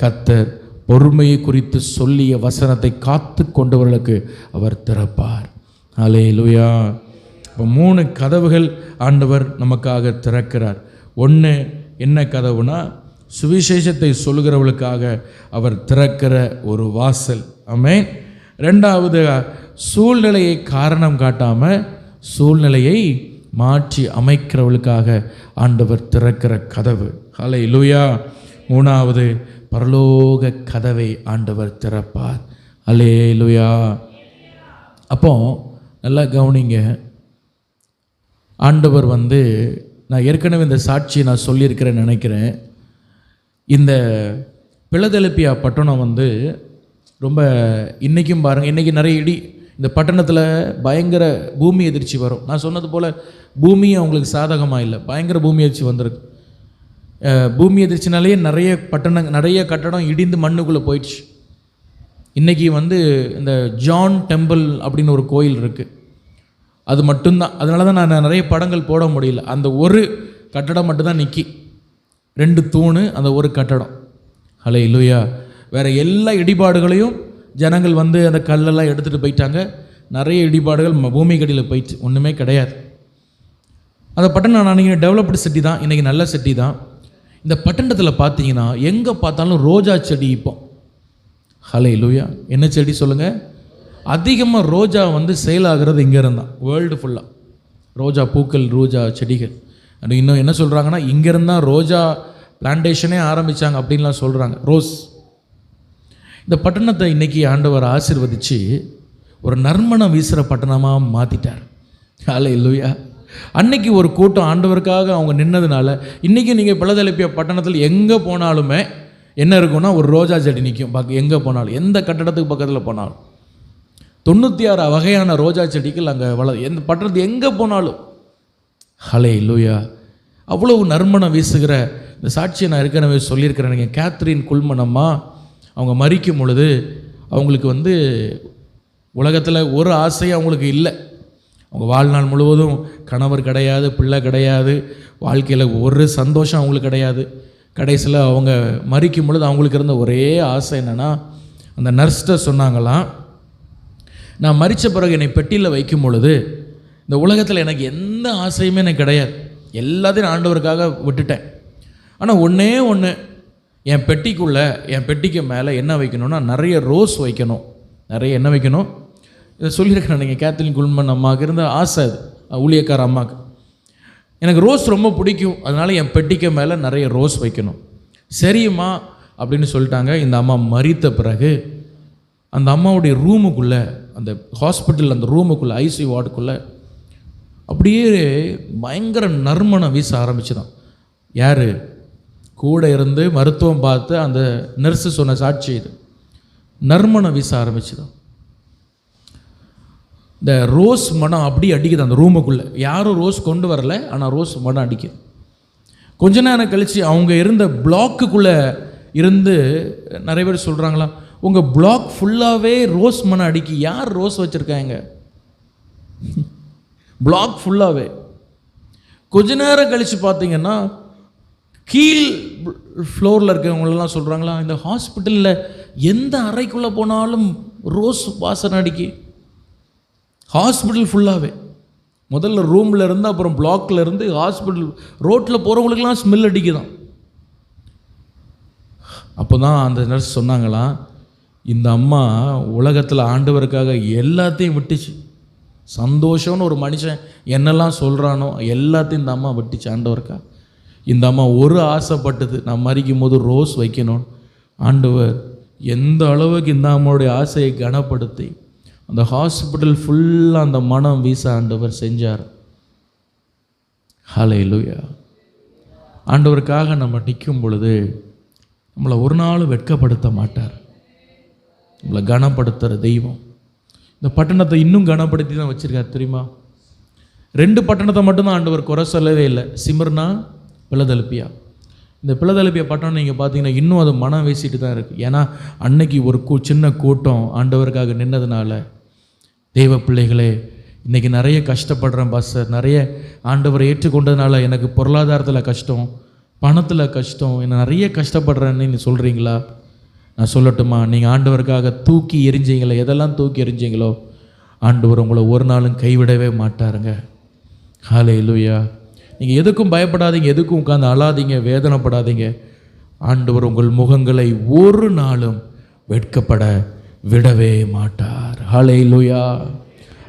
கர்த்தர் பொறுமையை குறித்து சொல்லிய வசனத்தை காத்து கொண்டவர்களுக்கு அவர் திறப்பார். ஹல்லேலூயா. இப்போ 3 கதவுகள் ஆண்டவர் நமக்காக திறக்கிறார். ஒன்று என்ன கதவுனா, சுவிசேஷத்தை சொல்கிறவர்களுக்காக அவர் திறக்கிற ஒரு வாசல். ஆமென். 2வது, சூழ்நிலையை காரணம் காட்டாமல் சூழ்நிலையை மாற்றி அமைக்கிறவர்களுக்காக ஆண்டவர் திறக்கிற கதவு. ஹல்லேலூயா. 3வது, பரலோக கதவை ஆண்டவர் திறப்பார். ஹல்லேலூயா. அப்போ நல்லா கவனிங்க. ஆண்டவர் நான் ஏற்கனவே இந்த சாட்சியை நான் சொல்லியிருக்கிறேன்னு நினைக்கிறேன். இந்த பிலதெல்பியா பட்டணம் ரொம்ப இன்றைக்கும் பாருங்கள், இன்றைக்கி நிறைய இந்த பட்டணத்தில் பயங்கர பூமி எதிர்ச்சி வரும். நான் சொன்னது போல் பூமி அவங்களுக்கு சாதகமாக இல்லை, பயங்கர பூமி எதிர்ச்சி வந்திருக்கு. பூமி எதிர்ச்சினாலேயே நிறைய கட்டடம் இடிந்து மண்ணுக்குள்ளே போயிடுச்சு. இன்றைக்கி இந்த ஜான் டெம்பிள் அப்படின்னு ஒரு கோயில் இருக்குது, அது மட்டும்தான். அதனால தான் நான் நிறைய படங்கள் போட முடியல. அந்த ஒரு கட்டடம் மட்டும்தான் நிற்கி, 2 தூணு, அந்த ஒரு கட்டடம். ஹல்லேலூயா. வேறு எல்லா இடிபாடுகளையும் ஜனங்கள் அந்த கல்லெல்லாம் எடுத்துகிட்டு போயிட்டாங்க. நிறைய இடிபாடுகள் பூமிக்கடியில் போயிடுச்சு, ஒன்றுமே கிடையாது. அந்த பட்டணம் அன்றைக்கி டெவலப்டு சிட்டி தான், இன்றைக்கி நல்ல சிட்டி தான். இந்த பட்டணத்தில் பார்த்தீங்கன்னா எங்கே பார்த்தாலும் ரோஜா செடி இப்போ. ஹல்லேலூயா. என்ன செடி சொல்லுங்கள்? அதிகமாக ரோஜா சேல் ஆகிறது இங்கே இருந்தால், வேர்ல்டு ஃபுல்லாக ரோஜா பூக்கள், ரோஜா செடிகள். அது இன்னும் என்ன சொல்கிறாங்கன்னா, இங்கேருந்தான் ரோஜா பிளான்டேஷனே ஆரம்பித்தாங்க அப்படின்லாம் சொல்கிறாங்க. ரோஸ். இந்த பட்டணத்தை இன்றைக்கி ஆண்டவர் ஆசீர்வதித்து ஒரு நறுமணம் வீசுகிற பட்டணமாக மாற்றிட்டார். ஹல்லேலூயா. அன்னைக்கு ஒரு கூட்டம் ஆண்டவருக்காக அவங்க நின்னதுனால இன்றைக்கி நீங்கள் பிலதெல்பியா பட்டணத்தில் எங்கே போனாலுமே என்ன இருக்குன்னா, ஒரு ரோஜா செடி நிற்கும். எங்கே போனாலும், எந்த கட்டடத்துக்கு பக்கத்தில் போனாலும் 96 வகையான ரோஜா செடிகள் அங்கே எந்த பட்டணத்து எங்கே போனாலும். ஹல்லேலூயா. அவ்வளவு நறுமணம் வீசுகிற இந்த சாட்சியை நான் ஏற்கனவே சொல்லியிருக்கிறேன். நீங்கள் கேத்ரின் குல்மன் அம்மா அவங்க மரிக்கும் பொழுது அவங்களுக்கு உலகத்தில் ஒரு ஆசையும் அவங்களுக்கு இல்லை. அவங்க வாழ்நாள் முழுவதும் கணவர் கிடையாது, பிள்ளை கிடையாது, வாழ்க்கையில் ஒரு சந்தோஷம் அவங்களுக்கு கிடையாது. கடைசியில் அவங்க மரிக்கும் பொழுது அவங்களுக்கு இருந்த ஒரே ஆசை என்னென்னா, அந்த நர்ஸ்கிட்ட சொன்னாங்களாம், நான் மரித்த பிறகு என்னை பெட்டியில் வைக்கும் பொழுது இந்த உலகத்தில் எனக்கு எந்த ஆசையுமே எனக்கு கிடையாது, எல்லாத்தையும் ஆண்டவருக்காக விட்டுட்டேன். ஆனால் ஒன்றே ஒன்று, என் பெட்டிக்கு மேலே என்ன வைக்கணும்னா நிறைய ரோஸ் வைக்கணும். நிறைய என்ன வைக்கணும்? இதை சொல்லியிருக்கிறேன். நீங்கள் கேத்ரின் குல்மன் அம்மாவுக்கு இருந்த ஆசை, அது ஊழியக்கார அம்மாவுக்கு. எனக்கு ரோஸ் ரொம்ப பிடிக்கும், அதனால் என் பெட்டிக்கு மேலே நிறைய ரோஸ் வைக்கணும். சரிம்மா அப்படின்னு சொல்லிட்டாங்க. இந்த அம்மா மரித்த பிறகு அந்த அம்மாவுடைய ரூமுக்குள்ளே, அந்த ஹாஸ்பிட்டல் அந்த ரூமுக்குள்ளே, ஐசியூ வார்டுக்குள்ளே அப்படியே பயங்கர நறுமணம் வீச ஆரம்பிச்சுதான். யார் கூட இருந்து மருத்துவம் பார்த்து அந்த நர்ஸு சொன்ன சாட்சி இது. நறுமணம் வீச ஆரம்பிச்சுதான். இந்த ரோஸ் மனம் அப்படி அடிக்குது அந்த ரூமுக்குள்ளே. யாரும் ரோஸ் கொண்டு வரல, ஆனால் ரோஸ் மனம் அடிக்குது. கொஞ்ச நேரம் கழித்து அவங்க இருந்த பிளாக்குக்குள்ளே இருந்து நிறைய பேர் சொல்கிறாங்களா, உங்கள் பிளாக் ஃபுல்லாகவே ரோஸ் மனம் அடிக்கி. யார் ரோஸ் வச்சுருக்காங்க? பிளாக் ஃபுல்லாகவே. கொஞ்ச நேரம் கழித்து பார்த்தீங்கன்னா கீழ் ஃப்ளோரில் இருக்கவங்களெல்லாம் சொல்கிறாங்களா, இந்த ஹாஸ்பிட்டலில் எந்த அறைக்குள்ளே போனாலும் ரோஸ் வாசனை அடிக்கி. ஹாஸ்பிட்டல் ஃபுல்லாகவே, முதல்ல ரூமில் இருந்து அப்புறம் பிளாக்கில் இருந்து ஹாஸ்பிட்டல் ரோட்டில் போகிறவங்களுக்கெல்லாம் ஸ்மெல் அடிக்குதான். அப்போ தான் அந்த நர்ஸ் சொன்னாங்களாம், இந்த அம்மா உலகத்தில் ஆண்டவருக்காக எல்லாத்தையும் விட்டுச்சு. சந்தோஷம்னு ஒரு மனுஷன் என்னெல்லாம் சொல்கிறானோ எல்லாத்தையும் இந்த அம்மா விட்டுச்சு ஆண்டவருக்காக. இந்த அம்மா ஒரு ஆசைப்பட்டது, நான் மறிக்கும் போது ரோஸ் வைக்கணும். ஆண்டவர் எந்த அளவுக்கு இந்த அம்மாவுடைய ஆசையை கனப்படுத்தி அந்த ஹாஸ்பிட்டல் ஃபுல்லாக அந்த மனம் வீச ஆண்டவர் செஞ்சார். ஹல்லேலூயா. ஆண்டவருக்காக நம்ம நிற்கும் பொழுது நம்மளை ஒரு நாள் வெட்கப்படுத்த மாட்டார். நம்மளை கனப்படுத்துகிற தெய்வம். இந்த பட்டணத்தை இன்னும் கனப்படுத்தி தான் வச்சுருக்கார் தெரியுமா. 2 பட்டணத்தை மட்டும்தான் ஆண்டவர் குறை சொல்லவே இல்லை, சிமிர்னா, பிலதெல்பியா. இந்த பிலதெல்பியா பட்டணம் நீங்கள் பார்த்தீங்கன்னா இன்னும் அது மனம் வீசிட்டு தான் இருக்குது. ஏன்னா அன்னைக்கு ஒரு சின்ன கூட்டம் ஆண்டவருக்காக நின்னதுனால. தெய்வ பிள்ளைகளே, இன்றைக்கி நிறைய கஷ்டப்படுறேன் பாஸ்டர், நிறைய ஆண்டவரை ஏற்றுக்கொண்டதுனால எனக்கு பொருளாதாரத்தில் கஷ்டம், பணத்தில் கஷ்டம், என்ன நிறைய கஷ்டப்படுறேன்னு நீ சொல்கிறீங்களா? நான் சொல்லட்டுமா, நீங்கள் ஆண்டவருக்காக தூக்கி எரிஞ்சிங்களோ, எதெல்லாம் தூக்கி எரிஞ்சிங்களோ ஆண்டவர் உங்களை ஒரு நாளும் கைவிடவே மாட்டாருங்க. ஹல்லேலூயா. நீங்கள் எதுக்கும் பயப்படாதீங்க, எதுக்கும் உட்காந்து அழாதீங்க, வேதனைப்படாதீங்க. ஆண்டவர் உங்கள் முகங்களை ஒரு நாளும் வெட்கப்பட விடவே மாட்டார். ஹல்லேலூயா.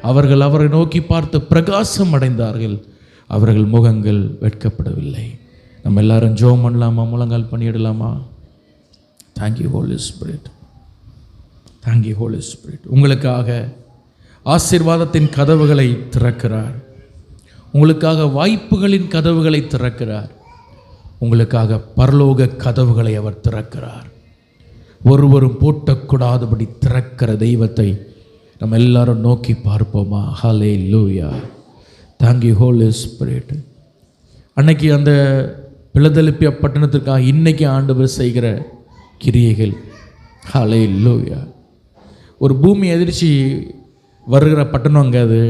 அவர்கள் அவரை நோக்கி பார்த்து பிரகாசம் அடைந்தார்கள், அவர்கள் முகங்கள் வெட்கப்படவில்லை. நம்ம எல்லாரும் ஜெபம் பண்ணலாமா? முழங்கால் பண்ணிடலாமா? Thank you Holi Spirit, thank you Holi Spirit. உங்களுக்காக ஆசீர்வாதத்தின் கதவுகளை திறக்கிறார். உங்களுக்காக வாய்ப்புகளின் கதவுகளை திறக்கிறார். உங்களுக்காக பரலோக கதவுகளை அவர் திறக்கிறார். ஒருவரும் பூட்டக்கூடாதபடி திறக்கிற தெய்வத்தை நம்ம எல்லாரும் நோக்கி பார்ப்போமா? ஹல்லேலூயா. Thank you Holi spirit. அன்னைக்கு அந்த பிலதெல்பியா பட்டணத்திற்காக இன்னைக்கு ஆண்டவர் செய்கிற கிரியைகள். ஹல்லேலூயா. ஒரு பூமி எதிர்ச்சி வருகிற பட்டணங்க அது.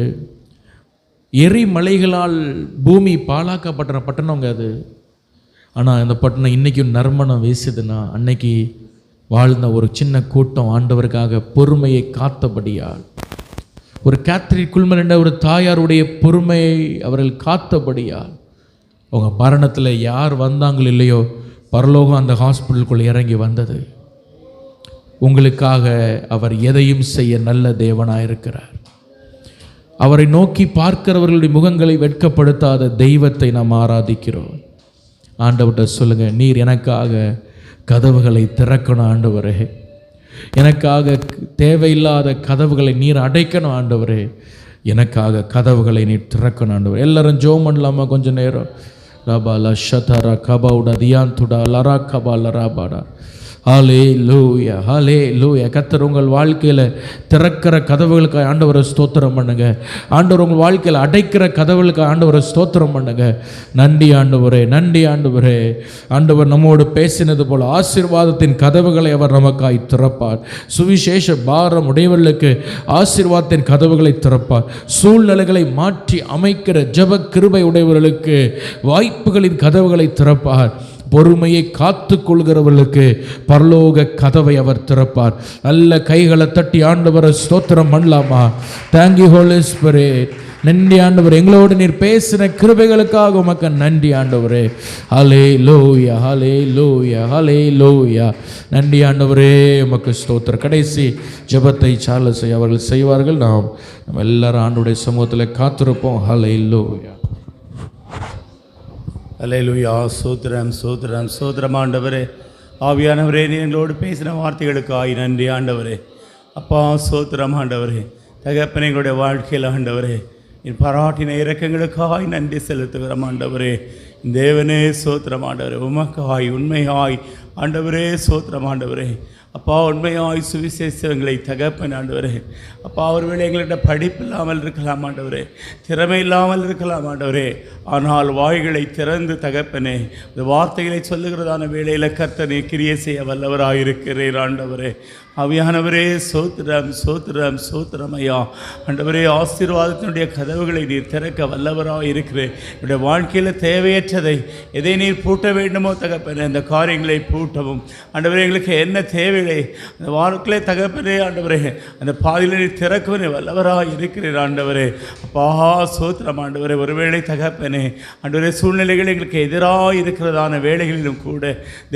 எரிமலைகளால் பூமி பாழாக்கப்பட்ட பட்டணங்க அது. ஆனால் இந்த பட்டணம் இன்றைக்கும் நறுமணம் வீசுதுன்னா அன்னைக்கு வாழ்ந்த ஒரு சின்ன கூட்டம் ஆண்டவருக்காக பொறுமையை காத்தபடியால், ஒரு கேத்ரின் குல்மன் என்ற ஒரு தாயாருடைய பொறுமையை அவர்கள் காத்தபடியால், அவங்க மரணத்தில் யார் வந்தாங்களோ இல்லையோ பரலோகம் அந்த ஹாஸ்பிட்டலுக்குள் இறங்கி வந்தது. உங்களுக்காக அவர் எதையும் செய்ய நல்ல தேவனாயிருக்கிறார். அவரை நோக்கி பார்க்கிறவர்களுடைய முகங்களை வெட்கப்படுத்தாத தெய்வத்தை நாம் ஆராதிக்கிறோம். ஆண்டவர்கிட்ட சொல்லுங்க, நீர் எனக்காக கதவுகளை திறக்கணும் ஆண்டவரே, எனக்காக தேவையில்லாத கதவுகளை நீர் அடைக்கணும் ஆண்டவரே, எனக்காக கதவுகளை நீர் திறக்கணும் ஆண்டவர். எல்லாரும் ஜெபம் பண்ணலாமா? கொஞ்சம் நேரம். ரபாலா ஷதரா கபவுடா தியாந்துடா லரா கபா லராபாடா. ஹல்லேலூயா, ஹல்லேலூயா. கர்த்தர் உங்கள் வாழ்க்கையில் திறக்கிற கதவுகளுக்கு ஆண்டவரை ஸ்தோத்திரம் பண்ணுங்க. ஆண்டவர் உங்கள் வாழ்க்கையில் அடைக்கிற கதவுகளுக்கு ஆண்டவரை ஸ்தோத்திரம் பண்ணுங்க. நன்றி ஆண்டவரே, நன்றி ஆண்டவரே. ஆண்டவர் நம்மோடு பேசினது போல ஆசீர்வாதத்தின் கதவுகளை அவர் நமக்காய் திறப்பார். சுவிசேஷ பாரம் உடையவர்களுக்கு ஆசீர்வாதத்தின் கதவுகளை திறப்பார். சூழ்நிலைகளை மாற்றி அமைக்கிற ஜெப கிருபை உடையவர்களுக்கு வாய்ப்புகளின் கதவுகளை திறப்பார். பொறுமையை காத்து கொள்கிறவர்களுக்கு பரலோக கதவை அவர் திறப்பார். நல்ல கைகளை தட்டி ஆண்டவரை ஸ்தோத்திரம் பண்ணலாமா? Thank you Holi Spirit. நன்றி ஆண்டவர், எங்களோடு நீர் பேசின கிருபைகளுக்காக உமக்கு நன்றி ஆண்டவரே. ஹல்லேலூயா, ஹல்லேலூயா, ஹல்லேலூயா. நன்றி ஆண்டவரே, உமக்கு ஸ்தோத்திரம். கடைசி ஜெபத்தை சார்லஸ் அவர்கள் செய்வார்கள். நம்ம எல்லாரும் ஆண்டவருடைய சமூகத்தில் காத்திருப்போம். ஹல்லேலூயா, அல்லேலூயா. சோத்திரம் சோத்திரம் சோத்திரம் ஆண்டவரே. ஆவியானவரே, எங்களோடு பேசின வார்த்தைகளுக்காய் நன்றி ஆண்டவரே. அப்பா சோத்திரம் ஆண்டவரே. தகப்பனை எங்களுடைய வாழ்க்கையில் ஆண்டவரே என் பாராட்டின இரக்கங்களுக்காய் நன்றி செலுத்துகிறோம் ஆண்டவரே. தேவனே சோத்திரம் ஆண்டவரே. உமக்காய் உண்மையாய் ஆண்டவரே சோத்திரம் ஆண்டவரே. அப்பா உண்மையாய் சுவிசேஷங்களை தகப்பன் ஆண்டவரே. அப்பா ஒருவேளை எங்கள்கிட்ட படிப்பு இல்லாமல் இருக்கலாம் ஆண்டவரே, திறமை இல்லாமல் இருக்கலாம் ஆண்டவரே, ஆனால் வாய்களை திறந்து தகப்பனே இந்த வார்த்தைகளை சொல்லுகிறதான வேளையில் கர்த்தர் நீர் கிரியை செய்ய வல்லவராயிருக்கிறீர் ஆண்டவரே. ஆவியானவரே சோத்திரம் சோத்திரம் சோத்திரம் ஐயா. ஆண்டவரே ஆசீர்வாதத்தினுடைய கதவுகளை நீர் திறக்க வல்லவராக இருக்கிறேன். என்னுடைய வாழ்க்கையில் தேவையற்றதை எதை நீர் பூட்ட வேண்டுமோ தகப்பனே அந்த காரியங்களை பூட்டவும் ஆண்டவரே. எங்களுக்கு என்ன தேவைகளை அந்த வாழ்க்கையிலே தகப்பனே ஆண்டவரே அந்த பாதையில் நீர் திறக்கவே வல்லவராக இருக்கிறீர் ஆண்டவரே. அப்பா சோத்திரம் ஆண்டவரே. ஒருவேளை தகப்பனே ஆண்டவரே சூழ்நிலைகள் எங்களுக்கு எதிராக இருக்கிறதான வேளைகளிலும் கூட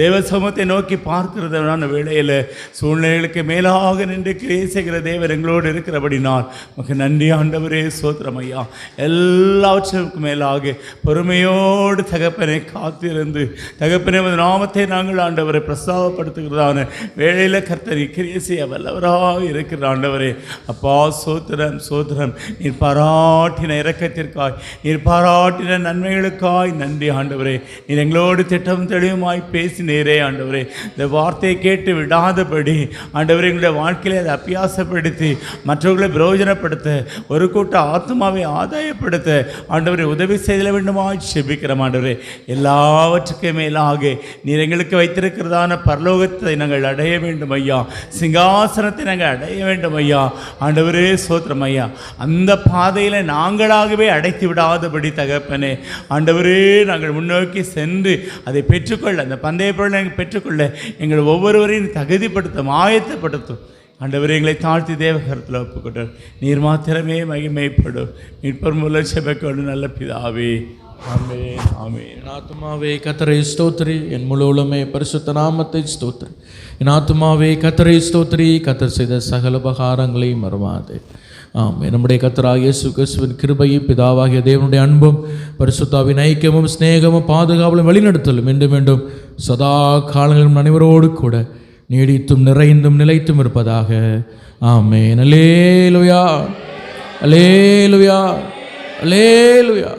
தேவ சமூகத்தை நோக்கி பார்க்கிறதான வேளையில் சூழ்நிலைகள் மேலாக நின்று கிரியை செய்கிற தேவர் எங்களோடு இருக்கிறபடினால் நமக்கு நன்றி ஆண்டவரே. சோத்திரம் ஐயா. எல்லாவற்றுக்கும் மேலாக பொறுமையோடு தகப்பனை காத்திருந்து தகப்பனை நாமத்தை நாங்கள் ஆண்டவரை பிரஸ்தாபப்படுத்துகிறதான வேளையில் கர்த்தர் கிரியை செய்ய வல்லவராக இருக்கிற ஆண்டவரே. அப்பா சோத்திரம் சோத்திரம். நீர் பாராட்டின இரக்கத்திற்காய் நீர் பாராட்டின நன்மைகளுக்காய் நன்றி ஆண்டவரே. நீர் எங்களோடு திட்டம் தெளிவுமாய் பேசினீரே ஆண்டவரே. இந்த வார்த்தையை கேட்டு விடாதபடி ஆண்டவரே எங்களுடைய வாழ்க்கையை அதை அபியாசப்படுத்தி மற்றவர்களை பிரயோஜனப்படுத்த ஒரு கூட்ட ஆத்மாவை ஆதாயப்படுத்த ஆண்டவரை உதவி செய்ய வேண்டுமா செபிக்கிறோம் ஆண்டவரே. எல்லாவற்றுக்கும் மேலாக நீர் எங்களுக்கு வைத்திருக்கிறதான பரலோகத்தை நாங்கள் அடைய வேண்டும் ஐயா. சிங்காசனத்தை நாங்கள் அடைய வேண்டும் ஐயா ஆண்டவரே. சோத்திரம் ஐயா. அந்த பாதையில் நாங்களாகவே அடைத்து விடாதபடி தகப்பனே ஆண்டவரே நாங்கள் முன்னோக்கி சென்று அதை பெற்றுக்கொள்ள அந்த பந்தய பொருளை நாங்கள் பெற்றுக்கொள்ள எங்கள் ஒவ்வொருவரையும் தகுதிப்படுத்தும் ஆயத்தப்படுத்தும் ஆண்டவரே. எங்களை தாழ்த்தி தேவகரத்தில் ஒப்புக்கொண்டார். நீர் மாத்திரமே மகிமைப்படும். மீட்பர் மூலம் செபக்கொண்டு நல்ல பிதாவே ஆமென் ஆமென். என் ஆத்துமாவே கர்த்தரை ஸ்தோத்திரி, என் முழு உள்ளமே பரிசுத்த நாமத்தை ஸ்தோத்திரி. என் ஆத்துமாவே கர்த்தரை ஸ்தோத்திரி, கர்த்தர் செய்த சகல உபகாரங்களை மறவாதே. ஆமென். நம்முடைய கர்த்தராகிய இயேசு கிறிஸ்துவின் கிருபையும் பிதாவாகிய தேவனுடைய அன்பும் பரிசுத்தாவின் ஐக்கியமும் சிநேகமும் பாதுகாவலும் வழிநடத்தலும் மீண்டும் மீண்டும் சதா காலங்களும் அனைவரோடு கூட நீடித்தும் நிறைந்தும் நிலைத்தும் இருப்பதாக. ஆமென். அல்லேலூயா அல்லேலூயா அல்லேலூயா.